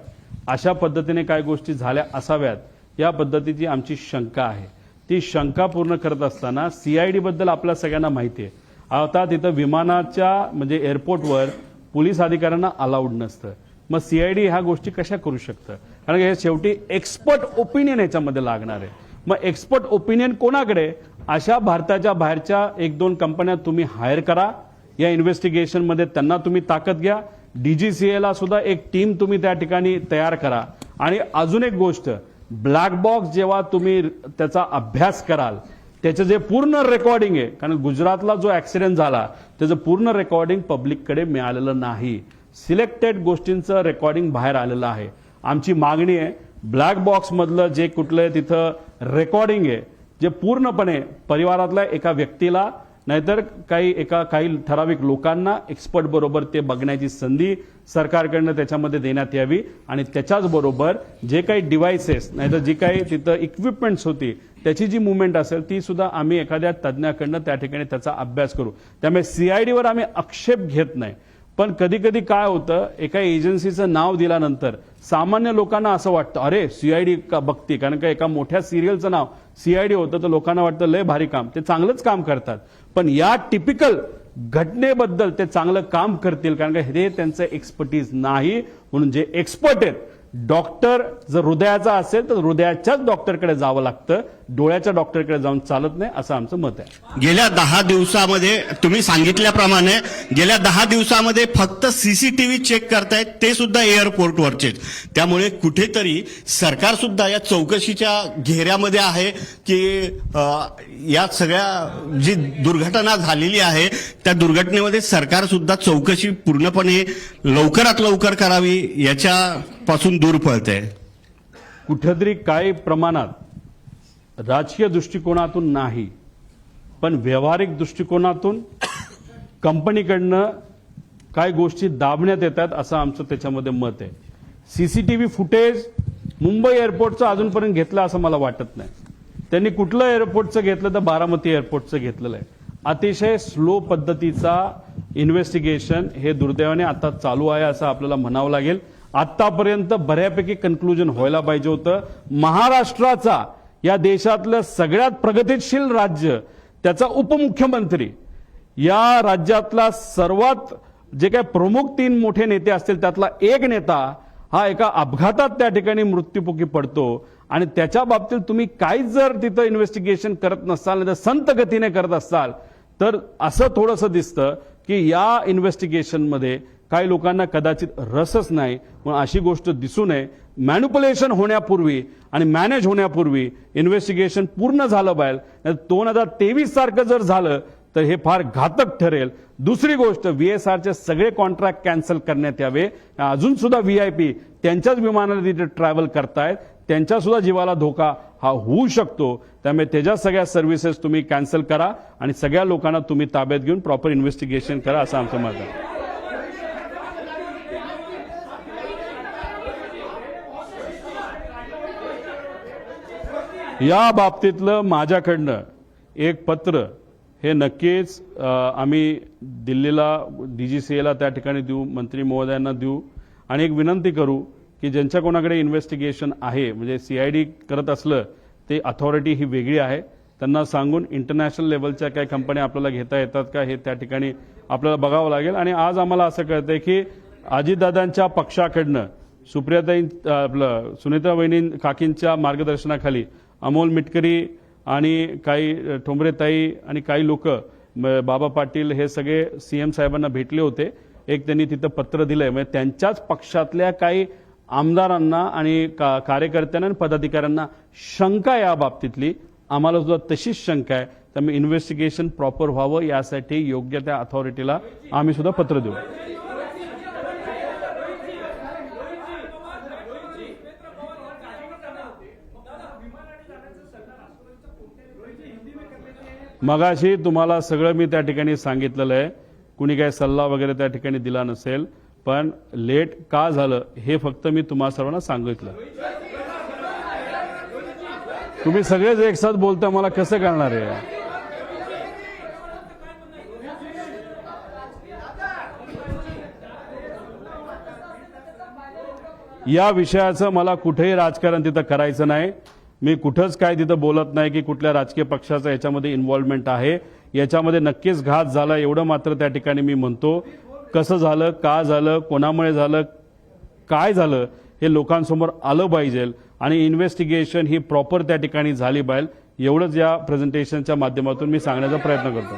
अशा पद्धतीने काय गोष्टी झाल्या असाव्यात, या पद्धतीची आमची शंका आहे. ती शंका पूर्ण करत असताना CID बद्दल आपल्या सगळ्यांना माहिती आहे. आता तिथं विमानाच्या म्हणजे एअरपोर्टवर पोलीस अधिकाऱ्यांना अलाउड नसतं. मग CID ह्या गोष्टी कशा करू शकतं? कारण हे शेवटी एक्सपर्ट ओपिनियन याच्यामध्ये लागणार आहे. मग एक्सपर्ट ओपिनियन कोणाकडे? अशा भारताच्या बाहेरच्या 1-2 कंपन्या तुम्ही हायर करा. या इन्व्हेस्टिगेशनमध्ये त्यांना तुम्ही ताकद घ्या. DGCAला सुद्धा एक टीम तुम्ही त्या ठिकाणी तयार करा. आणि अजून एक गोष्ट, ब्लॅक बॉक्स जेव्हा तुम्ही त्याचा अभ्यास कराल, त्याचं जे पूर्ण रेकॉर्डिंग आहे, कारण गुजरातला जो ऍक्सिडेंट झाला त्याचं पूर्ण रेकॉर्डिंग पब्लिककडे मिळालेलं नाही. सिलेक्टेड गोष्टींचं रेकॉर्डिंग बाहेर आलेलं आहे. आमची मागणी आहे, ब्लॅक बॉक्समधलं जे कुठलं तिथं रेकॉर्डिंग आहे, जे पूर्णपणे परिवारातल्या एका व्यक्तीला नाहीतर काही ठराविक लोकांना एक्सपर्ट बरोबर ते बघण्याची संधी सरकारकडनं त्याच्यामध्ये देण्यात यावी. आणि त्याच्याच बरोबर जे काही डिव्हाइसेस नाहीतर जी काही तिथं इक्विपमेंट्स होती त्याची जी मुवमेंट असेल ती सुद्धा आम्ही एखाद्या तज्ज्ञाकडनं त्या ठिकाणी त्याचा अभ्यास करू. त्यामुळे CIDवर आम्ही आक्षेप घेत नाही. पण कधी कधी काय होतं, एका एजन्सीचं नाव दिल्यानंतर सामान्य लोकांना असं वाटतं अरे CID का बघते, कारण का एका मोठ्या सिरियलचं नाव CID होतं तर लोकांना वाटतं लय भारी काम, ते चांगलंच काम करतात. पण या टिपिकल घटनेबद्दल ते चांगलं काम करतील कारण का हे त्यांचं एक्सपर्टीज नाही. म्हणून जे एक्सपर्ट आहेत, डॉक्टर जर हृदयाचा असेल तर हृदयाच्याच डॉक्टरकडे जावं लागतं, डोळ्याच्या डॉक्टरकडे जाऊन चालत नाही असं आमचं मत आहे. गेल्या 10 दिवसामध्ये तुम्ही सांगितल्याप्रमाणे गेल्या 10 दिवसामध्ये फक्त CCTV चेक करतायत, ते सुद्धा एअरपोर्टवरचेच. त्यामुळे कुठेतरी सरकार सुद्धा या चौकशीच्या घेऱ्यामध्ये आहे की या सगळ्या जी दुर्घटना झालेली आहे त्या दुर्घटनेमध्ये सरकार सुद्धा चौकशी पूर्णपणे लवकरात लवकर करावी याच्यापासून दूर पळतंय. कुठेतरी काही प्रमाणात राजकीय दृष्टिकोनातून नाही पण व्यावहारिक दृष्टिकोनातून कंपनीकडनं काय गोष्टी दाबण्यात येतात असं आमचं त्याच्यामध्ये मत आहे. CCTV फुटेज मुंबई एअरपोर्टचं अजूनपर्यंत घेतलं असं मला वाटत नाही. त्यांनी कुठलं एअरपोर्टचं घेतलं तर बारामती एअरपोर्टचं घेतलेलं आहे. अतिशय स्लो पद्धतीचा इन्व्हेस्टिगेशन हे दुर्दैवाने आता चालू आहे असं आपल्याला म्हणावं लागेल. आतापर्यंत बऱ्यापैकी कन्क्लुजन व्हायला पाहिजे होतं. महाराष्ट्राचा या देशातलं सगळ्यात प्रगतिशील राज्य, त्याचा उपमुख्यमंत्री, या राज्यातला सर्वात जे काही प्रमुख 3 मोठे नेते असतील त्यातला एक नेता हा एका अपघातात त्या ठिकाणी मृत्युमुखी पडतो. आणि त्याच्या बाबतीत तुम्ही काहीच जर तिथं इन्व्हेस्टिगेशन करत नसाल नाही तर संत गतीने करत असाल तर असं थोडंसं दिसतं की या इन्व्हेस्टिगेशनमध्ये काही लोकांना कदाचित रसच नाही. पण अशी गोष्ट दिसू नये. मॅन्युप्युलेशन होण्यापूर्वी आणि मॅनेज होण्यापूर्वी इन्व्हेस्टिगेशन पूर्ण झालं पाहिजे. 2023 सारखं जर झालं तर हे फार घातक ठरेल. दुसरी गोष्ट, VSRचे सगळे कॉन्ट्रॅक्ट कॅन्सल करण्यात यावे. अजून सुद्धा VIP त्यांच्याच विमानाने तिथे ट्रॅव्हल करतायत, त्यांच्या सुद्धा जीवाला धोका हा होऊ शकतो. त्यामुळे त्याच्या सगळ्या सर्व्हिसेस तुम्ही कॅन्सल करा आणि सगळ्या लोकांना तुम्ही ताब्यात घेऊन प्रॉपर इन्व्हेस्टिगेशन करा असं आमचं मत आहे. या बाबतीतलं माझ्याकडनं एक पत्र हे नक्कीच आम्ही दिल्लीला DGCAला त्या ठिकाणी देऊ, मंत्री महोदयांना देऊ आणि एक विनंती करू की ज्यांच्या कोणाकडे इन्व्हेस्टिगेशन आहे म्हणजे CID करत असलं ते अथॉरिटी ही वेगळी आहे त्यांना सांगून इंटरनॅशनल लेवलच्या काही कंपन्या आपल्याला घेता येतात का हे त्या ठिकाणी आपल्याला बघावं लागेल. आणि आज आम्हाला असं कळतंय की अजितदादांच्या पक्षाकडनं सुप्रियाताई आपलं सुनेत्रा वहिनी काकींच्या मार्गदर्शनाखाली अमोल मिटकरी आणि काही ठोंबरेताई आणि काही लोक बाबा पाटील हे सगळे सीएम साहेबांना भेटले होते. एक त्यांनी तिथं पत्र दिलंय. म्हणजे त्यांच्याच पक्षातल्या काही आमदारांना आणि कार्यकर्त्यांना आणि पदाधिकाऱ्यांना शंका या बाबतीतली आम्हाला सुद्धा तशीच शंका आहे. त्यामुळे इन्व्हेस्टिगेशन प्रॉपर व्हावं यासाठी योग्य त्या अथॉरिटीला आम्ही सुद्धा पत्र देऊ. मगाशी तुम्हाला सगळं मी त्या ठिकाणी सांगितलेलं आहे. कुणी काही सल्ला वगैरे त्या ठिकाणी दिला नसेल, पण लेट का झालं हे फक्त मी तुम्हा सर्वांना सांगितलं. तुम्ही सगळेच एक साथ बोलता, मला कसं कळणार आहे? या विषयाचं मला कुठेही राजकारण तिथं करायचं नाही. मी कुठंच काय तिथं बोलत नाही की कुठल्या राजकीय पक्षाचा याच्यामध्ये इन्व्हॉल्वमेंट आहे. याच्यामध्ये नक्कीच घात झाला एवढं मात्र त्या ठिकाणी मी म्हणतो. कसं झालं, का झालं, कोणामुळे झालं, काय झालं हे लोकांसमोर आलं पाहिजे आणि इन्व्हेस्टिगेशन ही प्रॉपर त्या ठिकाणी झाली पाहिजे. एवढंच या प्रेझेंटेशनच्या माध्यमातून मी सांगण्याचा प्रयत्न करतो.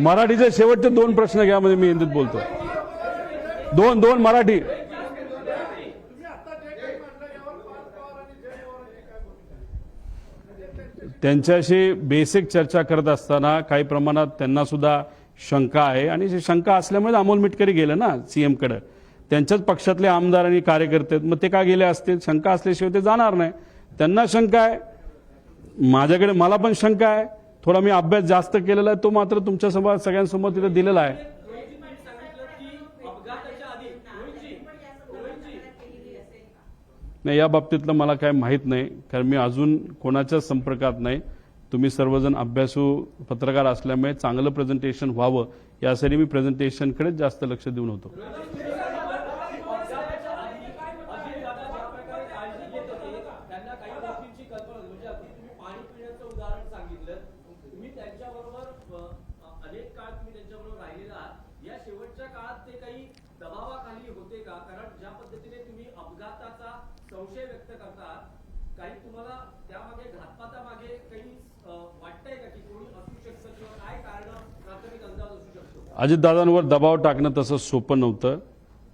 मराठीचे शेवटचे 2 प्रश्न घ्या, म्हणजे मी हिंदीत बोलतो. दोन मराठी. त्यांच्याशी बेसिक चर्चा करत असताना काही प्रमाणात त्यांना सुद्धा शंका आहे आणि शंका असल्यामुळे अमोल मिटकरी गेले ना सीएम कडे. त्यांच्याच पक्षातले आमदार आणि कार्यकर्ते, मग ते का गेले असतील? शंका असल्याशिवाय ते जाणार नाही. त्यांना शंका आहे, माझ्याकडे मला पण शंका आहे. थोडा मी अभ्यास जास्त केलेला आहे, तो मात्र तुमच्या समोर सगळ्यांसमोर तिथे दिलेला आहे. नाही, या बाबतीतलं मला काय माहीत नाही, कारण मी अजून कोणाच्याच संपर्कात नाही. तुम्ही सर्वजण अभ्यासू पत्रकार असल्यामुळे चांगलं प्रेझेंटेशन व्हावं यासाठी मी प्रेझेंटेशनकडेच जास्त लक्ष देऊन होतो. संशय व्यक्त करतात, काही तुम्हाला त्यामागे घातपातामागे काही वाटतंय का की कोणी असू शकतं किंवा काय कारण प्राथमिक अंदाज असू शकतो? अजितदादांवर दबाव टाकणं तसं सोपं नव्हतं.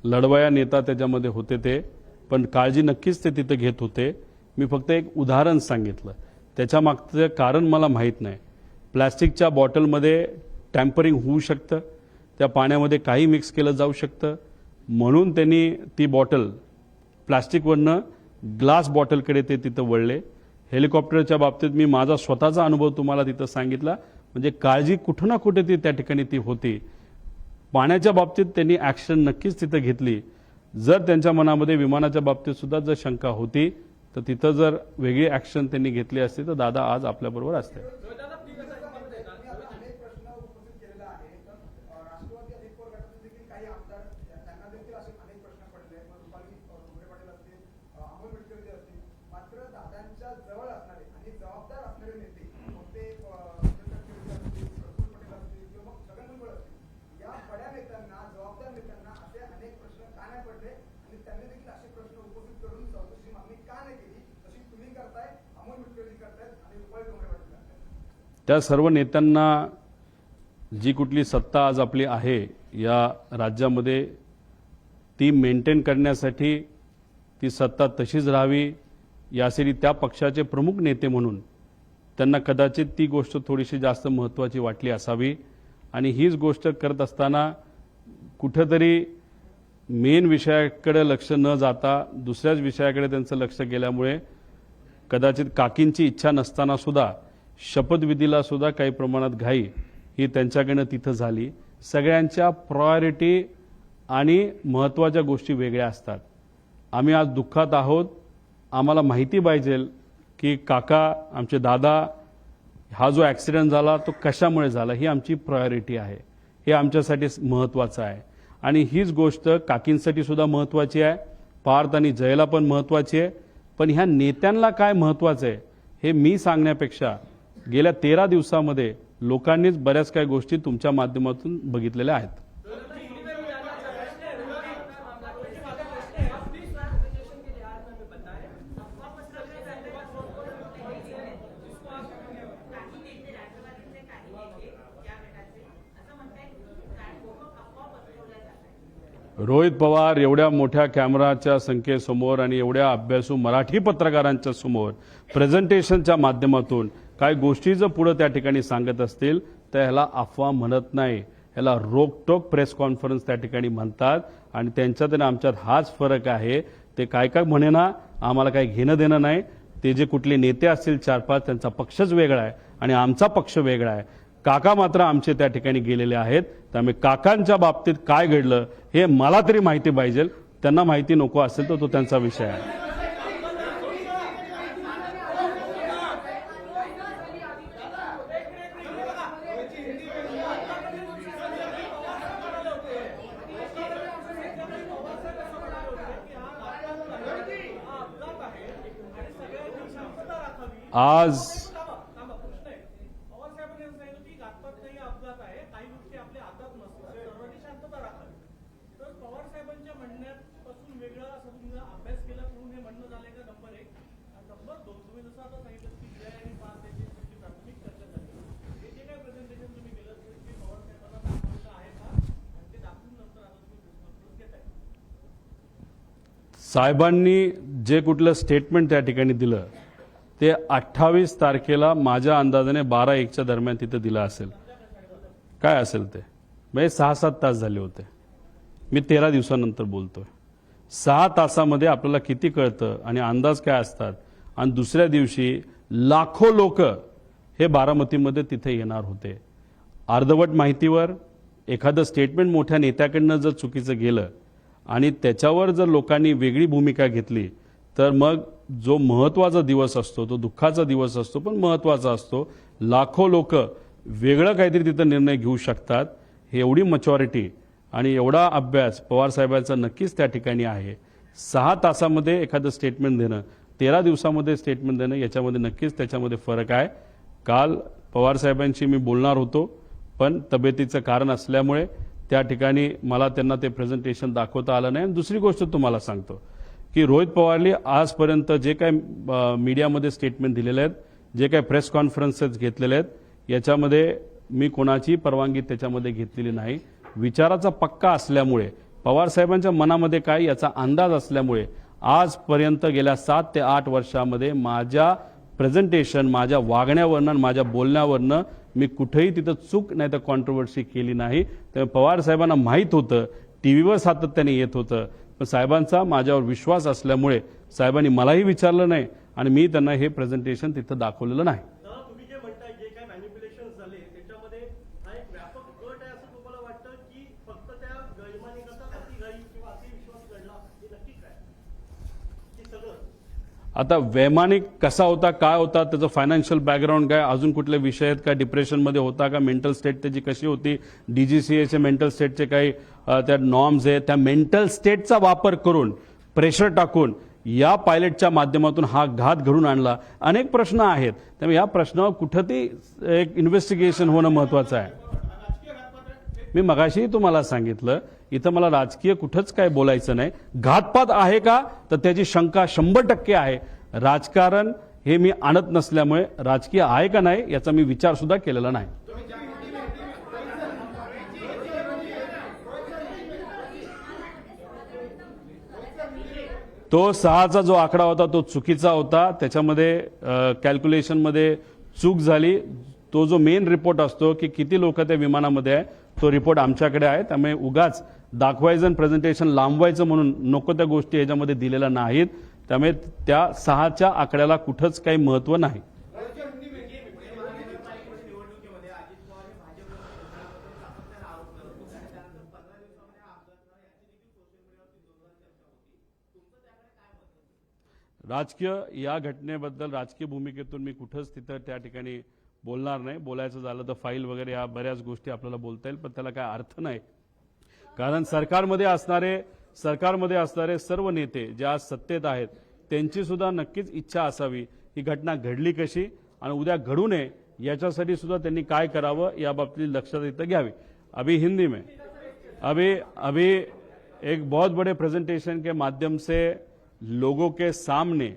लढवया नेता त्याच्यामध्ये होते ते, पण काळजी नक्कीच ते तिथे घेत होते. मी फक्त एक उदाहरण सांगितलं, त्याच्या मागचं कारण मला माहीत नाही. प्लॅस्टिकच्या बॉटलमध्ये टॅम्परिंग होऊ शकतं, त्या पाण्यामध्ये काही मिक्स केलं जाऊ शकतं, म्हणून त्यांनी ती बॉटल प्लास्टिकवरनं ग्लास बॉटलकडे ते तिथं वळले. हेलिकॉप्टरच्या बाबतीत मी माझा स्वतःचा अनुभव तुम्हाला तिथं सांगितला. म्हणजे काळजी कुठं ना कुठे ती त्या ठिकाणी ती होती. पाण्याच्या बाबतीत त्यांनी ॲक्शन नक्कीच तिथं घेतली. जर त्यांच्या मनामध्ये विमानाच्या बाबतीत सुद्धा जर शंका होती तर तिथं जर वेगळी ॲक्शन त्यांनी घेतली असती तर दादा आज आपल्याबरोबर असते. त्या सर्व नेत्यांना जी कुठली सत्ता आज आपली आहे या राज्यामध्ये ती मेंटेन करण्यासाठी ती सत्ता तशीच राहावी यासाठी त्या पक्षाचे प्रमुख नेते म्हणून त्यांना कदाचित ती गोष्ट थोडीशी जास्त महत्त्वाची वाटली असावी. आणि हीच गोष्ट करत असताना कुठेतरी मेन विषयाकडे लक्ष न जाता दुसऱ्याच विषयाकडे त्यांचं लक्ष गेल्यामुळे कदाचित काकींची इच्छा नसताना सुद्धा शपथविधीला सुद्धा काही प्रमाणात घाई ही त्यांच्याकडनं तिथं झाली. सगळ्यांच्या प्रायोरिटी आणि महत्त्वाच्या गोष्टी वेगळ्या असतात. आम्ही आज दुःखात आहोत. आम्हाला माहिती पाहिजे की काका आमचे दादा हा जो ॲक्सिडेंट झाला तो कशामुळे झाला, ही आमची प्रायोरिटी आहे. हे आमच्यासाठी महत्त्वाचं आहे. आणि हीच गोष्ट काकींसाठी सुद्धा महत्त्वाची आहे, पार्थ आणि जयला पण महत्त्वाची आहे. पण ह्या नेत्यांना काय महत्त्वाचं आहे हे मी सांगण्यापेक्षा गेल्या 13 दिवसामध्ये लोकांनीच बऱ्याच काही गोष्टी तुमच्या माध्यमातून बघितलेल्या आहेत. रोहित पवार एवढ्या मोठ्या कॅमेराच्या संख्येसमोर आणि एवढ्या अभ्यासू मराठी पत्रकारांच्या समोर प्रेझेंटेशनच्या माध्यमातून काही गोष्टी जर पुढे त्या ठिकाणी सांगत असतील तर ह्याला अफवा म्हणत नाही, ह्याला रोकटोक प्रेस कॉन्फरन्स त्या ठिकाणी म्हणतात. आणि त्यांच्यात आणि आमच्यात हाच फरक आहे. ते काय काय म्हणेना, आम्हाला काही घेणं देणं नाही. ते जे कुठले नेते असतील 4-5 त्यांचा पक्षच वेगळा आहे आणि आमचा पक्ष वेगळा आहे. काका मात्र आमचे त्या ठिकाणी गेलेले आहेत. त्यामुळे काकांच्या बाबतीत काय घडलं हे मला तरी माहिती पाहिजे. त्यांना माहिती नको असेल तर तो त्यांचा विषय आहे. आज पवार साहेबांनी सांगितलं की घातपात नाही, अपघात आहे, काही गोष्टी आपल्या हातात नसतात, सर्वांनी शांतता राखावी. तर पवार साहेबांच्या म्हणण्यापासून वेगळा असं तुम्ही अभ्यास केला म्हणून हे म्हणणं झालंय का? नंबर 1. नंबर 2, तुम्ही जसं आता सांगितलं की जय आणि पास याची प्राथमिक चर्चा झाली. हे जे काही प्रेझेंटेशन तुम्ही केलं ते पवार साहेबांना दाखवायचं आहे का? आणि ते दाखवून नंतर आता तुम्ही प्रेस घेताय. साहेबांनी जे कुठलं स्टेटमेंट त्या ठिकाणी दिलं ते 28 तारखेला माझ्या अंदाजाने 12-1च्या दरम्यान तिथं दिलं असेल. काय असेल ते म्हणजे 6-7 तास झाले होते. मी 13 दिवसानंतर बोलतोय. 6 तासामध्ये आपल्याला किती कळतं आणि अंदाज काय असतात. आणि दुसऱ्या दिवशी लाखो लोक हे बारामतीमध्ये तिथे येणार होते. अर्धवट माहितीवर एखादं स्टेटमेंट मोठ्या नेत्याकडनं जर चुकीचं गेलं आणि त्याच्यावर जर लोकांनी वेगळी भूमिका घेतली तर मग जो महत्त्वाचा दिवस असतो तो दुःखाचा दिवस असतो पण महत्त्वाचा असतो. लाखो लोक वेगळं काहीतरी तिथं निर्णय घेऊ शकतात. हे एवढी मॅच्युरिटी आणि एवढा अभ्यास पवार साहेबांचा नक्कीच त्या ठिकाणी आहे. 6 तासामध्ये एखादं स्टेटमेंट देणं, 13 दिवसामध्ये स्टेटमेंट देणं याच्यामध्ये नक्कीच त्याच्यामध्ये फरक आहे. काल पवार साहेबांशी मी बोलणार होतो पण तब्येतीचं कारण असल्यामुळे त्या ठिकाणी मला त्यांना ते प्रेझेंटेशन दाखवता आलं नाही. आणि दुसरी गोष्ट तुम्हाला सांगतो की रोहित पवारनी आजपर्यंत जे काही मीडियामध्ये स्टेटमेंट दिलेले आहेत, जे काही प्रेस कॉन्फरन्सेस घेतलेले आहेत, याच्यामध्ये मी कोणाची परवानगी त्याच्यामध्ये घेतलेली नाही. विचाराचा पक्का असल्यामुळे पवार साहेबांच्या मनामध्ये काय याचा अंदाज असल्यामुळे आजपर्यंत गेल्या 7 ते 8 वर्षामध्ये माझ्या प्रेझेंटेशन, माझ्या वागण्यावरनं, माझ्या बोलण्यावरनं मी कुठेही तिथं चूक नाही तर कॉन्ट्रोवर्सी केली नाही. त्यामुळे पवार साहेबांना माहीत होतं, टीव्हीवर सातत्याने येत होतं. पण साहेबांचा माझ्यावर विश्वास असल्यामुळे साहेबांनी मलाही विचारलं नाही आणि मी त्यांना हे प्रेझेंटेशन तिथं दाखवलेलं नाही. तुम्ही जे म्हणताय जे काय मॅनिप्युलेशन झाले त्याच्यामध्ये हा एक व्यापक गट आहे असं तुम्हाला वाटतं की फक्त त्या गैरमानिकाचा अतिघाई किंवा अतिविश्वास घडला हे नक्की काय की सगळं? आता वैमानिक कसा होता, काय होता, त्याचं फायनान्शियल बॅकग्राऊंड काय, अजून कुठले विषय आहेत का, डिप्रेशनमध्ये होता का, मेंटल स्टेट त्याची कशी होती, DGCAचे मेंटल स्टेटचे काही त्या नॉर्म्स आहेत, त्या मेंटल स्टेटचा वापर करून प्रेशर टाकून या पायलटच्या माध्यमातून हा घात घडून आणला. अनेक प्रश्न आहेत. त्यामुळे या प्रश्नावर कुठं ती एक इन्व्हेस्टिगेशन होणं महत्त्वाचं आहे. मी मगाशी तुम्हाला सांगितलं इथं मला राजकीय कुठंच काय बोलायचं नाही. घातपात आहे का तर त्याची शंका 100% आहे. राजकारण हे मी आणत नसल्यामुळे राजकीय आहे का नाही याचा मी विचार सुद्धा केलेला नाही. तो 6चा जो आकडा होता तो चुकीचा होता. त्याच्यामध्ये कॅल्क्युलेशनमध्ये चूक झाली. तो जो मेन रिपोर्ट असतो की किती लोक त्या विमानामध्ये आहे तो रिपोर्ट आमच्याकडे आहे. त्यामुळे उगाच दाखवायचं आणि प्रेझेंटेशन लांबवायचं म्हणून नको त्या गोष्टी याच्यामध्ये दिलेल्या नाहीत. त्यामुळे त्या 6च्या आकड्याला कुठंच काही महत्त्व नाही. राजकीय या घटनेबद्दल राजकीय भूमिकेतून मी कुठंच तिथं त्या ठिकाणी बोलणार नाही. बोलायचं झालं तर फाईल वगैरे या बऱ्याच गोष्टी आपल्याला बोलता येईल पण त्याला काय अर्थ नाही. कारण सरकारमध्ये असणारे सर्व नेते जे आज सत्तेत आहेत त्यांची सुद्धा नक्कीच इच्छा असावी ही घटना घडली कशी आणि उद्या घडू नये याच्यासाठी सुद्धा त्यांनी काय करावं या बाबतीत लक्षात इथं घ्यावी. अभी हिंदी में अभी एक बहुत बड़े प्रेजेंटेशन के माध्यम से लोगों के सामने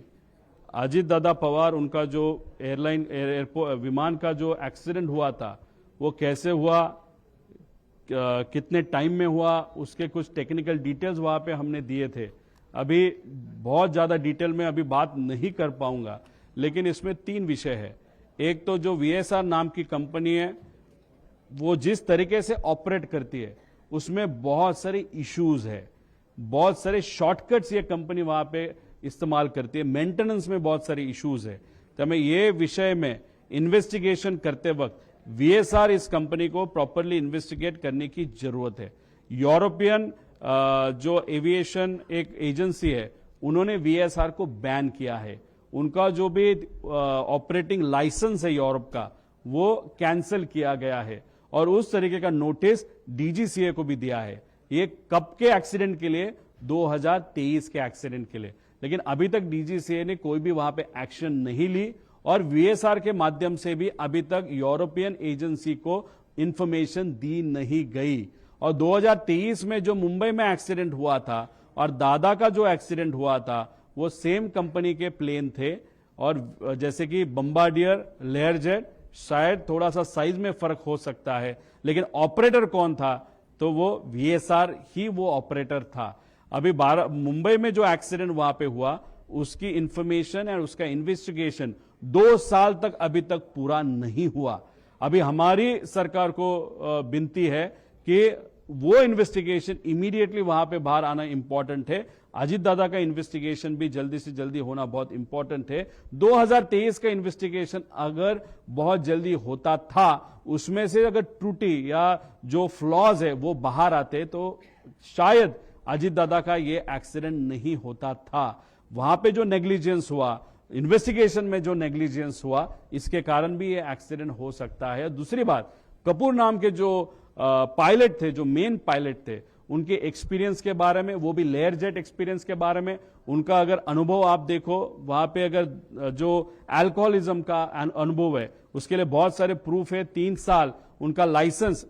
अजीत दादा पवार उनका जो एयरपोर्ट विमान का जो एक्सीडेंट हुआ था वो कैसे हुआ, कितने टाइम में हुआ, उसके कुछ टेक्निकल डिटेल्स वहां पे हमने दिए थे. अभी बहुत ज्यादा डिटेल में अभी बात नहीं कर पाऊंगा, लेकिन इसमें 3 विषय है. एक तो जो VSR नाम की कंपनी है वो जिस तरीके से ऑपरेट करती है उसमें बहुत सारे इश्यूज है, बहुत सारे शॉर्टकट्स ये कंपनी वहां पे इस्तेमाल करती है, मेंटेनेंस में बहुत सारे इश्यूज है. तो मैं ये विषय में इन्वेस्टिगेशन करते वक्त VSR इस कंपनी को प्रॉपरली इन्वेस्टिगेट करने की जरूरत है. यूरोपियन जो एविएशन एक एजेंसी है उन्होंने VSR को बैन किया है. उनका जो भी ऑपरेटिंग लाइसेंस है यूरोप का वो कैंसिल किया गया है और उस तरीके का नोटिस DGCA को भी दिया है. ये कब के एक्सीडेंट के लिए? 2023 के एक्सीडेंट के लिए. लेकिन अभी तक DGCA ने कोई भी वहां पे एक्शन नहीं ली और VSR के माध्यम से भी अभी तक यूरोपियन एजेंसी को इंफॉर्मेशन दी नहीं गई. और 2023 में जो मुंबई में एक्सीडेंट हुआ था और दादा का जो एक्सीडेंट हुआ था वो सेम कंपनी के प्लेन थे और जैसे कि बम्बार्डियर, लेयरजेट, शायद थोड़ा सा साइज में फर्क हो सकता है, लेकिन ऑपरेटर कौन था? तो वो VSR ही वो ऑपरेटर था. अभी मुंबई में जो एक्सीडेंट वहां पे हुआ उसकी इंफॉर्मेशन और उसका इन्वेस्टिगेशन 2 साल तक अभी तक पूरा नहीं हुआ. अभी हमारी सरकार को विनती है कि वो इन्वेस्टिगेशन इमीडिएटली वहां पे बाहर आना इंपॉर्टेंट है. अजीत दादा का इन्वेस्टिगेशन भी जल्दी से जल्दी होना बहुत इंपॉर्टेंट है. 2023 का इन्वेस्टिगेशन अगर बहुत जल्दी होता था, उसमें से अगर त्रुटि या जो फ्लॉज है वो बाहर आते तो शायद अजीत दादा का ये एक्सीडेंट नहीं होता था. वहां पे जो नेग्लिजेंस हुआ, इन्वेस्टिगेशन में जो नेग्लिजेंस हुआ, इसके कारण भी ये एक्सीडेंट हो सकता है. दूसरी बात, कपूर नाम के जो पायलट थे, जो मेन पायलट थे, उनके एक्सपीरियंस के बारे में, वो भी लेयर जेट एक्सपीरियंस के बारे में उनका अगर अनुभव आप देखो, वहां पे अगर जो अल्कोहलिज्म का अनुभव है उसके लिए बहुत सारे प्रूफ है. 3 साल उनका लाइसेंस,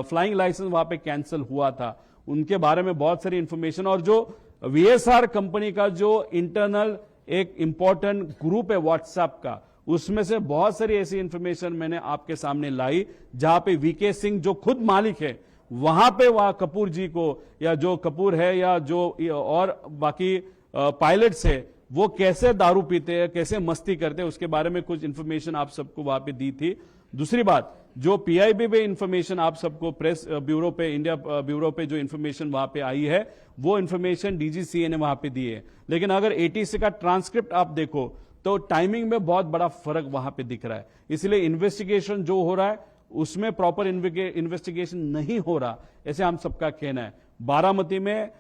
फ्लाइंग लाइसेंस वहां पे कैंसिल हुआ था. उनके बारे में बहुत सारी इंफॉर्मेशन और जो VSR कंपनी का जो इंटरनल एक इंपॉर्टेंट ग्रुप है व्हाट्सएप का, उसमें से बहुत सारी ऐसी इंफॉर्मेशन मैंने आपके सामने लाई जहां पे VK सिंह जो खुद मालिक है वहां पे वहां कपूर जी को या जो कपूर है या जो और बाकी पायलट्स है वो कैसे दारू पीते हैं, कैसे मस्ती करते हैं, उसके बारे में कुछ इंफॉर्मेशन आप सबको वहां पे दी थी. दूसरी बात, जो PIB पे इंफॉर्मेशन आप सबको प्रेस ब्यूरो पे, इंडिया ब्यूरो पे जो इंफॉर्मेशन वहां पे आई है वो इंफॉर्मेशन DGCA ने वहां पे दी है. लेकिन अगर ATC का ट्रांसक्रिप्ट आप देखो तो टाइमिंग में बहुत बड़ा फर्क वहां पे दिख रहा है. इसलिए इन्वेस्टिगेशन जो हो रहा है उसमें प्रॉपर इन्वेस्टिगेशन नहीं हो रहा, ऐसे हम सबका कहना है. बारामती में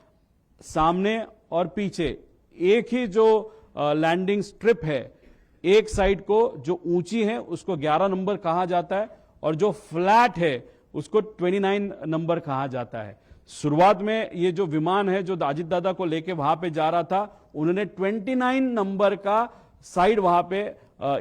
सामने और पीछे एक ही जो लैंडिंग स्ट्रिप है, एक साइड को जो ऊंची है उसको 11 नंबर कहा जाता है और जो फ्लैट है उसको 29 नंबर कहा जाता है. शुरुआत में ये जो विमान है जो अजीत दादा को लेके वहां पे जा रहा था, उन्होंने 29 नंबर का साइड वहां पे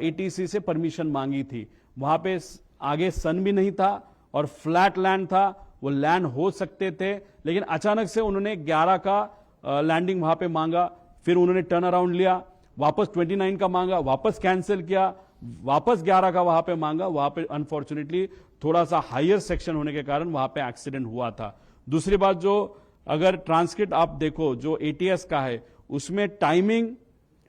ATC से परमिशन मांगी थी. वहां पे आगे सन भी नहीं था और फ्लैट लैंड था, वो लैंड हो सकते थे, लेकिन अचानक से उन्होंने 11 का लैंडिंग वहां पे मांगा. फिर उन्होंने टर्न अराउंड लिया, वापस 29 का मांगा, वापस कैंसिल किया, वापस 11 का वहां पे मांगा. वहां पे अनफॉर्चुनेटली थोड़ा सा हायर सेक्शन होने के कारण वहां पे एक्सीडेंट हुआ था. दूसरी बात, जो अगर ट्रांसक्रिप्ट आप देखो जो ATS का है उसमें टाइमिंग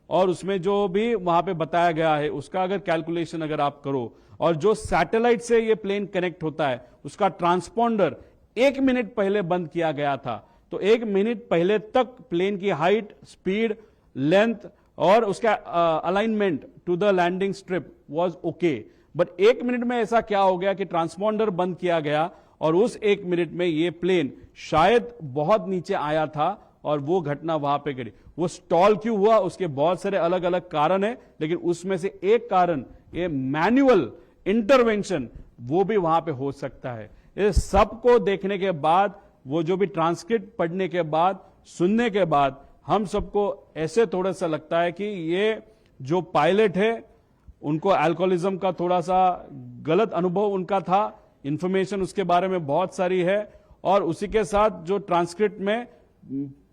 और उसमें जो भी वहां पे बताया गया है उसका अगर कैलकुलेशन अगर आप करो और जो सैटेलाइट से ये प्लेन कनेक्ट होता है उसका ट्रांसपॉन्डर 1 मिनट पहले बंद किया गया था, तो 1 मिनट पहले तक प्लेन की हाइट, स्पीड, लेंथ और उसका alignment to the landing strip was okay. But 1 minute में ऐसा क्या हो गया कि ट्रांसपॉन्डर बंद किया गया और उस 1 मिनट में ये प्लेन शायद बहुत नीचे आया था और वो घटना वहां पे घटी. वो स्टॉल क्यों हुआ उसके बहुत सारे अलग अलग कारण है, लेकिन उसमें से एक कारण ये मैन्युअल इंटरवेंशन वो भी वहां पे हो सकता है. इस सबको देखने के बाद, वो जो भी ट्रांसक्रिप्ट पढ़ने के बाद, सुनने के बाद, हम सबको ऐसे थोड़ा सा लगता है कि ये जो पायलट है उनको अल्कोहलिज्म का थोड़ा सा गलत अनुभव उनका था, इंफॉर्मेशन उसके बारे में बहुत सारी है। और उसी के साथ जो ट्रांसक्रिप्ट में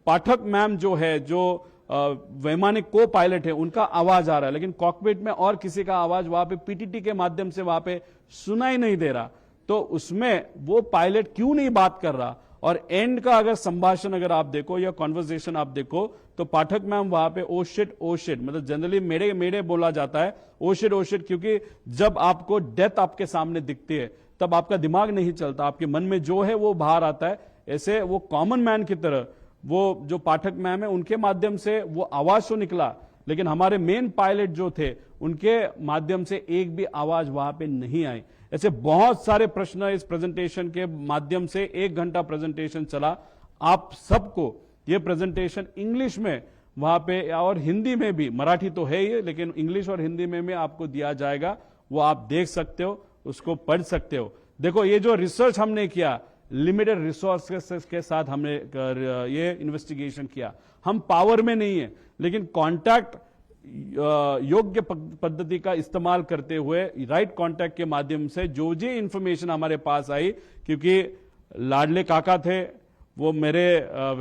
पाठक मैम जो है, जो वैमानिक को पायलट है, उनका आवाज आ रहा है, लेकिन कॉकपिट में और किसी का आवाज वहां पे पीटीटी के माध्यम से वहां पे सुनाई नहीं दे रहा। तो उसमें वो पायलट क्यों नहीं बात कर रहा? और एंड का अगर संभाषण अगर आप देखो या कॉन्वर्सेशन आप देखो, तो पाठक मैम वहां पे ओ शिट मतलब जनरली मेरे मेरे बोला जाता है ओ शिट, क्योंकि जब आपको डेथ आपके सामने दिखती है तब आपका दिमाग नहीं चलता, आपके मन में जो है वो बाहर आता है। ऐसे वो कॉमन मैन की तरह वो जो पाठक मैम है उनके माध्यम से वो आवाज तो निकला, लेकिन हमारे मेन पायलट जो थे उनके माध्यम से एक भी आवाज वहां पे नहीं आई। ऐसे बहुत सारे प्रश्न इस प्रेजेंटेशन के माध्यम से 1 घंटा प्रेजेंटेशन चला। आप सबको ये प्रेजेंटेशन इंग्लिश में वहां पे और हिंदी में भी, मराठी तो है ही, लेकिन इंग्लिश और हिंदी में भी आपको दिया जाएगा, वो आप देख सकते हो, उसको पढ़ सकते हो। देखो ये जो रिसर्च हमने किया, लिमिटेड रिसोर्सेस के साथ हमने ये इन्वेस्टिगेशन किया। हम पावर में नहीं है, लेकिन कॉन्टैक्ट योग्य पद्धति का इस्तेमाल करते हुए राइट कॉन्टैक्ट के माध्यम से जो जी इंफॉर्मेशन हमारे पास आई, क्योंकि लाडले काका थे, वो मेरे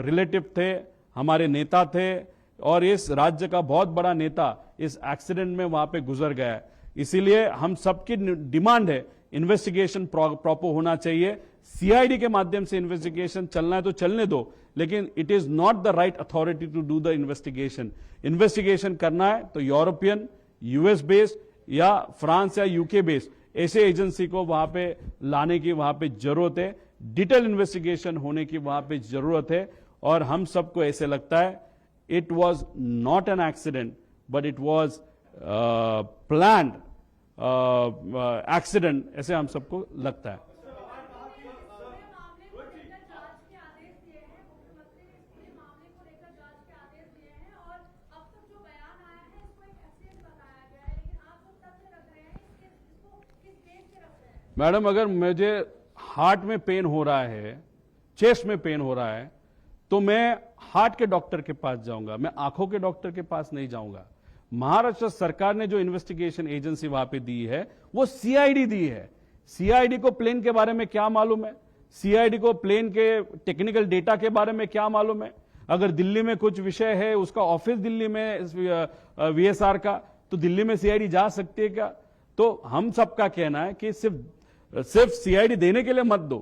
रिलेटिव थे, हमारे नेता थे, और इस राज्य का बहुत बड़ा नेता इस एक्सीडेंट में वहां पे गुजर गया है। इसीलिए हम सबकी डिमांड है इन्वेस्टिगेशन प्रॉपर होना चाहिए। सीआईडी के माध्यम से इन्वेस्टिगेशन चलना है तो चलने दो, लेकिन it is not the right authority to do the investigation. Investigation करना है तो यूरोपियन, यूएस बेस्ड या फ्रांस या यूके बेस्ड ऐसे एजेंसी को वहां पे लाने की वहां पे जरूरत है। डिटेल इन्वेस्टिगेशन होने की वहां पे जरूरत है। और हम सबको ऐसे लगता है it was not an accident, but it was planned accident, ऐसे हम सबको लगता है। मैडम, अगर मुझे हार्ट में पेन हो रहा है, चेस्ट में पेन हो रहा है, तो मैं हार्ट के डॉक्टर के पास जाऊंगा, मैं आंखों के डॉक्टर के पास नहीं जाऊंगा। महाराष्ट्र सरकार ने जो इन्वेस्टिगेशन एजेंसी वहां पे दी है वो सीआईडी दी है। सीआईडी को प्लेन के बारे में क्या मालूम है? सीआईडी को प्लेन के टेक्निकल डेटा के बारे में क्या मालूम है? अगर दिल्ली में कुछ विषय है, उसका ऑफिस दिल्ली में वीएसआर का, तो दिल्ली में सीआईडी जा सकती है क्या? तो हम सबका कहना है कि सिर्फ सीआईडी देने के लिए मत दो,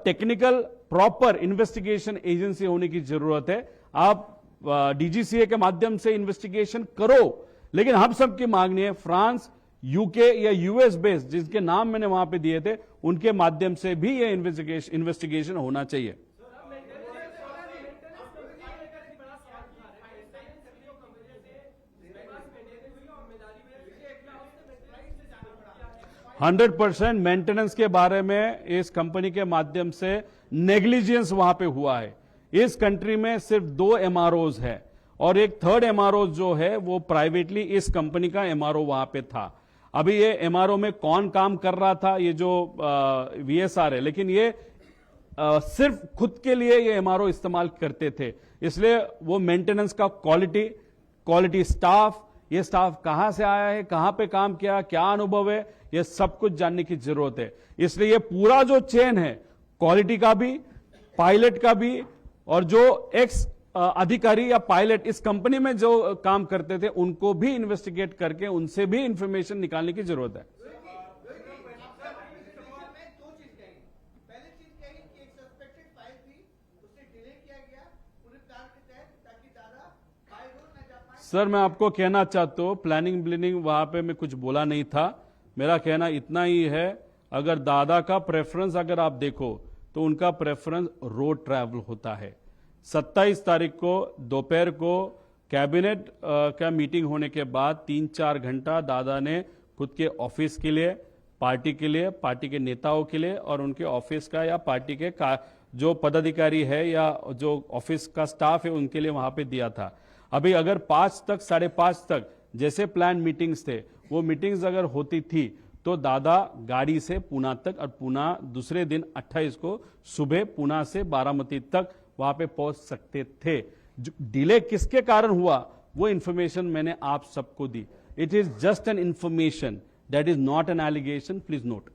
टेक्निकल प्रॉपर इन्वेस्टिगेशन एजेंसी होने की जरूरत है। आप डीजीसीए के माध्यम से इन्वेस्टिगेशन करो, लेकिन हम सबकी मांगनी है फ्रांस, यूके या यूएस बेस्ड जिसके नाम मैंने वहां पे दिए थे, उनके माध्यम से भी ये इन्वेस्टिगेशन होना चाहिए। हंड्रेड 100% मेंटेनेंस के बारे में इस कंपनी के माध्यम से नेग्लिजेंस वहां पे हुआ है। इस कंट्री में सिर्फ 2 एमआरओज है और एक थर्ड एमआरओ जो है वो प्राइवेटली इस कंपनी का एमआरओ वहां पे था। अभी ये एमआरओ में कौन काम कर रहा था, ये जो वीएसआर है, लेकिन ये सिर्फ खुद के लिए ये एमआरओ इस्तेमाल करते थे, इसलिए वो मेंटेनेंस का क्वालिटी स्टाफ, ये स्टाफ कहां से आया है, कहां पे काम किया, क्या अनुभव है, ये सब कुछ जानने की जरूरत है। इसलिए ये पूरा जो चेन है, क्वालिटी का भी, पायलट का भी, और जो एक्स अधिकारी या पायलट इस कंपनी में जो काम करते थे उनको भी इन्वेस्टिगेट करके उनसे भी इंफॉर्मेशन निकालने की जरूरत है। सर, मैं आपको कहना चाहता हूं, प्लानिंग ब्लिनिंग वहां पे मैं कुछ बोला नहीं था। मेरा कहना इतना ही है, अगर दादा का प्रेफरेंस अगर आप देखो तो उनका प्रेफरेंस रोड ट्रैवल होता है। 27 तारीख को दोपहर को कैबिनेट का मीटिंग होने के बाद 3-4 घंटा दादा ने खुद के ऑफिस के लिए, पार्टी के लिए, पार्टी के नेताओं के लिए और उनके ऑफिस का या पार्टी के जो पदाधिकारी है या जो ऑफिस का स्टाफ है उनके लिए वहां पे दिया था। अभी अगर 5 तक 5:30 तक जैसे प्लान मीटिंग्स थे, वो मीटिंग्स अगर होती थी तो दादा गाड़ी से पूना तक और पूना दूसरे दिन 28 को सुबह पूना से बारामती तक वहां पे पहुंच सकते थे। डिले किसके कारण हुआ वो इंफॉर्मेशन मैंने आप सबको दी। it is just an information. That is not an allegation. Please note.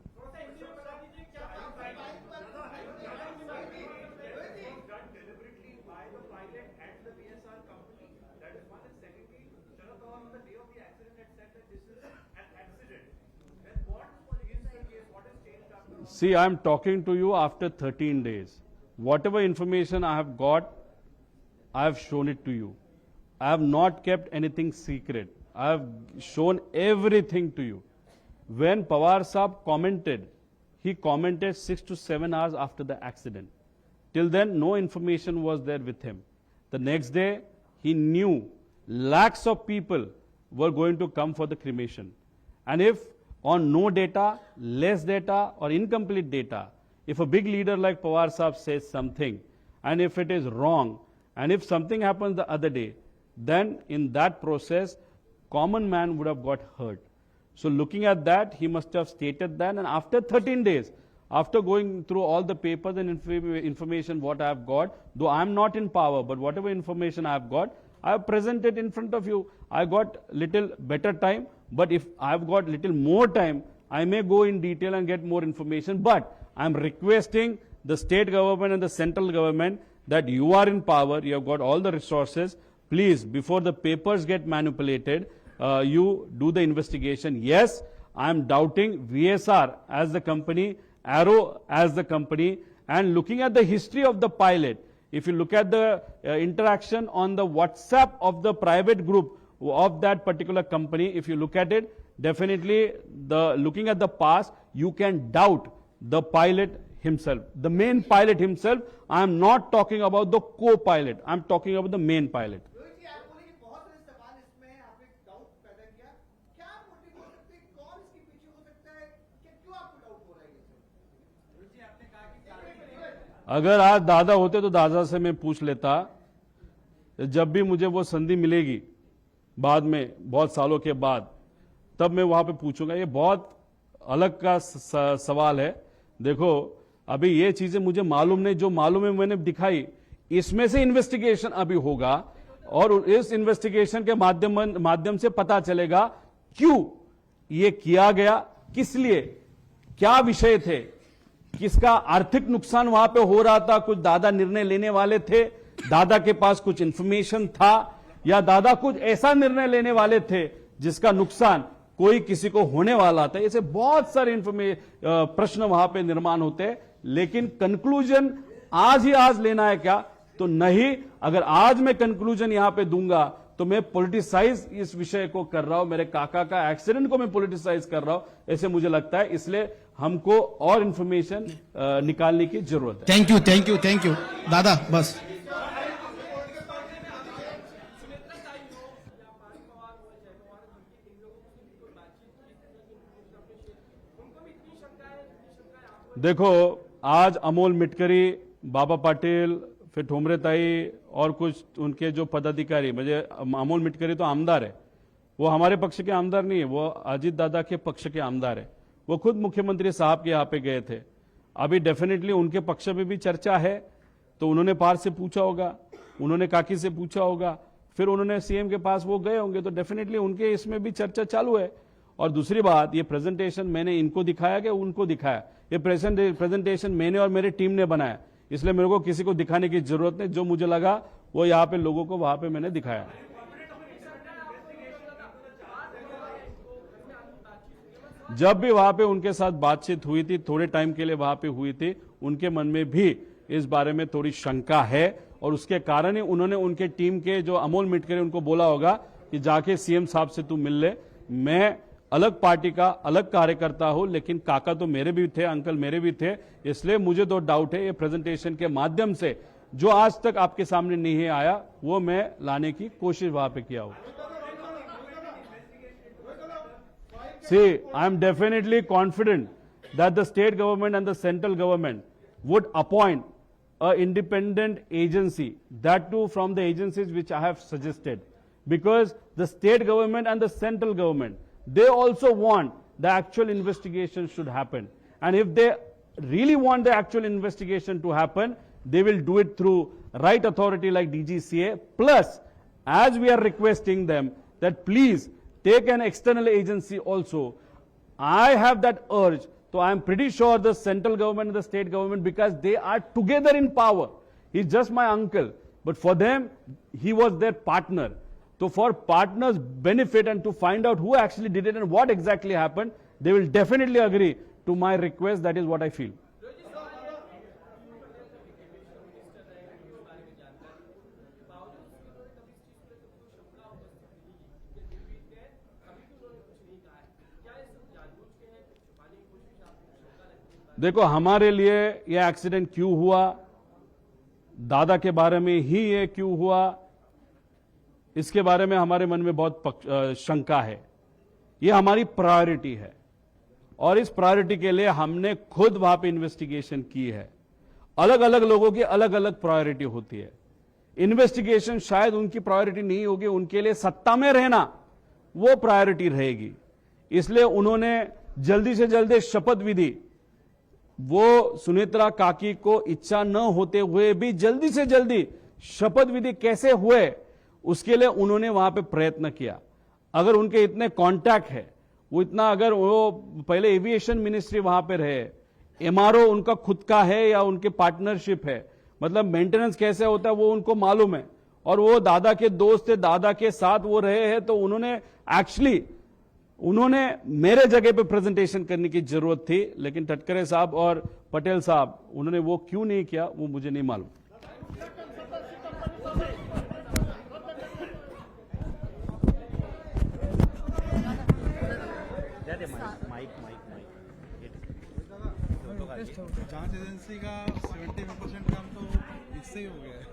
See, I am talking to you after 13 days. Whatever information I have got, I have shown it to you. I have not kept anything secret. I have shown everything to you. When Pawar Saab commented, he commented 6 to 7 hours after the accident. Till then, no information was there with him. The next day, he knew lakhs of people were going to come for the cremation. And if on no data, less data or incomplete data, if a big leader like Pawar Saab says something, and if it is wrong, and if something happens the other day, then in that process, common man would have got hurt. So looking at that, he must have stated that, and after 13 days, after going through all the papers and information what I have got, though I am not in power, but whatever information I have got, I have presented in front of you. I got little better time, but if I have got little more time, I may go in detail and get more information. But I am requesting the state government and the central government that you are in power, you have got all the resources. Please, before the papers get manipulated, you do the investigation. Yes, I am doubting VSR as the company, Arrow as the company, and looking at the history of the pilot. If you look at the interaction on the WhatsApp of the private group of that particular company, if you look at it, definitely looking at the past, you can doubt the pilot himself. The main pilot himself, I am not talking about the co-pilot. I am talking about the main pilot. Rohit जी, आप बोले कि बहुत सारे सवाल इसमें आपने doubt पैदा KIA, क्या मोटिव हो सकते हैं, कौन इसके पीछे हो सकता है, कि क्यों आपको डाउट हो रहा है ये सब? रोहित जी, आपने कहा कि अगर आज दादा होते तो दादा से मैं पूछ लेता, जब भी मुझे वो संधि मिलेगी बाद में बहुत सालों के बाद, तब मैं वहां पे पूछूंगा। ये बहुत अलग का सवाल है। देखो, अभी ये चीजें मुझे मालूम नहीं, जो मालूम है मैंने दिखाई। इसमें से इन्वेस्टिगेशन अभी होगा और इस इन्वेस्टिगेशन के माध्यम से पता चलेगा क्यों ये किया गया, किस लिए, क्या विषय थे, किसका आर्थिक नुकसान वहां पे हो रहा था। कुछ दादा निर्णय लेने वाले थे, दादा के पास कुछ इंफॉर्मेशन था, या दादा कुछ ऐसा निर्णय लेने वाले थे जिसका नुकसान कोई किसी को होने वाला था। ऐसे बहुत सारे प्रश्न वहां पे निर्माण होते हैं, लेकिन कंक्लूजन आज ही आज लेना है क्या? तो नहीं। अगर आज मैं कंक्लूजन यहां पे दूंगा तो मैं पॉलिटिसाइज इस विषय को कर रहा हूं, मेरे काका का एक्सीडेंट को मैं पॉलिटिसाइज कर रहा हूं, ऐसे मुझे लगता है। इसलिए हमको और इंफॉर्मेशन निकालने की जरूरत है। थँक्यू दादा, बस देखो, आज अमोल मिटकरी, बाबा पाटिल, फिर ठोमरे ताई और कुछ उनके जो पदाधिकारी, मुझे अमोल मिटकरी तो आमदार है, वो हमारे पक्ष के आमदार नहीं है, वो अजीत दादा के पक्ष के आमदार है। वो खुद मुख्यमंत्री साहब के यहाँ पे गए थे। अभी डेफिनेटली उनके पक्ष में भी चर्चा है, तो उन्होंने पार से पूछा होगा, उन्होंने काकी से पूछा होगा, फिर उन्होंने सीएम के पास वो गए होंगे, तो डेफिनेटली उनके इसमें भी चर्चा चालू है। और दूसरी बात, ये प्रेजेंटेशन मैंने इनको दिखाया कि उनको दिखाया? ये प्रेजेंटेशन मैंने और मेरी टीम ने बनाया, इसलिए मेरे को किसी को दिखाने की जरूरत नहीं। जो मुझे लगा वो यहाँ पे लोगों को वहां पे मैंने दिखाया। जब भी वहां पे उनके साथ बातचीत हुई थी, थोड़े टाइम के लिए वहां पे हुई थी, उनके मन में भी इस बारे में थोड़ी शंका है, और उसके कारण ही उन्होंने उनके टीम के जो अमोल मिटकरी उनको बोला होगा कि जाके सीएम साहब से तू मिल ले। मैं अलग पार्टी का अलग कार्यकर्ता हूं, लेकिन काका तो मेरे भी थे, अंकल मेरे भी थे, इसलिए मुझे तो डाउट है। ये प्रेजेंटेशन के माध्यम से जो आज तक आपके सामने नहीं आया, वो मैं लाने की कोशिश वहां पे किया हूं। See, I am definitely confident that the state government and the central government would appoint an independent agency, that too from the agencies which I have suggested, because the state government and the central government, they also want the actual investigation should happen. And if they really want the actual investigation to happen, they will do it through right authority like DGCA. Plus, as we are requesting them that please take an external agency also. I have that urge. So I am pretty sure the central government and the state government, because they are together in power. He's just my uncle. But for them, he was their partner. So for partners' benefit and to find out who actually did it and what exactly happened, they will definitely agree to my request. That is what I feel. देखो, हमारे लिए यह accident क्यों हुआ, दादा के बारे में ही ये क्यों हुआ, इसके बारे में हमारे मन में बहुत शंका है। ये हमारी प्रायोरिटी है और इस प्रायोरिटी के लिए हमने खुद वहां पे इन्वेस्टिगेशन की है। अलग अलग लोगों की अलग अलग प्रायोरिटी होती है। इन्वेस्टिगेशन शायद उनकी प्रायोरिटी नहीं होगी, उनके लिए सत्ता में रहना वो प्रायोरिटी रहेगी। इसलिए उन्होंने जल्दी से जल्दी शपथ विधि, वो सुनेत्रा काकी को इच्छा न होते हुए भी जल्दी से जल्दी शपथ विधि कैसे हुए, उसके लिए उन्होंने वहां पे प्रयत्न किया। अगर उनके इतने कांटेक्ट है, वो इतना, अगर वो पहले एविएशन मिनिस्ट्री वहां पे रहे, एमआरओ उनका खुद का है या उनके पार्टनरशिप है, मतलब मेंटेनेंस कैसे होता है वो उनको मालूम है, और वो दादा के दोस्त थे, दादा के साथ वो रहे हैं, तो उन्होंने मेरे जगह पे प्रेजेंटेशन करने की जरूरत थी, लेकिन टटकरे साहब और पटेल साहब उन्होंने वो क्यों नहीं किया वो मुझे नहीं मालूम। जांच एजेंसी का 70% काम तो इससे ही हो गया है।